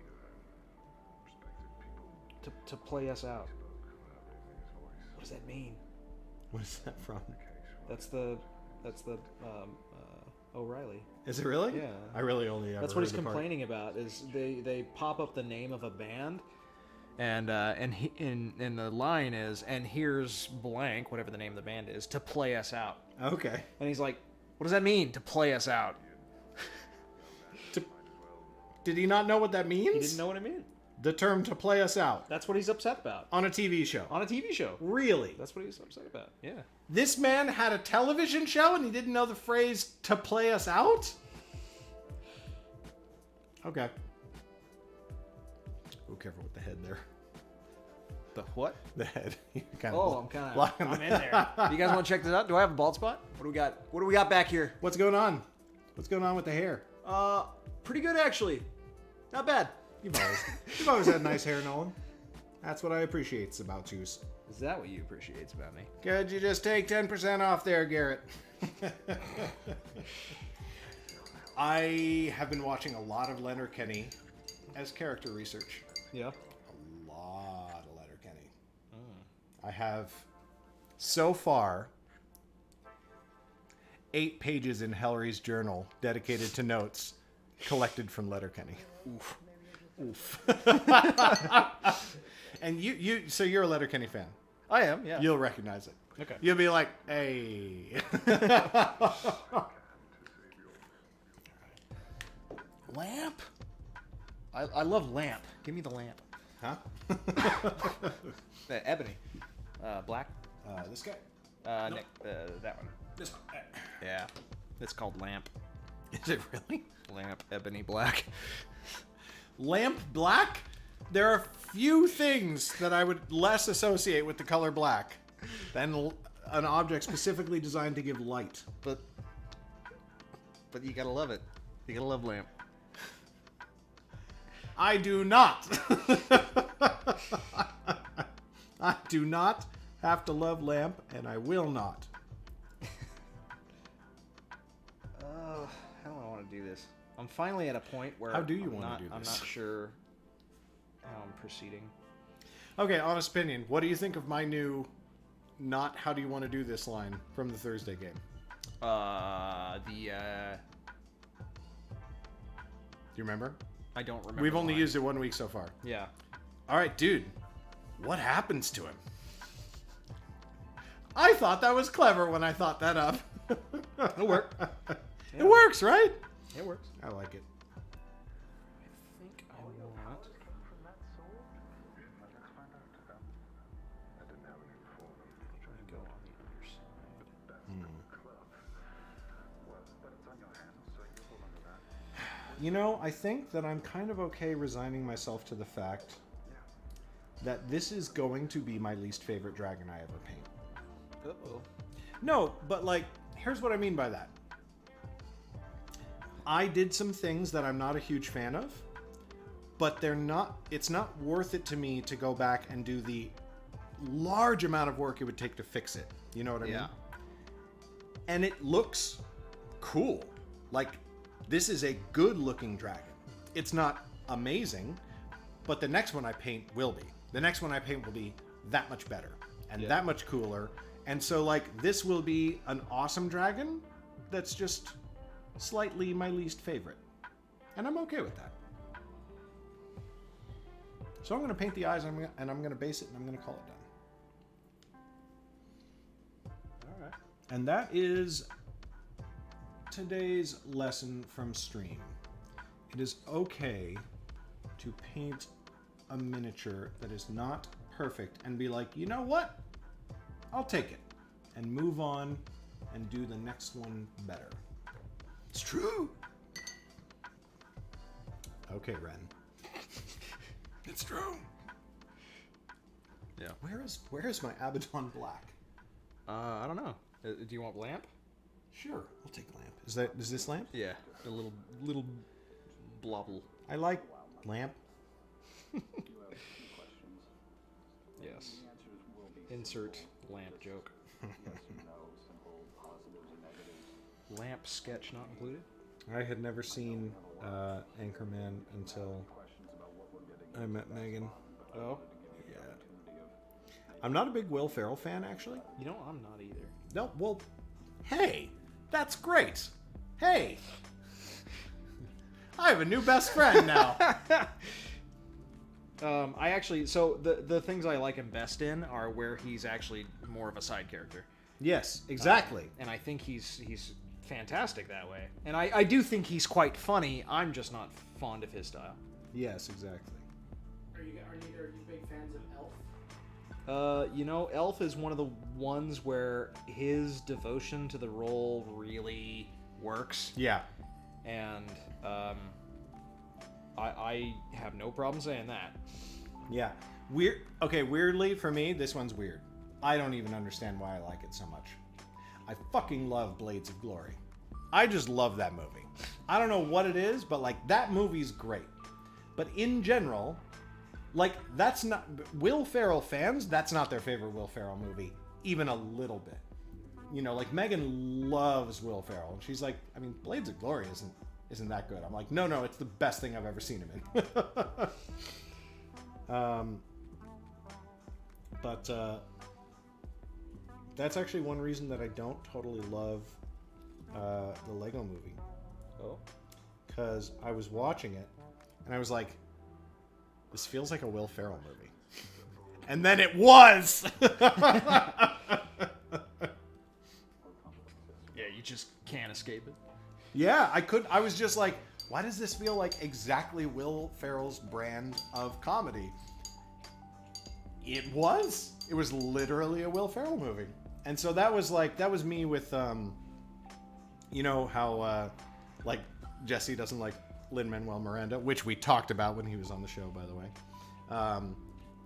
To play us out. What does that mean? What is that from? That's the O'Reilly. Is it really? Yeah. I really only ever That's what he's heard the part. complaining about. Is they pop up the name of a band, and the line is, and here's blank, whatever the name of the band is, to play us out. Okay. And he's like, what does that mean, to play us out? Did he not know what that means? He didn't know what it meant. The term "to play us out" That's what he's upset about. on a TV show. On a TV show. Really? That's what he's upset about. Yeah. This man had a television show and he didn't know the phrase "to play us out"? Okay. Oh, careful with the head there. The what? The head. I'm in there. You guys want to check this out? Do I have a bald spot? What do we got? What do we got back here? What's going on? What's going on with the hair? Pretty good actually. Not bad. You've always had nice hair, Nolan. That's what I appreciate about you. Is that what you appreciate about me? Could you just take 10% off there, Garrett? I have been watching a lot of Letterkenny as character research. Yeah. A lot of Letterkenny. I have, so far, 8 pages in Helry's journal dedicated to notes collected from Letterkenny. Oof. And so you're a Letterkenny fan. I am, yeah. You'll recognize it. Okay. You'll be like, hey. Lamp? I love lamp. Give me the lamp. Huh? Ebony. Black? This guy? Nick, that one. This one. Yeah. It's called lamp. Is it really? Lamp, ebony, black. Lamp black? There are few things that I would less associate with the color black than an object specifically designed to give light. But you gotta love it. You gotta love lamp. I do not. I do not have to love lamp, and I will not. How do I want to do this? I'm finally at a point where How do you want to do I'm this? not sure how I'm proceeding. Okay, honest opinion. What do you think of my new not how do you want to do this line from the Thursday game? Do you remember? I don't remember. We've only mine. used it 1 week so far. Yeah. All right, dude. What happens to him? I thought that was clever when I thought that up. It'll work. It works, right? It works. I like it. I think I want. Try to go on the other side. You know, I think that I'm kind of okay resigning myself to the fact that this is going to be my least favorite dragon I ever paint. Uh-oh. No, but like, here's what I mean by that. I did some things that I'm not a huge fan of, but it's not worth it to me to go back and do the large amount of work it would take to fix it. You know what I mean? And it looks cool. Like, this is a good looking dragon. It's not amazing, but the next one I paint will be. The next one I paint will be that much better and that much cooler. And so, like, this will be an awesome dragon that's just slightly my least favorite. And I'm okay with that. So I'm going to paint the eyes and I'm going to base it and I'm going to call it done. All right. And that is today's lesson from stream. It is okay to paint a miniature that is not perfect and be like, you know what? I'll take it. And move on and do the next one better. It's true. Okay, Ren. It's true. Yeah. Where is my Abaddon Black? I don't know. Do you want lamp? Sure, I'll take lamp. Is this lamp? Yeah. A little blobble. I like lamp. Yes. Insert lamp joke. Lamp sketch not included? I had never seen Anchorman until I met Megan. Oh? Yeah. I'm not a big Will Ferrell fan, actually. You know, I'm not either. No, well, hey, that's great. Hey! I have a new best friend now. I actually, so the things I like him best in are where he's actually more of a side character. Yes, exactly. And I think he's fantastic that way. And I do think he's quite funny. I'm just not fond of his style. Yes, exactly. Are neither of you big fans of Elf? Elf is one of the ones where his devotion to the role really works. Yeah. And I have no problem saying that. Yeah. Weirdly, for me, this one's weird. I don't even understand why I like it so much. I fucking love Blades of Glory. I just love that movie. I don't know what it is, but, like, that movie's great. But in general, like, that's not... Will Ferrell fans, that's not their favorite Will Ferrell movie. Even a little bit. You know, like, Megan loves Will Ferrell. And she's like, I mean, Blades of Glory isn't that good. I'm like, no, it's the best thing I've ever seen him in. But that's actually one reason that I don't totally love the Lego movie. Oh. Because I was watching it, and I was like, this feels like a Will Ferrell movie. And then it was! Yeah, you just can't escape it. Yeah, I was just like, why does this feel like exactly Will Ferrell's brand of comedy? It was. It was literally a Will Ferrell movie. And so that was me with, you know how, like, Jesse doesn't like Lin-Manuel Miranda, which we talked about when he was on the show, by the way.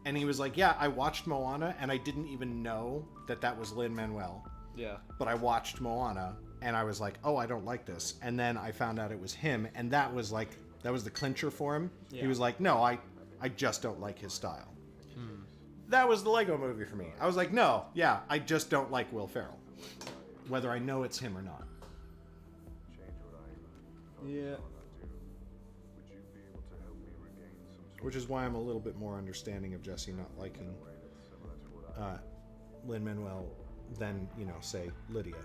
And he was like, yeah, I watched Moana, and I didn't even know that was Lin-Manuel. Yeah. But I watched Moana, and I was like, oh, I don't like this. And then I found out it was him, and that was the clincher for him. Yeah. He was like, no, I just don't like his style. That was the Lego movie for me. I was like, no, yeah, I just don't like Will Ferrell. Whether I know it's him or not. Yeah. Which is why I'm a little bit more understanding of Jesse not liking Lin-Manuel than, you know, say, Lydia.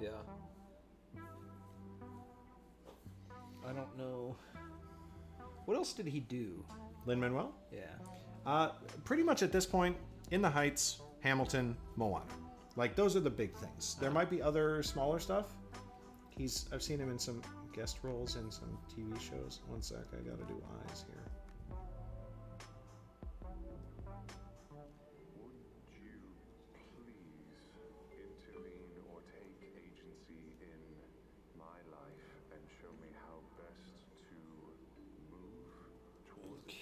Yeah. I don't know. What else did he do? Lin-Manuel? Yeah. Pretty much at this point, In the Heights, Hamilton, Moana. Like, those are the big things. There might be other smaller stuff. I've seen him in some guest roles in some TV shows. One sec, I gotta do eyes here. Would you please intervene or take agency in my life and show me how best to move towards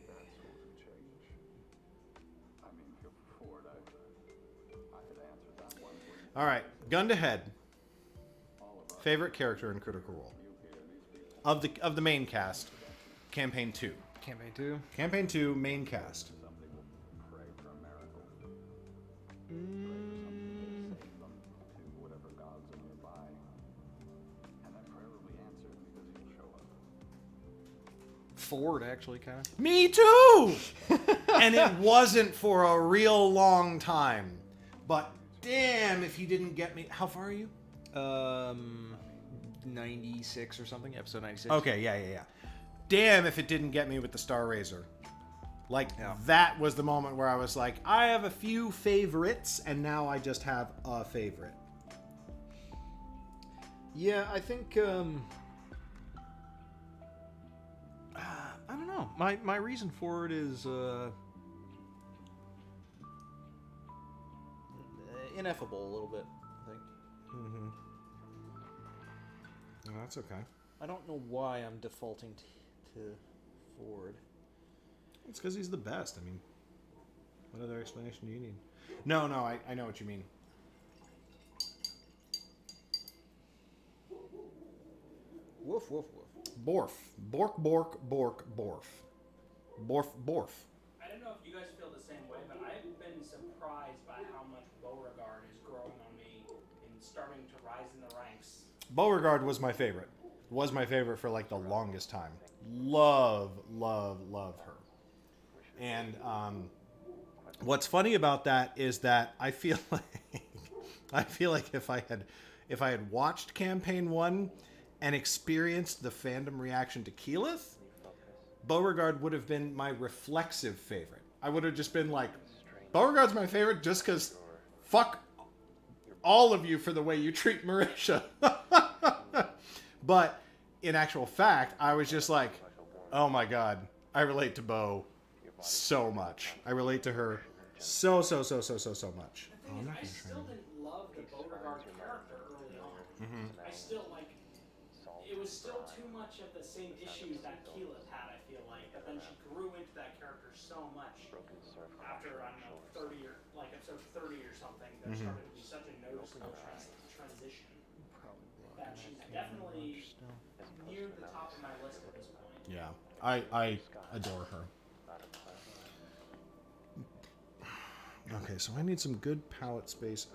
that sort of change? I mean, if you're forward, I could answer that one. All right, gun to head. Favorite character in Critical Role of the main cast, Campaign 2. Campaign 2. Campaign 2 main cast. Pray for a miracle. Mm, Save them to whatever gods are nearby. And that prayer will be answered because he'll show up. Ford, actually, kind of. Me too. And it wasn't for a real long time, but damn if he didn't get me. How far are you? 96 or something, episode 96. Okay, yeah. Damn if it didn't get me with the Star Razor. Like, Yeah. that was the moment where I was like, I have a few favorites, and now I just have a favorite. Yeah, I think, I don't know. My reason for it is, ineffable a little bit, I think. Mm-hmm. Oh, that's okay. I don't know why I'm defaulting to Ford. It's because he's the best. I mean, what other explanation do you need? No, I know what you mean. Woof, woof, woof. Borf. Bork, bork, bork, borf. Borf, borf. I don't know if you guys feel the same way, but I've been surprised by how much Beauregard is growing on me and starting to rise in the ranks. Beauregard was my favorite. Was my favorite for like the longest time. Love her. And what's funny about that is that I feel like if I had watched Campaign 1 and experienced the fandom reaction to Keyleth, Beauregard would have been my reflexive favorite. I would have just been like, Beauregard's my favorite just because fuck all of you for the way you treat Marisha. But in actual fact, I was just like, oh my god, I relate to Beau so much. I relate to her so much. The thing is, I still didn't love the Beauregard character early on. I still, like, it was still too much of the same issues that Keyleth had, I feel like. But then she grew into that character so much after, I don't know, 30 or, like, episode 30 or something, there started to be such a noticeable transition that she's definitely near the top of my list at this point. Yeah, I adore her. Okay, so I need some good palette space.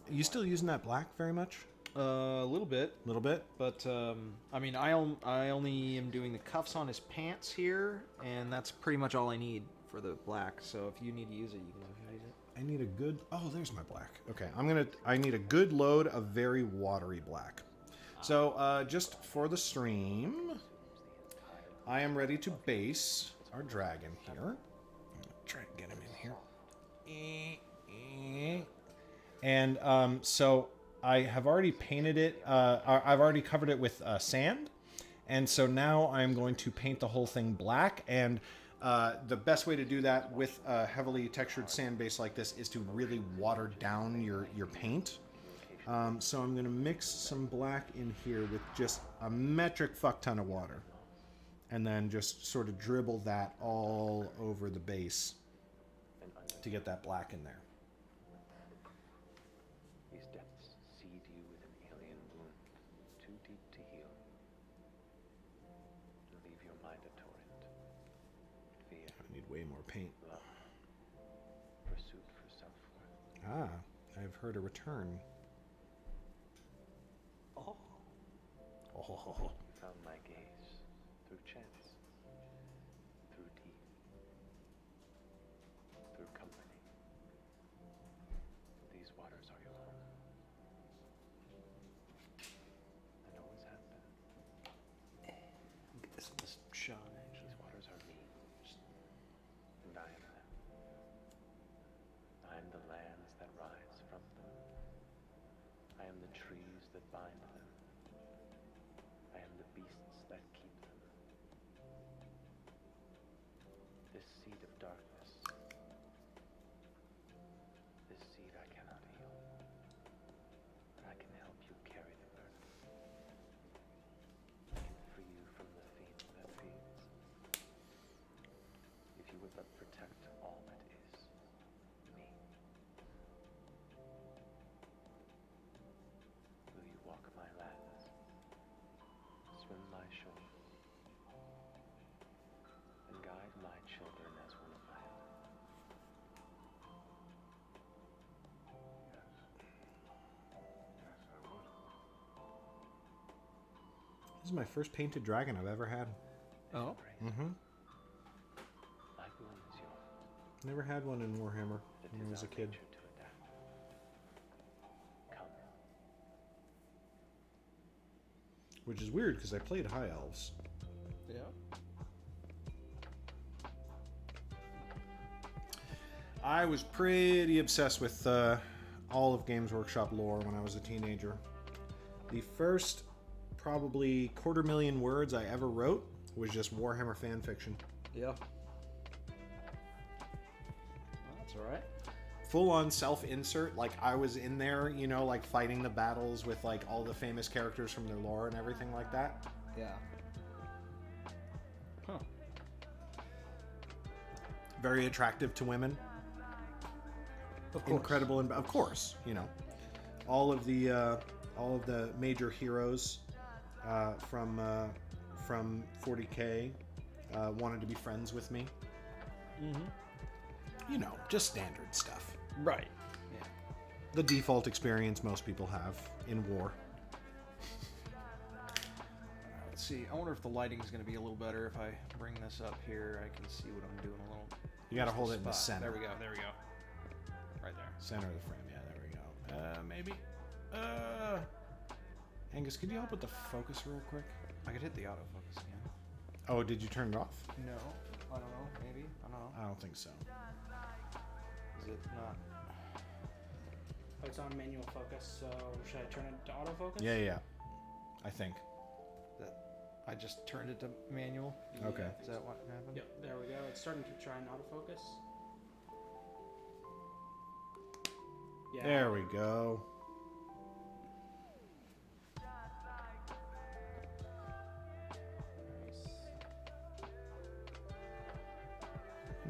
You still using that black very much? A little bit. Little bit? But, I mean, I only am doing the cuffs on his pants here, and that's pretty much all I need for the black. So if you need to use it, you can use it. I need a good... Oh, there's my black. Okay, I need a good load of very watery black. So, just for the stream, I am ready to base our dragon here. Try and get him in here. And, so... I have already painted it, I've already covered it with sand, and so now I'm going to paint the whole thing black, and the best way to do that with a heavily textured sand base like this is to really water down your paint. So I'm going to mix some black in here with just a metric fuck ton of water, and then just sort of dribble that all over the base to get that black in there. Way more paint. Pursuit for self-worth. Ah, I've heard a return. Oh. You found my gaze through chance, through deed, through company. These waters are your home. And always have been. Get this shot. These waters are me. And I am them. I am the lands that rise from them. I am the trees that bind them. I am the beasts that keep them. This seed of darkness, this seed I cannot heal, but I can help you carry the burden. I can free you from the fiend that feeds. If you would but protect all that is me. Will you walk my lands, swim my shore, and guide my children as one of my own? Yes, I would. This is my first painted dragon I've ever had. Oh. Mm-hmm. My boon is yours. Never had one in Warhammer It when I is was a our kid. nature to adapt. Come. Which is weird because I played High Elves. Yeah. I was pretty obsessed with all of Games Workshop lore when I was a teenager. The first probably 250,000 words I ever wrote was just Warhammer fan fiction. Yeah. Well, that's all right. Full-on self-insert, like I was in there, you know, like fighting the battles with like all the famous characters from their lore and everything like that. Yeah. Huh. Very attractive to women. Of course. Incredible, and of course, you know, all of the major heroes from 40K wanted to be friends with me. Mm-hmm. You know, just standard stuff. Right. Yeah. The default experience most people have in war. Let's see. I wonder if the lighting's going to be a little better if I bring this up here. I can see what I'm doing a little. You got to Where's hold it in the spot? center. There we go. There we go. Right there. Center of the frame. Yeah, there we go. Maybe. Angus, could you help with the focus real quick? I could hit the autofocus again. Oh, did you turn it off? No, I don't know. Maybe I don't know. I don't think so. Is it not? Oh, it's on manual focus, so should I turn it to autofocus? Yeah. I think. I just turned it to manual. Okay. Is that what happened? Yep, there we go. It's starting to try and autofocus. Yeah. There we go.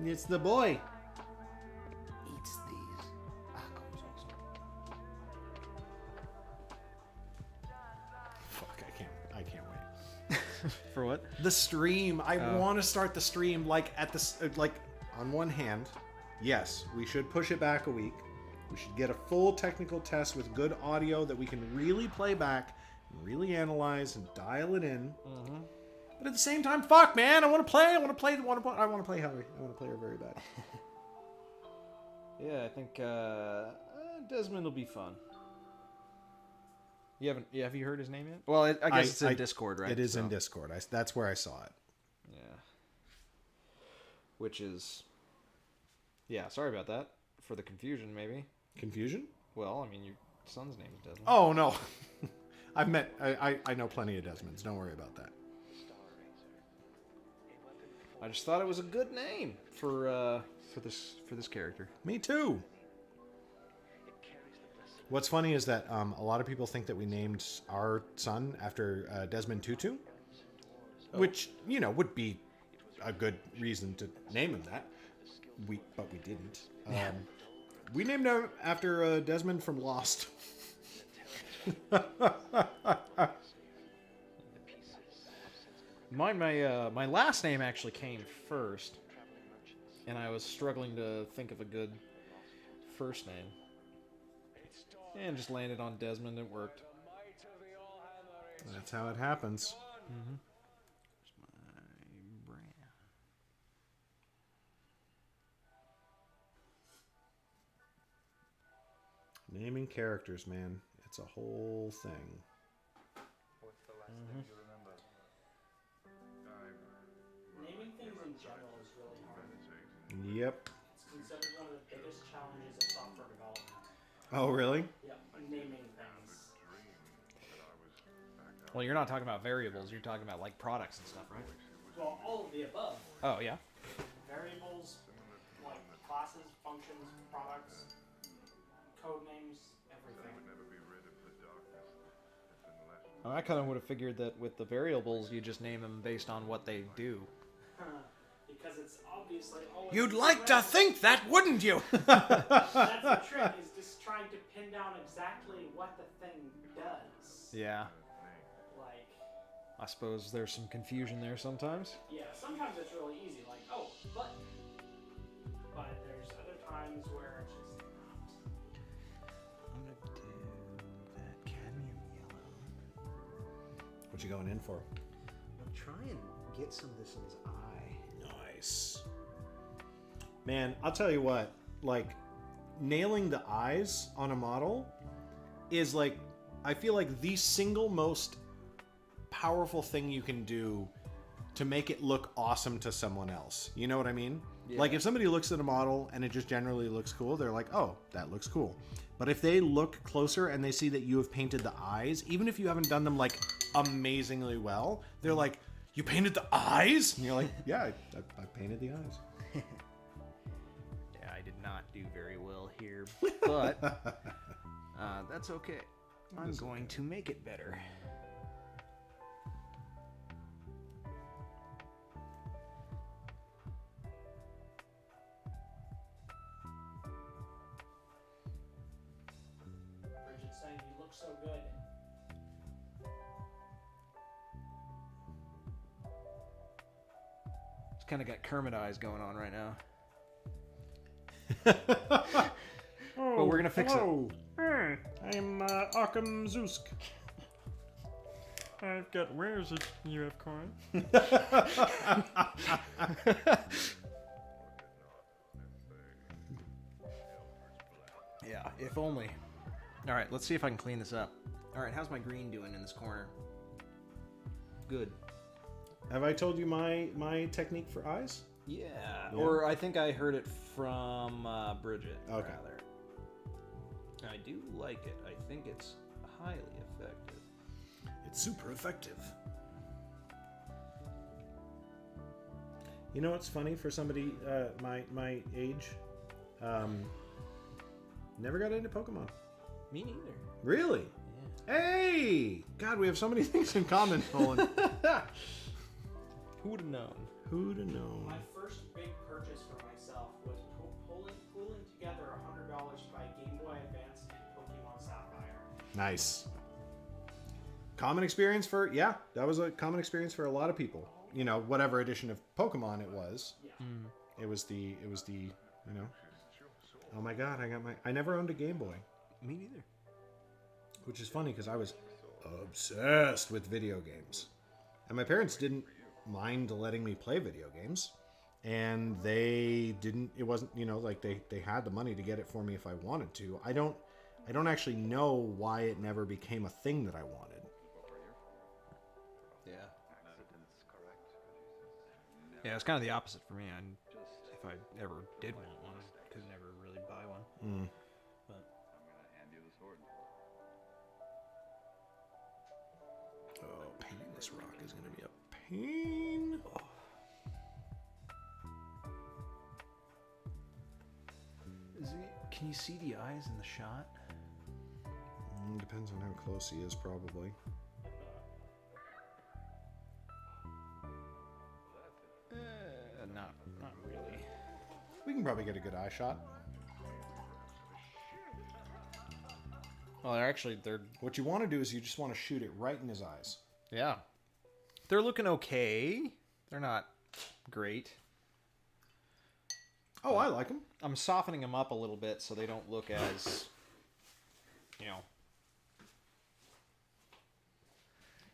It's the boy. Eats these. Achumzuzk. Fuck, I can't wait. For what? The stream. I want to start the stream like at this like on one hand, yes, we should push it back a week. We should get a full technical test with good audio that we can really play back, and really analyze and dial it in. But at the same time, fuck, man, I want to play. I want to play Hillary. I want to play her very bad. Yeah, I think Desmond will be fun. Have you heard his name yet? Well, I guess it's in Discord, right? It is in Discord. That's where I saw it. Yeah. Which is, yeah. Sorry about that for the confusion. Maybe Confusion? Well, I mean, your son's name is Desmond. Oh no, I know plenty of Desmonds. Don't worry about that. I just thought it was a good name for this character. Me too. What's funny is that a lot of people think that we named our son after Desmond Tutu, which would be a good reason to name him that. But we didn't. We named him after Desmond from Lost. My last name actually came first, and I was struggling to think of a good first name, and just landed on Desmond. It worked. That's how it happens. Mm-hmm. Where's my brand? Naming characters, man. It's a whole thing. What's the last thing you remember? Naming things in general is really hard. Yep. It's considered one of the biggest challenges of software development. Oh, really? Yep, naming things. Well, you're not talking about variables. You're talking about like products and stuff, right? Well, all of the above. Oh yeah. Variables, like classes, functions, products, code names, everything. I kind of would have figured that with the variables, you just name them based on what they do. Because it's obviously always... You'd like to think that, wouldn't you? That's the trick, is just trying to pin down exactly what the thing does. Yeah. Like... I suppose there's some confusion there sometimes. Yeah, sometimes it's really easy, like, oh, button. But there's other times where it's just not. I'm gonna do that cadmium yellow. What you going in for? I'm trying to get some of this in his eye. Nice. Man, I'll tell you what, like, nailing the eyes on a model is like, I feel like the single most powerful thing you can do to make it look awesome to someone else. You know what I mean? Yeah. Like if somebody looks at a model and it just generally looks cool, they're like, oh, that looks cool. But if they look closer and they see that you have painted the eyes, even if you haven't done them like amazingly well, they're like, you painted the eyes? And you're like, yeah, I painted the eyes. Yeah, I did not do very well here, but that's okay. I'm going to make it better. Bridget's saying you look so good. It's kind of got Kermit eyes going on right now. But we're gonna fix it. I'm Achumzuzk. I've got wares if you have coin. Yeah, if only. All right, let's see if I can clean this up. All right, how's my green doing in this corner? Good. Have I told you my technique for eyes? Yeah. Yeah. Or I think I heard it from Bridget. Okay. Rather. I do like it. I think it's highly effective. It's super effective. You know what's funny for somebody my age? Never got into Pokemon. Me neither. Really? Yeah. Hey! God, we have so many things in common, Nolan. Who would have known? Who'd have known? My first big purchase for myself was pooling together $100 to buy Game Boy Advance and Pokemon Sapphire. Nice. Common experience for, yeah, that was a common experience for a lot of people. You know, whatever edition of Pokemon it was. Yeah. It was the, you know. Oh my God, I never owned a Game Boy. Me neither. Which is funny because I was obsessed with video games. And my parents didn't mind letting me play video games. And they didn't, it wasn't, you know, like they had the money to get it for me if I wanted to. I don't actually know why it never became a thing that I wanted. Yeah. Yeah, it's kind of the opposite for me. If I ever did want one, I could never really buy one. But Oh, painting this rock is going to be a pain. Can you see the eyes in the shot? Depends on how close he is, probably. Not really. We can probably get a good eye shot. Well, they're What you want to do is you just want to shoot it right in his eyes. yeah. They're looking okay. They're not great. Oh, I like him. I'm softening them up a little bit so they don't look as, you know.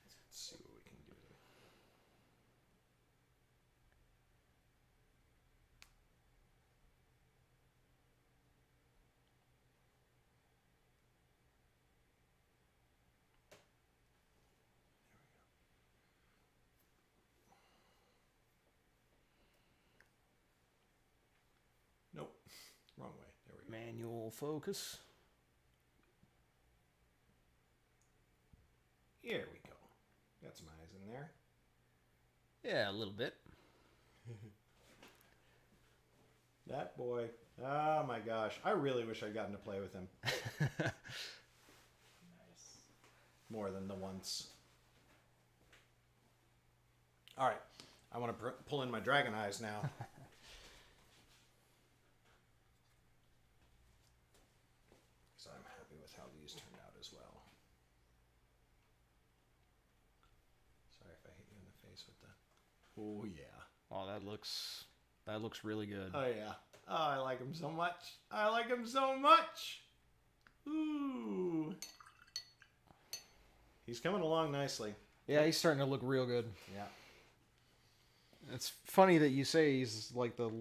Let's see what we can do. Nope. Wrong way. There we go. Manual focus. Here we go. Got some eyes in there. Yeah, a little bit. That boy. Oh my gosh. I really wish I'd gotten to play with him. Nice. More than the once. All right. I want to pull in my dragon eyes now. So I'm happy with how these turned out as well. Sorry if I hit you in the face with that. Oh yeah. Oh, that looks really good. Oh yeah. Oh, I like him so much. I like him so much. Ooh. He's coming along nicely. Yeah, he's starting to look real good. Yeah. It's funny that you say he's like the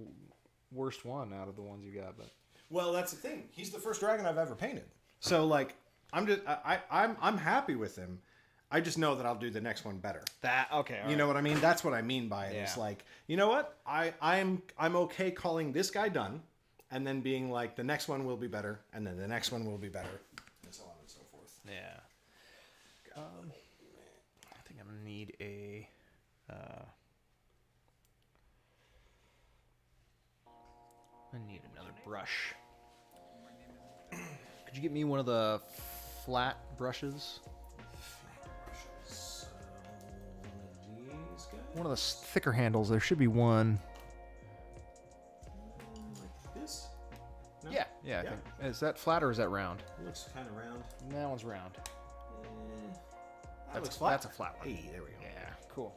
worst one out of the ones you got, but Well, that's the thing. He's the first dragon I've ever painted. So like, I'm happy with him. I just know that I'll do the next one better. that okay. You know what I mean? That's what I mean by it. It's Yeah. like, you know what? I'm okay calling this guy done, and then being like, the next one will be better, and then the next one will be better, and so on and so forth. Yeah. I think I'm gonna need a. I need another brush. Could you get me one of the flat brushes? So, one of these guys. One of the thicker handles. There should be one. Like this? No? Yeah, I think. Is that flat or is that round? It looks kind of round. That one's round. That looks flat. That's a flat one. Hey, there we go. Yeah, cool.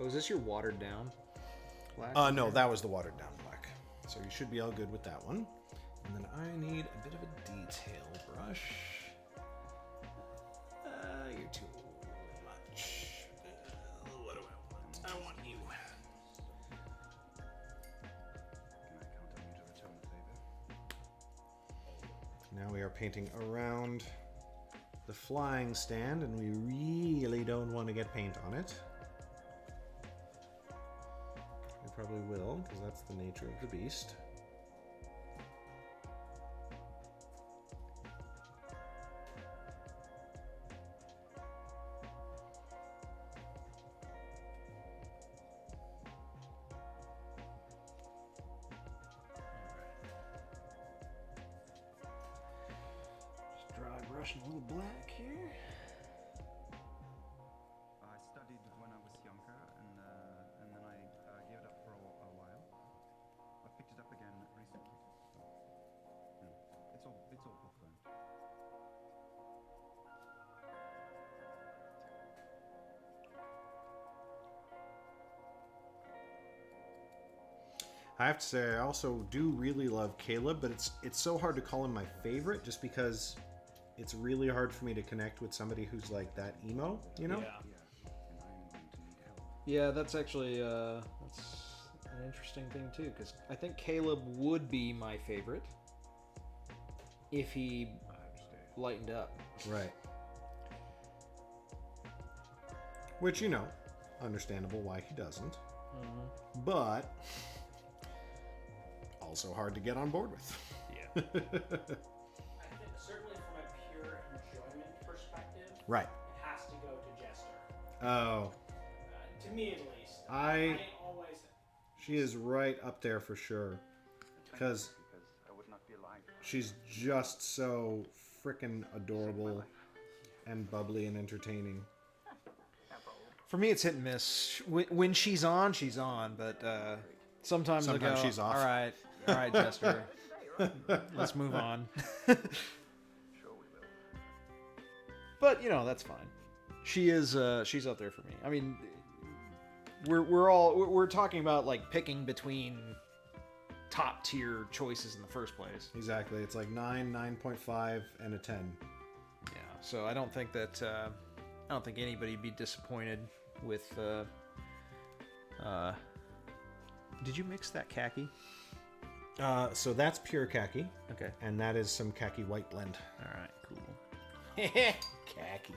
Oh, is this your watered down black? No, that was the watered down black. So you should be all good with that one. And then I need a bit of a detail brush. You're too much. What do I want? I want you. Now we are painting around the flying stand, and we really don't want to get paint on it. We probably will, because that's the nature of the beast. Brushing a little black here. I studied when I was younger, and then I gave it up for a while. I picked it up again recently. It's all book learned. I have to say, I also do really love Caleb, but it's so hard to call him my favorite, just because it's really hard for me to connect with somebody who's like that emo, you know? Yeah, that's actually that's an interesting thing too, because I think Caleb would be my favorite if he lightened up. Right. Which, you know, understandable why he doesn't. Mm-hmm. But also hard to get on board with. Yeah. I think certainly from a pure enjoyment perspective, Right. it has to go to Jester. Oh. To me, at least. I always. She is right up there for sure. Because I would not be alive. She's just so freaking adorable and bubbly and entertaining. For me, it's hit and miss. When she's on, but sometimes I go, she's off. All right, Jester. Let's move on. But you know, that's fine. She's up there for me. I mean, we're talking about like picking between top tier choices in the first place. Exactly. It's like 9, 9.5, and a 10. Yeah. So I don't think that I don't think anybody'd be disappointed with. Did you mix that khaki? So that's pure khaki. Okay. And that is some khaki white blend. All right. Cool. Khaki.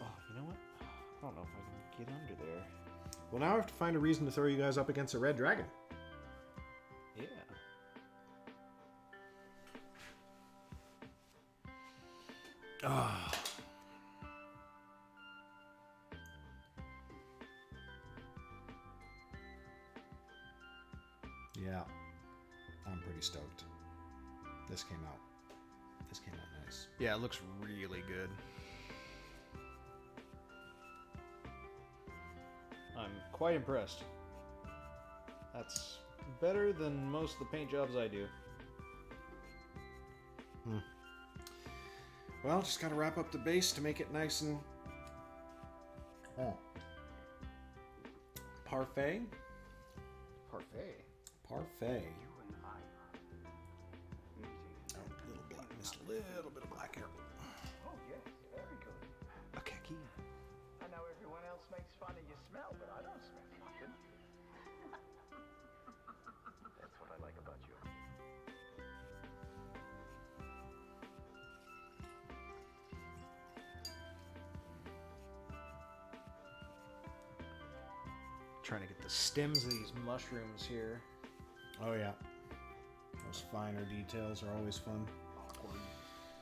Oh, you know what? I don't know if I can get under there. Well, now I have to find a reason to throw you guys up against a red dragon. Yeah. Ah. Yeah. I'm pretty stoked. This came out nice. Yeah, it looks really good. I'm quite impressed. That's better than most of the paint jobs I do. Well, just gotta wrap up the base to make it nice and parfait. Parfait. Parfait. You and I are meeting. Oh, little black, just a little bit of black hair. Oh, yes, very good. A khaki. I know everyone else makes fun of your smell, but I don't smell fucking. That's what I like about you. Trying to get the stems of these mushrooms here. Oh yeah. Those finer details are always fun. Awkward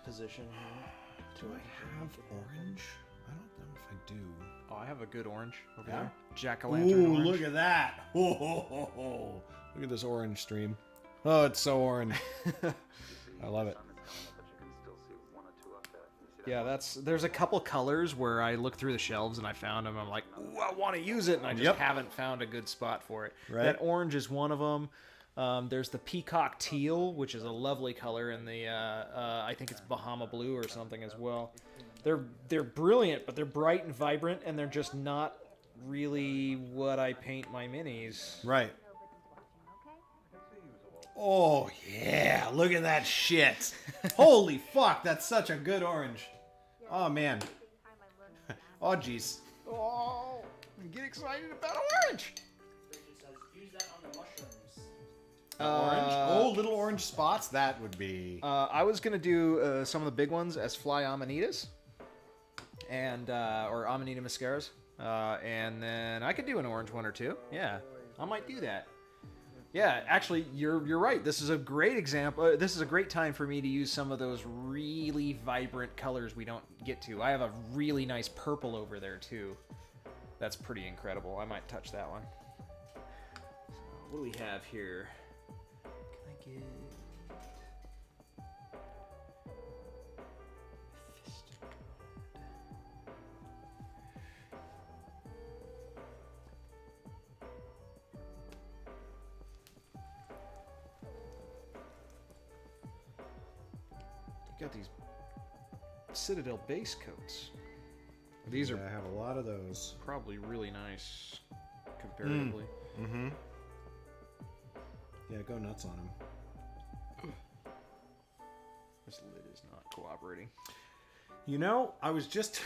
position here. Do I have orange? I don't know if I do. Oh, I have a good orange over Yeah? there. Jack-o'-lantern orange. Look at that. Look at this orange stream. Oh, it's so orange. I love it. Yeah, there's a couple colors where I look through the shelves and I found them. I'm like, ooh, I want to use it, and I just haven't found a good spot for it. Right. That orange is one of them. There's the peacock teal, which is a lovely color, and the I think it's Bahama blue or something as well. They're brilliant, but they're bright and vibrant, and they're just not really what I paint my minis. Right. Oh yeah, look at that shit. Holy fuck, that's such a good orange. Oh man. Oh jeez. Oh, get excited about orange. Bridget says, use that on the mushrooms. Orange? little orange spots. That would be. I was gonna do some of the big ones as fly amanitas, and or amanita mascaras, and then I could do an orange one or two. Yeah, I might do that. Yeah, actually, you're right. This is a great example. This is a great time for me to use some of those really vibrant colors we don't get to. I have a really nice purple over there too. That's pretty incredible. I might touch that one. So, what do we have here? Can I get? Got these Citadel base coats. These are I have a lot of those. probably really nice comparatively. Mm-hmm. Yeah, go nuts on them. This lid is not cooperating. You know, I was just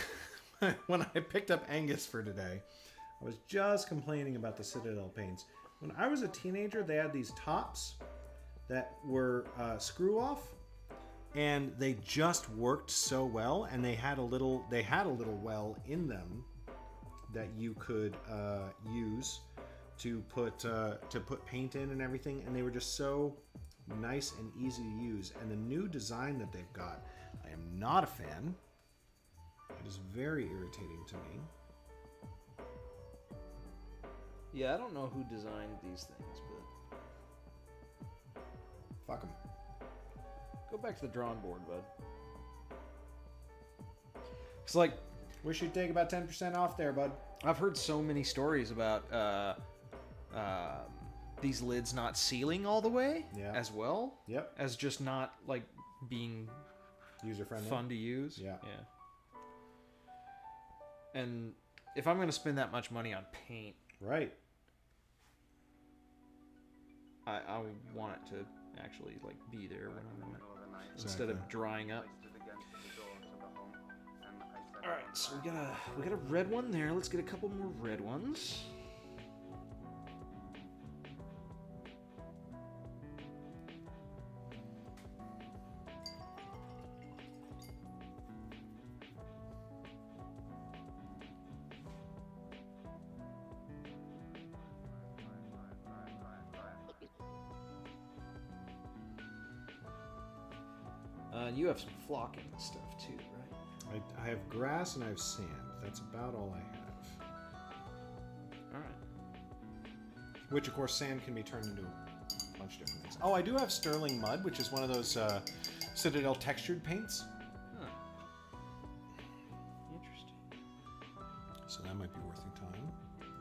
when I picked up Angus for today, I was just complaining about the Citadel paints. When I was a teenager, they had these tops that were screw off. And they just worked so well, and they had a little well in them that you could use to put paint in and everything, and they were just so nice and easy to use. And the new design that they've got, I am not a fan. It is very irritating to me. Yeah, I don't know who designed these things, but Fuck them. go back to the drawing board, bud. It's like Wish you'd take about 10% off there, bud. I've heard so many stories about these lids not sealing all the way, as well. Yep. As just not like being user friendly, fun to use. Yeah. And if I'm going to spend that much money on paint, right? I want it to actually like be there when I'm instead of drying up. All right, so we got a red one there. Let's get a couple more red ones. You have some flocking stuff too, right? I have grass and I have sand. That's about all I have. All right. Which, of course, sand can be turned into a bunch of different things. Oh, I do have sterling mud, which is one of those Citadel textured paints. Huh. Interesting. So that might be worth your time.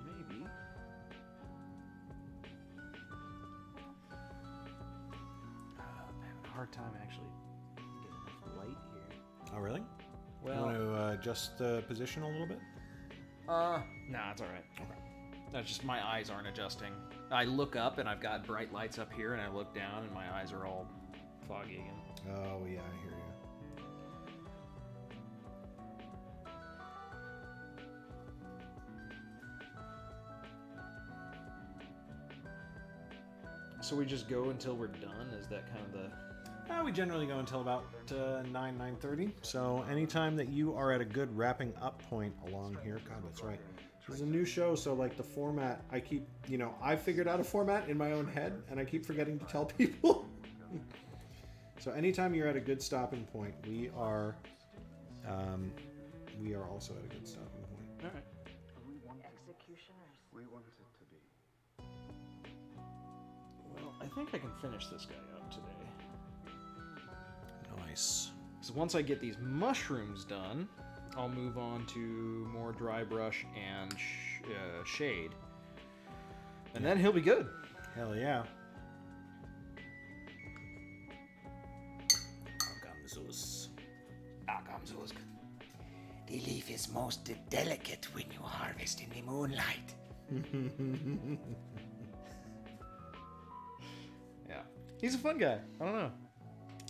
Maybe. I'm having a hard time actually getting enough light here. Oh, really? Well, you want to adjust the position a little bit? Nah, it's all right. Okay. That's just my eyes aren't adjusting. I look up and I've got bright lights up here, and I look down and my eyes are all foggy again. Oh, yeah, I hear you. So we just go until we're done? Is that kind of the... We generally go until about 9:30. So anytime that you are at a good wrapping up point along here, God, that's right. This is a new show, so like the format, I keep, I figured out a format in my own head, and I keep forgetting to tell people. So anytime you're at a good stopping point, we are also at a good stopping point. All right. Executioners. We want it to be. Well, I think I can finish this guy up today. Nice. So once I get these mushrooms done, I'll move on to more dry brush and shade. And then he'll be good. Hell yeah. Achumzuzk. Achumzuzk. The leaf is most delicate when you harvest in the moonlight. Yeah. He's a fun guy. I don't know.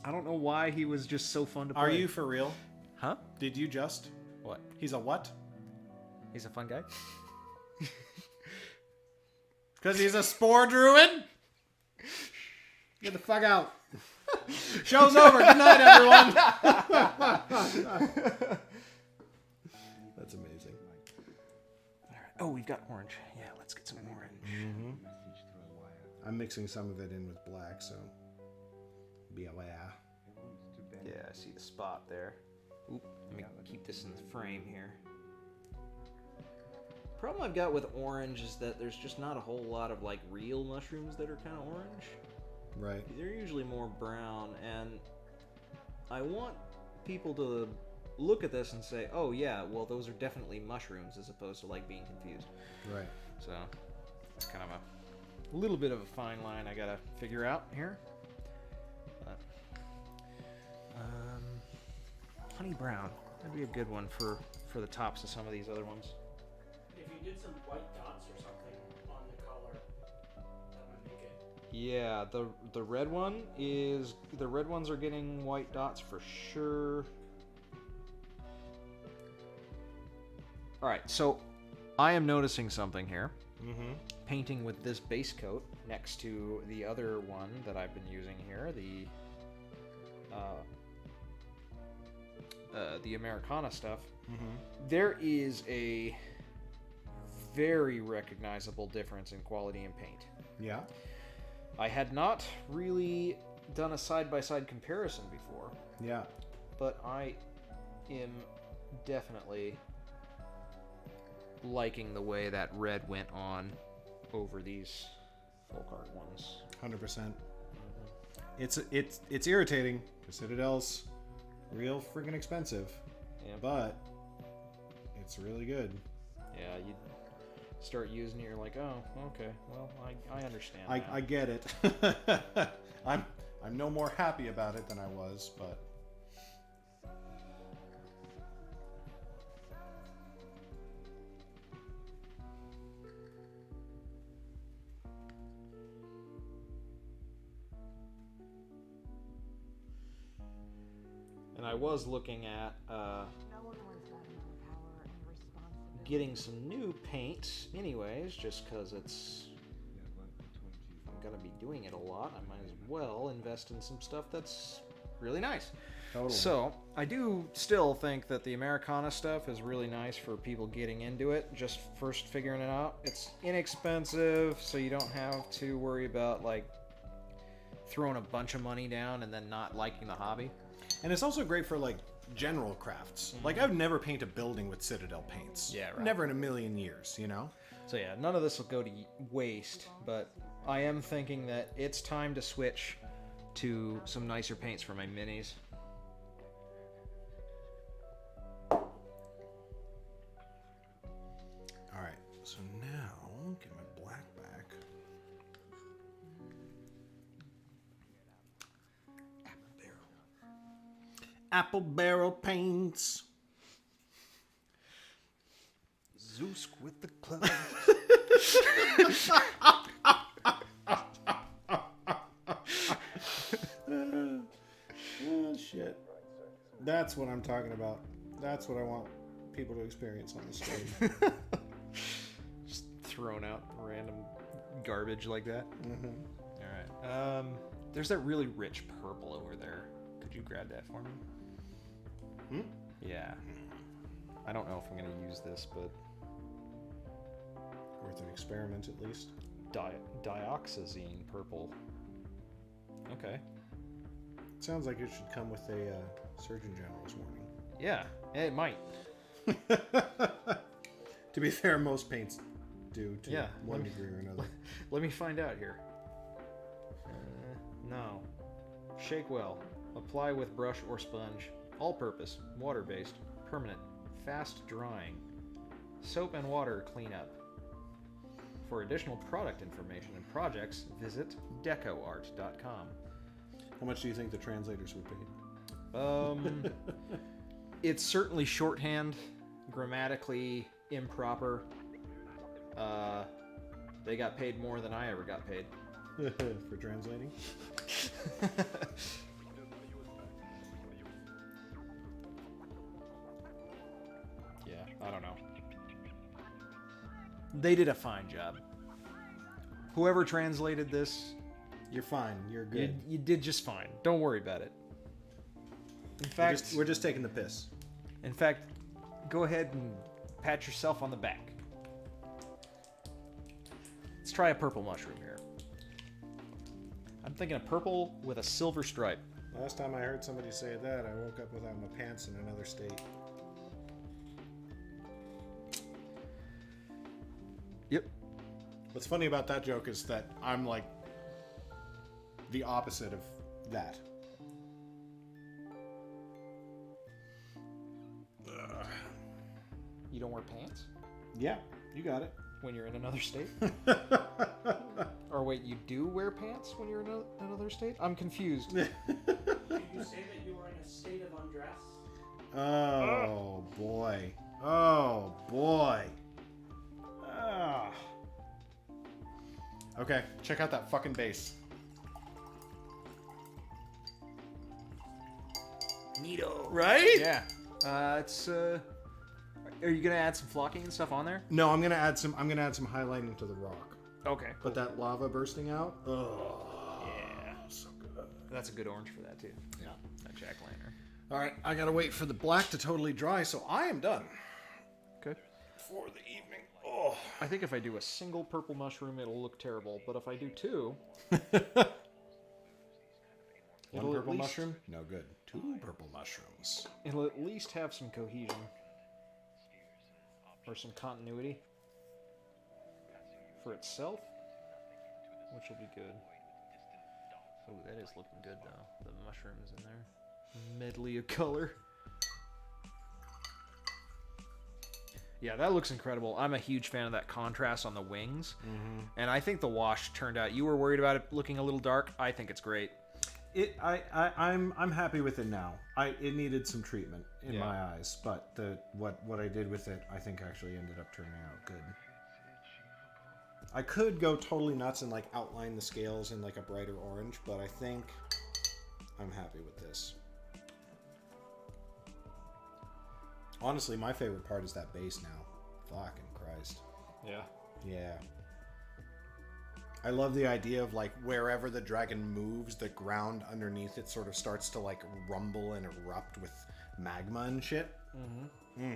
I don't know why he was just so fun to play. Are you for real? Huh? Did you just? What? He's a what? He's a fun guy? Because he's a spore druid? Get the fuck out. Show's over. Good night, everyone. That's amazing. All right. Oh, we've got orange. Yeah, let's get some orange. I'm mixing some of it in with black, so be aware. Yeah, I see the spot there. Oop, let me keep this in the frame here. Problem I've got with orange is that there's just not a whole lot of like real mushrooms that are kind of orange. Right. They're usually more brown, and I want people to look at this and say, oh yeah, well those are definitely mushrooms, as opposed to like being confused. Right. So it's kind of a little bit of a fine line I gotta figure out here. But, honey brown, that'd be a good one for the tops of some of these other ones. If you did some white dots or something on the color, that would make it. Yeah, the red ones are getting white dots for sure. All right, so I am noticing something here. Mm-hmm. Painting with this base coat next to the other one that I've been using here, the Americana stuff. Mm-hmm. There is a very recognizable difference in quality in paint. Yeah. I had not really done a side-by-side comparison before. Yeah. But I am definitely liking the way that red went on over these folk art ones. 100%. It's irritating because Citadel's real freaking expensive. Yeah. But it's really good. Yeah, you start using it, you're like, oh, okay, well, I understand. I get it. I'm no more happy about it than I was, but and I was looking at getting some new paint anyways, just because I'm going to be doing it a lot. I might as well invest in some stuff that's really nice. Totally. So I do still think that the Americana stuff is really nice for people getting into it, just first figuring it out. It's inexpensive, so you don't have to worry about like throwing a bunch of money down and then not liking the hobby. And it's also great for like general crafts. Mm-hmm. Like I've never painted a building with Citadel paints. Yeah, right. Never in a million years, you know? So yeah, none of this will go to waste, but I am thinking that it's time to switch to some nicer paints for my minis. Alright, so now get my black back. Apple barrel paints. Zeusk with the club. Oh, shit. That's what I'm talking about. That's what I want people to experience on the stage. Just throwing out random garbage like that. Mm-hmm. All right. There's that really rich purple over there. Could you grab that for me? Hmm? Yeah. I don't know if I'm going to use this, but Worth an experiment at least. Dioxazine purple. Okay. Sounds like it should come with a Surgeon General's warning. Yeah, it might. To be fair, most paints do to one let me- degree or another. Let me find out here. No. Shake well. Apply with brush or sponge. All-purpose. Water-based. Permanent. Fast drying. Soap and water cleanup. For additional product information and projects, visit decoart.com. How much do you think the translators would pay? It's certainly shorthand, grammatically improper. They got paid more than I ever got paid. For translating? Yeah, I don't know. They did a fine job. Whoever translated this You're fine. You're good. You did just fine. Don't worry about it. In fact, We're just taking the piss. In fact, go ahead and pat yourself on the back. Let's try a purple mushroom here. I'm thinking a purple with a silver stripe. Last time I heard somebody say that, I woke up without my pants in another state. Yep. What's funny about that joke is that I'm like the opposite of that. You don't wear pants? Yeah, you got it. When you're in another state? Or wait, you do wear pants when you're in another state? I'm confused. Did you say that you were in a state of undress? Oh, boy. Oh, boy. Ah. Okay, check out that fucking base. Neato. Right? Yeah. Are you gonna add some flocking and stuff on there? No, I'm gonna add some highlighting to the rock. Okay. Cool. But that lava bursting out. Oh, yeah, so good. That's a good orange for that too. Yeah. That jack-o'-lantern. All right, I gotta wait for the black to totally dry, so I am done. Okay. For the evening. Oh. I think if I do a single purple mushroom, it'll look terrible. But if I do two, one purple mushroom? No good. Two purple mushrooms. It'll at least have some cohesion. Or some continuity. For itself. Which will be good. Oh, that is looking good though. The mushrooms in there. Medley of color. Yeah, that looks incredible. I'm a huge fan of that contrast on the wings. Mm-hmm. And I think the wash turned out... You were worried about it looking a little dark. I think it's great. I'm happy with it now. It needed some treatment in my eyes, but what I did with it, I think actually ended up turning out good. I could go totally nuts and like outline the scales in like a brighter orange, but I think I'm happy with this. Honestly, my favorite part is that base now. Fucking Christ. Yeah. Yeah. I love the idea of like wherever the dragon moves, the ground underneath it sort of starts to like rumble and erupt with magma and shit. Mm-hmm.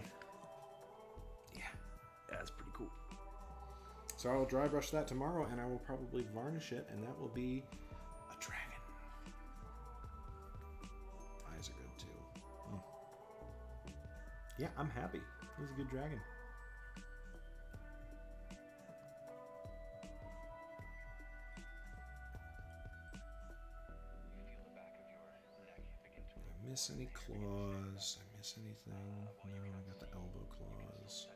Yeah, that's pretty cool. So I will dry brush that tomorrow, and I will probably varnish it, and that will be a dragon. Eyes are good too. Yeah, I'm happy. He's a good dragon. Miss any claws? I miss anything? No, I got the elbow claws.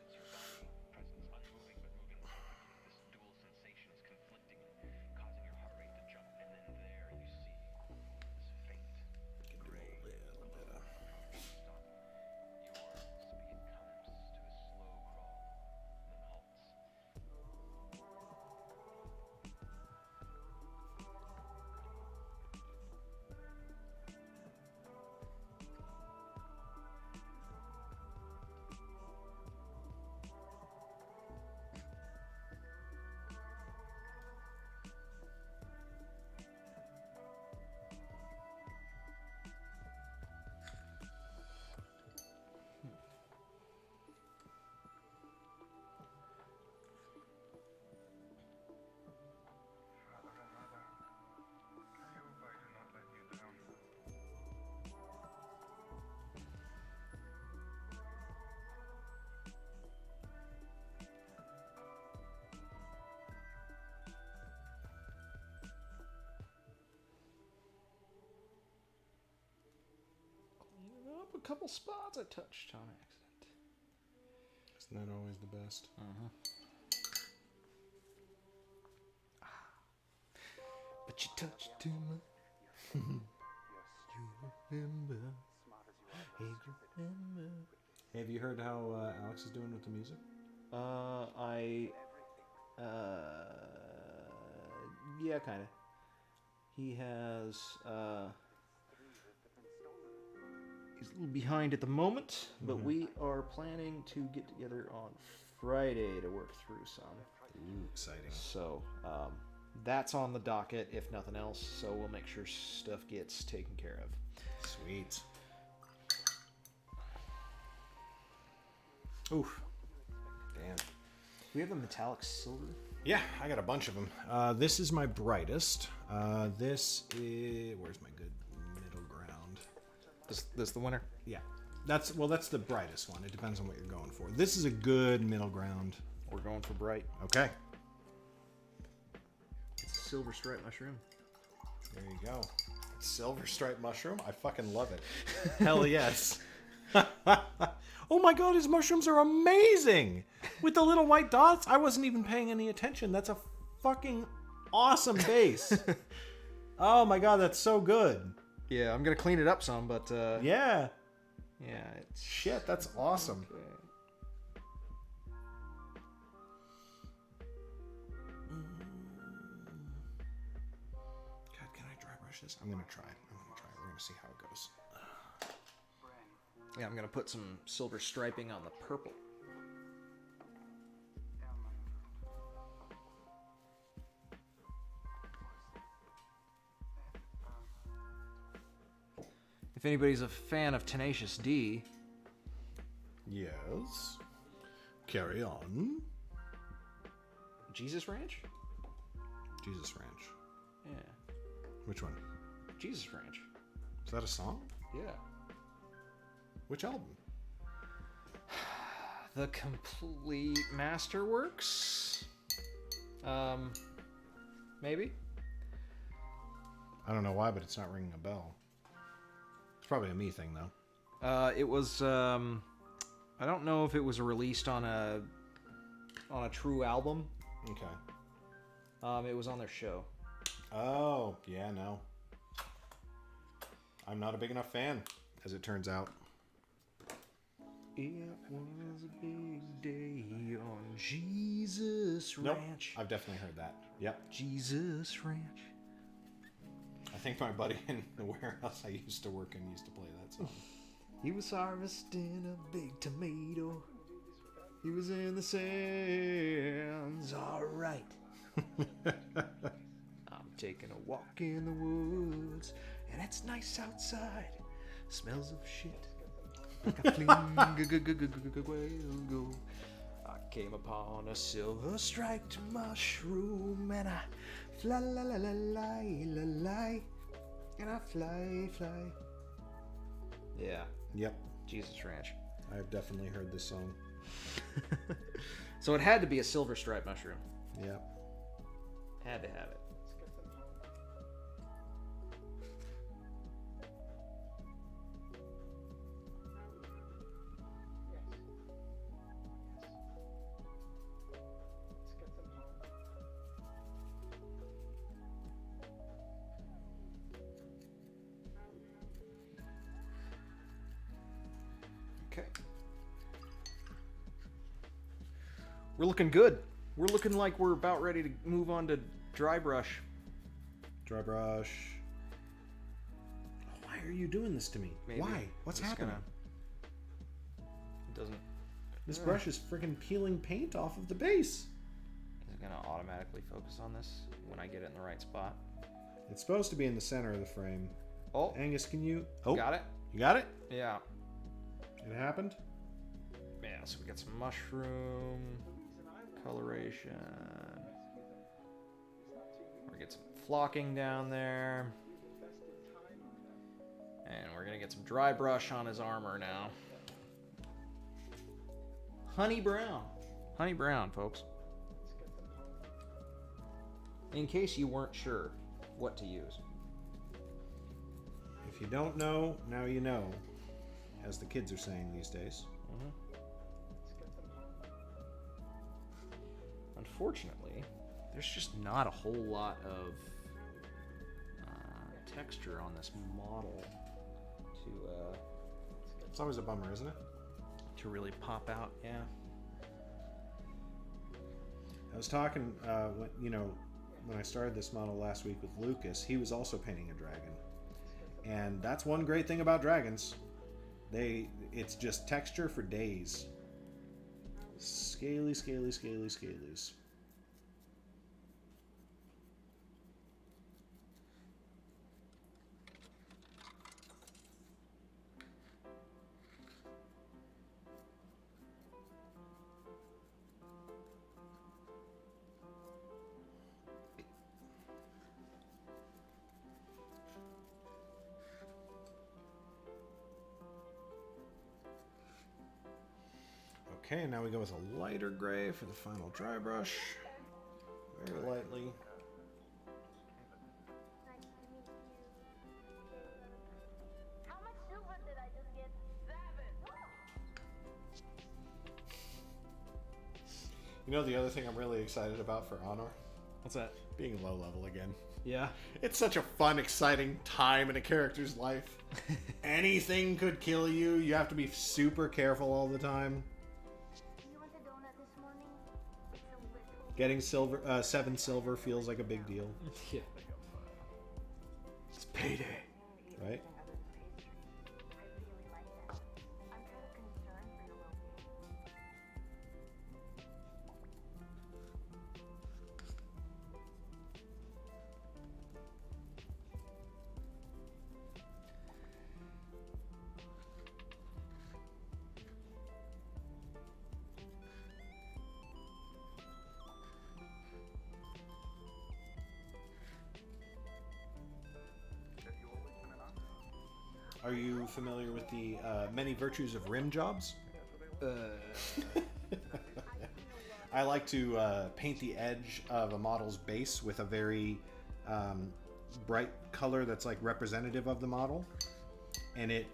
Up a couple spots I touched on accident. Isn't that always the best? Uh-huh. But you touched too much. You remember. Hey, you remember. Hey, have you heard how Alex is doing with the music? Yeah, kind of. He has, he's a little behind at the moment, but we are planning to get together on Friday to work through some. Ooh, exciting. So, that's on the docket if nothing else. So we'll make sure stuff gets taken care of. Sweet. Oof. Damn. We have a metallic silver. Yeah, I got a bunch of them. This is my brightest. This is... Where's my good middle ground? This the winner? Yeah. That's the brightest one. It depends on what you're going for. This is a good middle ground. We're going for bright. Okay. It's a silver stripe mushroom. There you go. Silver striped mushroom? I fucking love it. Hell yes. Oh my god, his mushrooms are amazing! With the little white dots, I wasn't even paying any attention. That's a fucking awesome base. Oh my god, that's so good. Yeah, I'm gonna clean it up some, but Yeah. yeah, it's Shit, that's awesome. okay. God, can I dry brush this? I'm gonna try. We're gonna see how it goes. Yeah, I'm gonna put some silver striping on the purple. If anybody's a fan of Tenacious D, Yes. Carry on. Jesus Ranch? Jesus Ranch. Yeah, Which one? Jesus Ranch. Is that a song? Yeah. Which album? The Complete Masterworks? Maybe? I don't know why, but it's not ringing a bell. It's probably a me thing, though. It was, I don't know if it was released on a true album. Okay. It was on their show. Oh, yeah, no. I'm not a big enough fan, as it turns out. It was a big day on Jesus Nope, Ranch. I've definitely heard that. Yep. Jesus Ranch. I think my buddy in the warehouse I used to work in used to play that song. He was harvesting a big tomato. He was in the sands. All right. I'm taking a walk in the woods, and it's nice outside. Smells of shit. Like a flamingo. I came upon a silver striped mushroom, and I fly la la la la la la, and I fly. Yeah. Yep. Jesus Ranch. I've definitely heard this song. So it had to be a silver stripe mushroom. Yep. Had to have it. Okay. We're looking good. We're looking like we're about ready to move on to dry brush. Dry brush. Why are you doing this to me? Maybe. Why? What's It's happening? It doesn't. This brush is freaking peeling paint off of the base. Is it gonna automatically focus on this when I get it in the right spot? It's supposed to be in the center of the frame. Oh, Angus, can you... Oh, got it? You got it? Yeah. It happened? Yeah, so we got some mushroom coloration. We're gonna get some flocking down there. And we're gonna get some dry brush on his armor now. Honey brown. Honey brown, folks. In case you weren't sure what to use. If you don't know, now you know, as the kids are saying these days. Mm-hmm. Unfortunately, there's just not a whole lot of texture on this model It's always a bummer, isn't it? to really pop out. Yeah. I was talking, when I started this model last week with Lucas, he was also painting a dragon. And that's one great thing about dragons. It's just texture for days. Scaly, scaly, scaly, scalies. Okay, now we go with a lighter gray for the final dry brush. Very lightly. How much silver did I just get? 7. You know the other thing I'm really excited about for Honor? What's that? Being low level again. Yeah. It's such a fun, exciting time in a character's life. Anything could kill you. You have to be super careful all the time. You want a donut this morning? It's a little. Getting 7 silver feels like a big deal. Yeah. It's payday. Right? I really like that. I'm kind of concerned for your well-being. Are you familiar with the many virtues of rim jobs? I like to paint the edge of a model's base with a very bright color that's like representative of the model, and it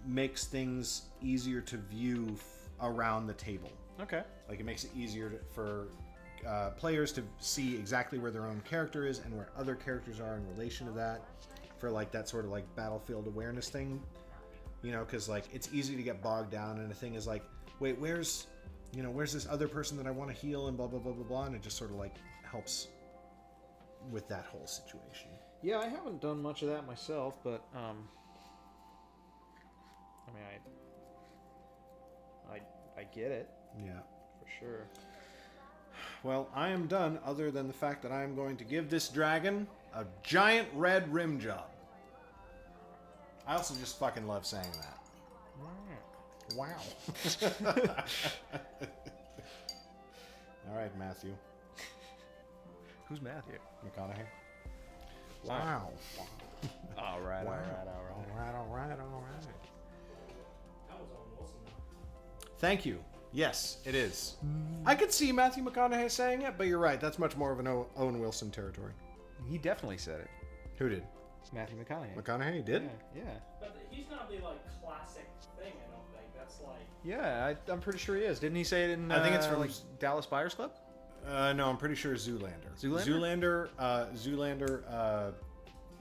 makes things easier to view around the table. Okay. Like it makes it easier for players to see exactly where their own character is and where other characters are in relation to that, for like that sort of like battlefield awareness thing, you know, because like it's easy to get bogged down, and the thing is like, wait, where's this other person that I want to heal, and blah blah blah blah blah, and it just sort of like helps with that whole situation. Yeah, I haven't done much of that myself, but I mean, I get it. Yeah, for sure. Well, I am done, other than the fact that I am going to give this dragon a giant red rim job. I also just fucking love saying that. Wow. All right, Matthew. Who's Matthew? McConaughey. Wow. All right. Wow. All right. That was Owen Wilson, though. Thank you. Yes, it is. I could see Matthew McConaughey saying it, but you're right. That's much more of an Owen Wilson territory. He definitely said it. Who did? Matthew McConaughey. McConaughey did? Yeah. But he's not the like classic thing. I don't think that's like. Yeah, I'm pretty sure he is. Didn't he say it in? I think it's from like Dallas Buyers Club. No, I'm pretty sure Zoolander. Zoolander? Zoolander.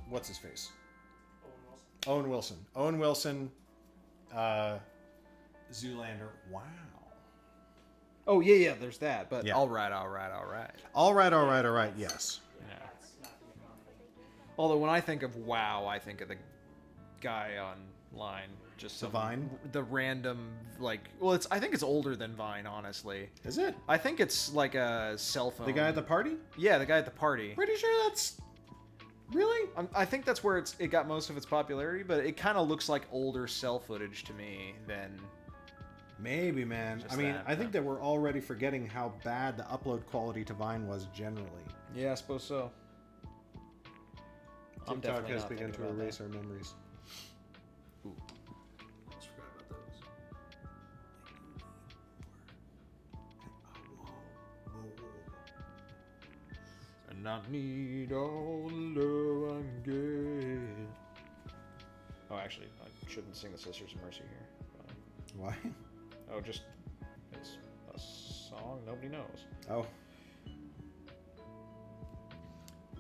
What's his face? Owen Wilson. Owen Wilson. Zoolander. Wow. Oh yeah. There's that. But Yeah. all right. All right. Yes. Yeah. Although when I think of WoW, I think of the guy online, just The Vine? the random like. Well, I think it's older than Vine, honestly. Is it? I think it's like a cell phone. The guy at the party? Yeah, the guy at the party. Pretty sure that's. Really? I think that's where it got most of its popularity, but it kind of looks like older cell footage to me than. Maybe, man. Just I mean, that, I think that we're already forgetting how bad the upload quality to Vine was generally. Yeah, I suppose so. I'm TikTok definitely has not begun thinking to about erase that. our memories. Ooh. Almost forgot about those. And I need all the love I can get. Oh, actually, I shouldn't sing the Sisters of Mercy here. Why? Oh, just it's a song nobody knows. Oh.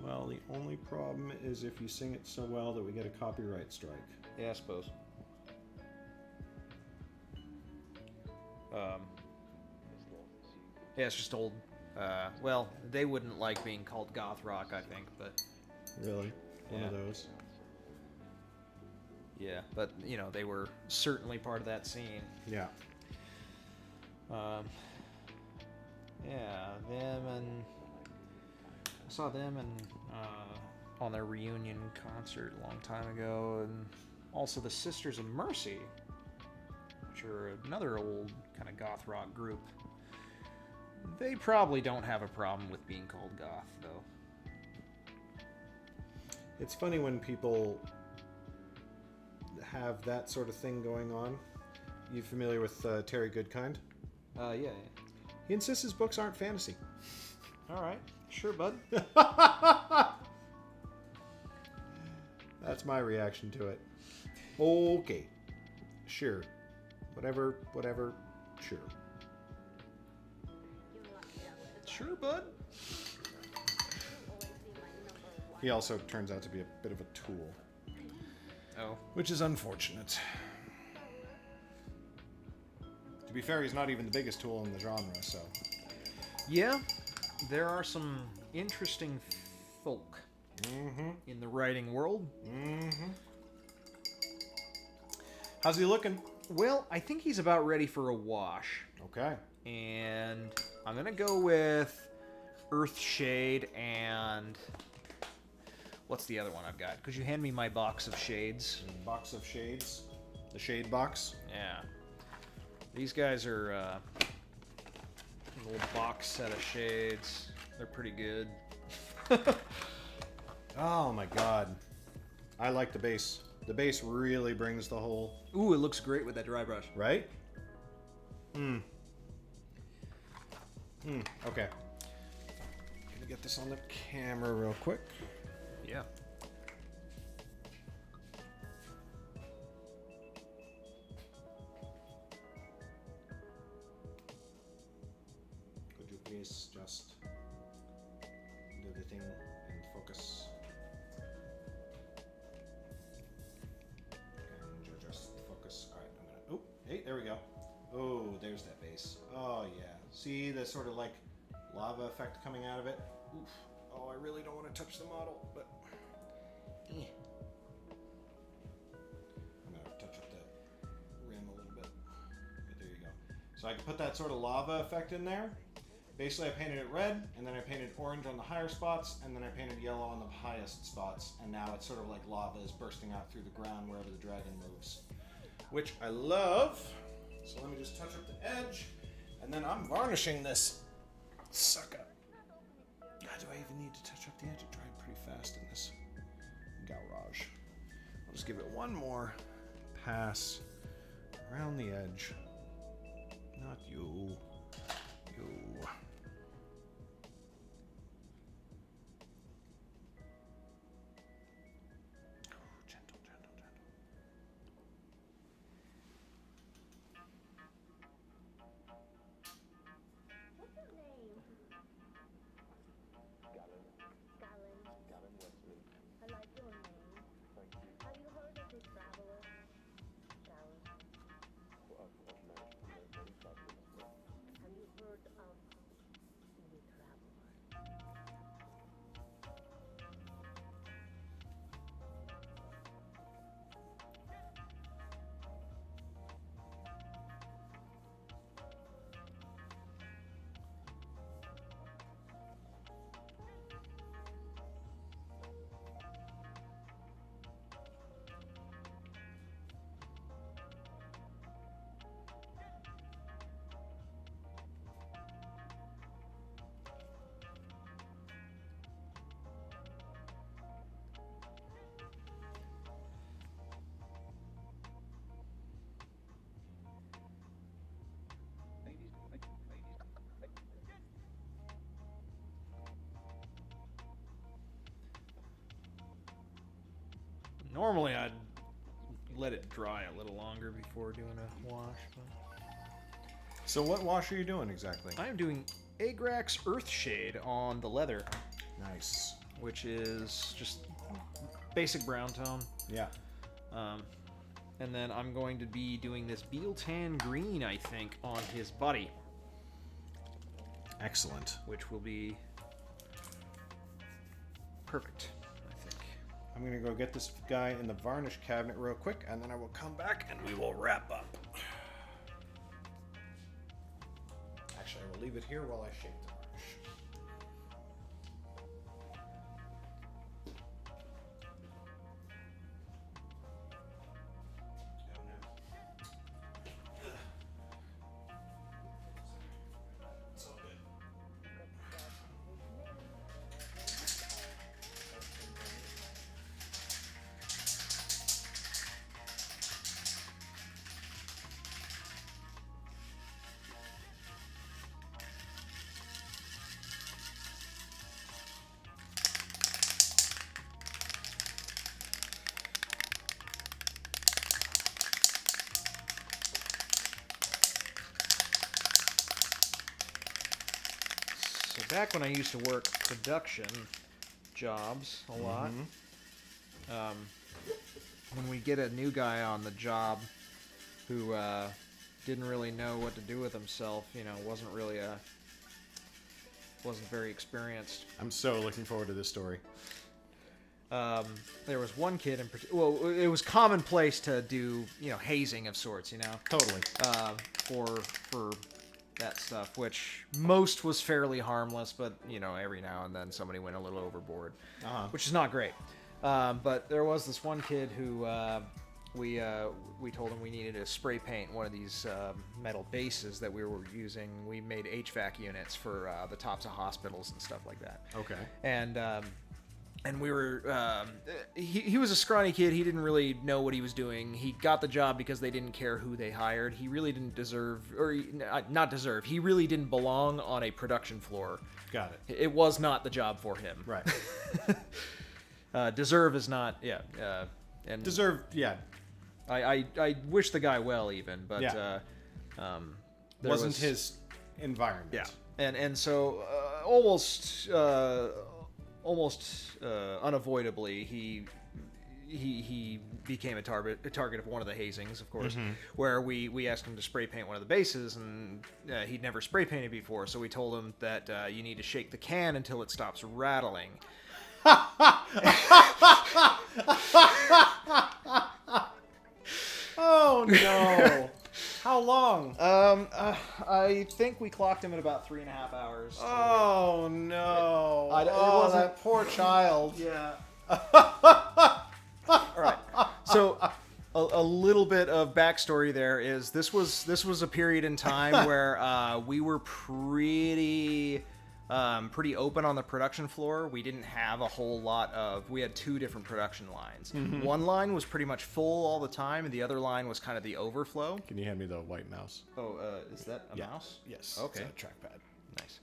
Well, the only problem is if you sing it so well that we get a copyright strike. Yeah, I suppose. Yeah, it's just old. Well, they wouldn't like being called goth rock, I think, but Really? One of Yeah. those. yeah, but you know, they were certainly part of that scene. Yeah. Yeah, them and I saw them and on their reunion concert a long time ago, and also the Sisters of Mercy, which are another old kind of goth rock group. They probably don't have a problem with being called goth, though. It's funny when people have that sort of thing going on. You familiar with Terry Goodkind? Yeah. He insists his books aren't fantasy. All right. Sure, bud. That's my reaction to it. Okay. Sure. Whatever, sure. Sure, bud. He also turns out to be a bit of a tool. Oh. Which is unfortunate. To be fair, he's not even the biggest tool in the genre, so... Yeah, there are some interesting folk in the writing world. How's he looking? Well, I think he's about ready for a wash. Okay. And I'm going to go with Earthshade and... What's the other one I've got? Could you hand me my box of shades? Box of shades? The shade box? Yeah. These guys are a little box set of shades. They're pretty good. Oh my god. I like the base. The base really brings the whole... Ooh, it looks great with that dry brush. Right? Okay. Gonna get this on the camera real quick. Yeah. Could you please just do the thing and focus? And you just focus. Alright, I'm gonna... Oh, hey, there we go. Oh, there's that base. Oh, yeah. See the sort of like lava effect coming out of it? Oof. Oh, I really don't want to touch the model, but... I'm gonna touch up the rim a little bit. But there you go. So I can put that sort of lava effect in there. Basically, I painted it red, and then I painted orange on the higher spots, and then I painted yellow on the highest spots, and now it's sort of like lava is bursting out through the ground wherever the dragon moves. Which I love. So let me just touch up the edge, and then I'm varnishing this sucker. God, do I even need to touch up the edge? It dried pretty fast in this garage. I'll just give it one more pass around the edge. Not you. You. Oh, gentle, gentle, gentle. What's your name? Galen. Galen Westman. I like your name. Thank you. Have you heard of the traveler? Galen. Of many travelers. Have you heard of the traveler? Normally, I'd let it dry a little longer before doing a wash. But So what wash are you doing exactly? I'm doing Agrax Earthshade on the leather, Nice. which is just basic brown tone. Yeah. And then I'm going to be doing this Beeltan Green, I think, on his body, Excellent. which will be perfect, I think. I'm gonna go get this guy in the varnish cabinet real quick, and then I will come back and we will wrap up. Actually, I will leave it here while I shape the varnish. Oh no. It's all good. back when I used to work production jobs a lot, when we get a new guy on the job who didn't really know what to do with himself, wasn't very experienced. I'm so looking forward to this story. There was one kid in particular. Well, it was commonplace to do, hazing of sorts, Totally. For that stuff, which most was fairly harmless, but every now and then somebody went a little overboard, which is not great. But there was this one kid who we told him we needed to spray paint one of these metal bases that we were using. We made HVAC units for the tops of hospitals and stuff like that. Okay. And we were, he was a scrawny kid. He didn't really know what he was doing. He got the job because they didn't care who they hired. He really didn't deserve, or not deserve, he really didn't belong on a production floor. Got it. It was not the job for him. Right. Deserve is not, and Deserve, yeah. I wish the guy well even, but wasn't his environment. Yeah. And so almost unavoidably, he became a target of one of the hazings, of course, where we asked him to spray paint one of the bases, and he'd never spray painted before, so we told him that you need to shake the can until it stops rattling. Oh no! How long? I think we clocked him at about 3.5 hours. Oh no! It wasn't that poor child. Yeah. All right. So a little bit of backstory there is this was a period in time where we were pretty open on the production floor. We didn't have a whole lot of. We had 2 different production lines. One line was pretty much full all the time, and the other line was kind of the overflow. Can you hand me the white mouse? Oh, is that a mouse? Yes. Okay. It's a trackpad. Nice.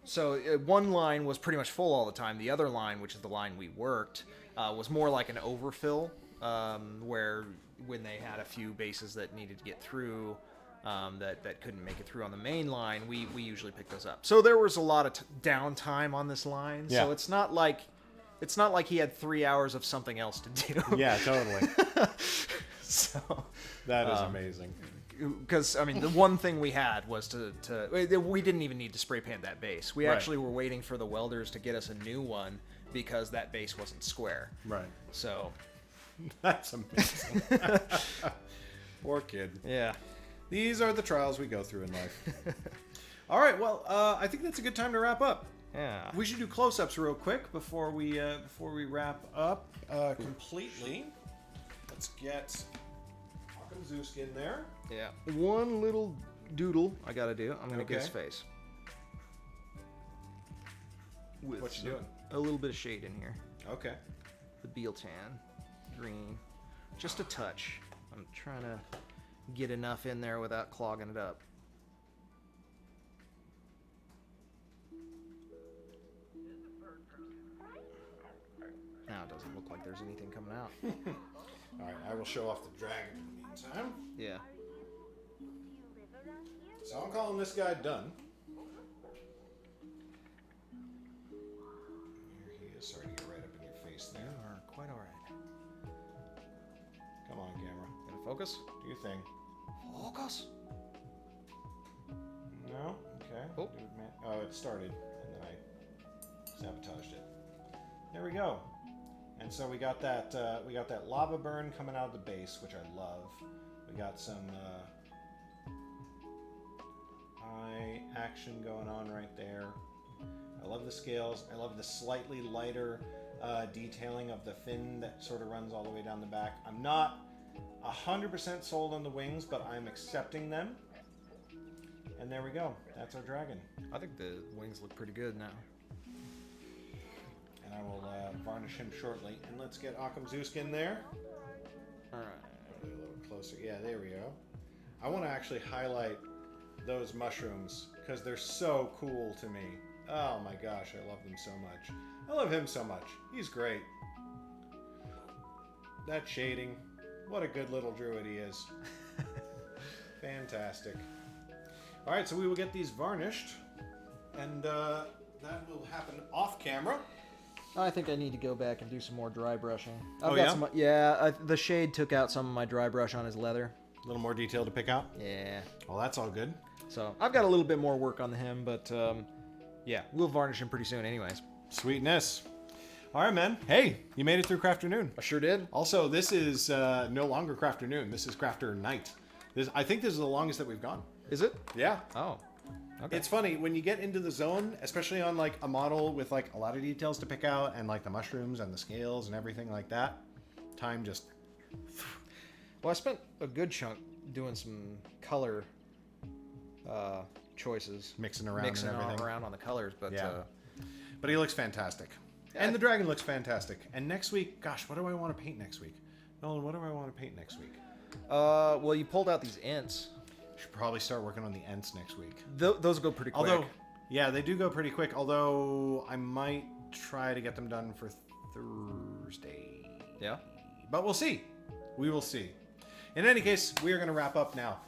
So one line was pretty much full all the time. The other line, which is the line we worked, was more like an overfill, where when they had a few bases that needed to get through, that couldn't make it through on the main line, we usually picked those up. So there was a lot of downtime on this line. Yeah. So it's not like he had 3 hours of something else to do. Yeah, totally. So that is amazing. Because the one thing we had was we didn't even need to spray paint that base. We actually were waiting for the welders to get us a new one because that base wasn't square. Right. So that's amazing. Poor kid. Yeah. These are the trials we go through in life. All right. Well, I think that's a good time to wrap up. Yeah. We should do close-ups real quick before we wrap up completely. Let's get Achumzuzk in there. Yeah. One little doodle I gotta do. I'm gonna get his Okay. face. What you doing? A little bit of shade in here. Okay. The Beal tan, green, just a touch. I'm trying to get enough in there without clogging it up. Now it doesn't look like there's anything coming out. All right, I will show off the dragon in the meantime. Yeah. So I'm calling this guy done. Here he is, starting to get right up in your face there. You are quite alright. Come on, camera. Gonna focus? Do your thing. Focus? No? Okay. Oh. Oh, it started, and then I sabotaged it. There we go. And so we got that lava burn coming out of the base, which I love. We got some eye action going on right there. I love the scales. I love the slightly lighter detailing of the fin that sort of runs all the way down the back. I'm not 100% sold on the wings, but I'm accepting them. And there we go. That's our dragon. I think the wings look pretty good now. And I will varnish him shortly. And let's get Achumzuzk in there. Alright. A little closer. Yeah, there we go. I want to actually highlight those mushrooms because they're so cool to me. Oh my gosh, I love them so much. I love him so much. He's great. That shading. What a good little druid he is. Fantastic. Alright, so we will get these varnished. and that will happen off camera. I think I need to go back and do some more dry brushing. The shade took out some of my dry brush on his leather. A little more detail to pick out. Yeah. Well, that's all good. So I've got a little bit more work on him, but yeah, we'll varnish him pretty soon anyways. Sweetness. All right, man. Hey, you made it through Crafternoon. I sure did. Also, this is no longer Crafternoon. This is Crafter Night. I think this is the longest that we've gone. Is it? Yeah. Oh. Okay. It's funny when you get into the zone, especially on like a model with like a lot of details to pick out and like the mushrooms and the scales and everything like that. Time just. Well, I spent a good chunk doing some color choices, mixing around and everything. around on the colors, but but he looks fantastic, and the dragon looks fantastic. And next week, gosh, what do I want to paint next week? Nolan, what do I want to paint next week? Well, you pulled out these Ents. Should probably start working on the Ents next week. Those go pretty quick. Although, yeah, they do go pretty quick. Although I might try to get them done for Thursday. Yeah. But we'll see. We will see. In any case, we are going to wrap up now.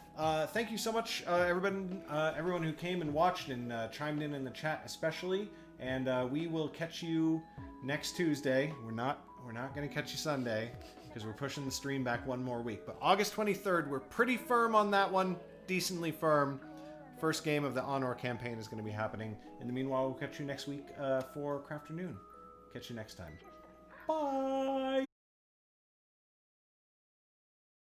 Thank you so much, everyone who came and watched and chimed in the chat, especially. And we will catch you next Tuesday. We're not going to catch you Sunday because we're pushing the stream back one more week. But August 23rd, we're pretty firm on that one. Decently firm. First game of the Honor campaign is going to be happening. In the meanwhile, we'll catch you next week for Crafternoon. Catch you next time. Bye!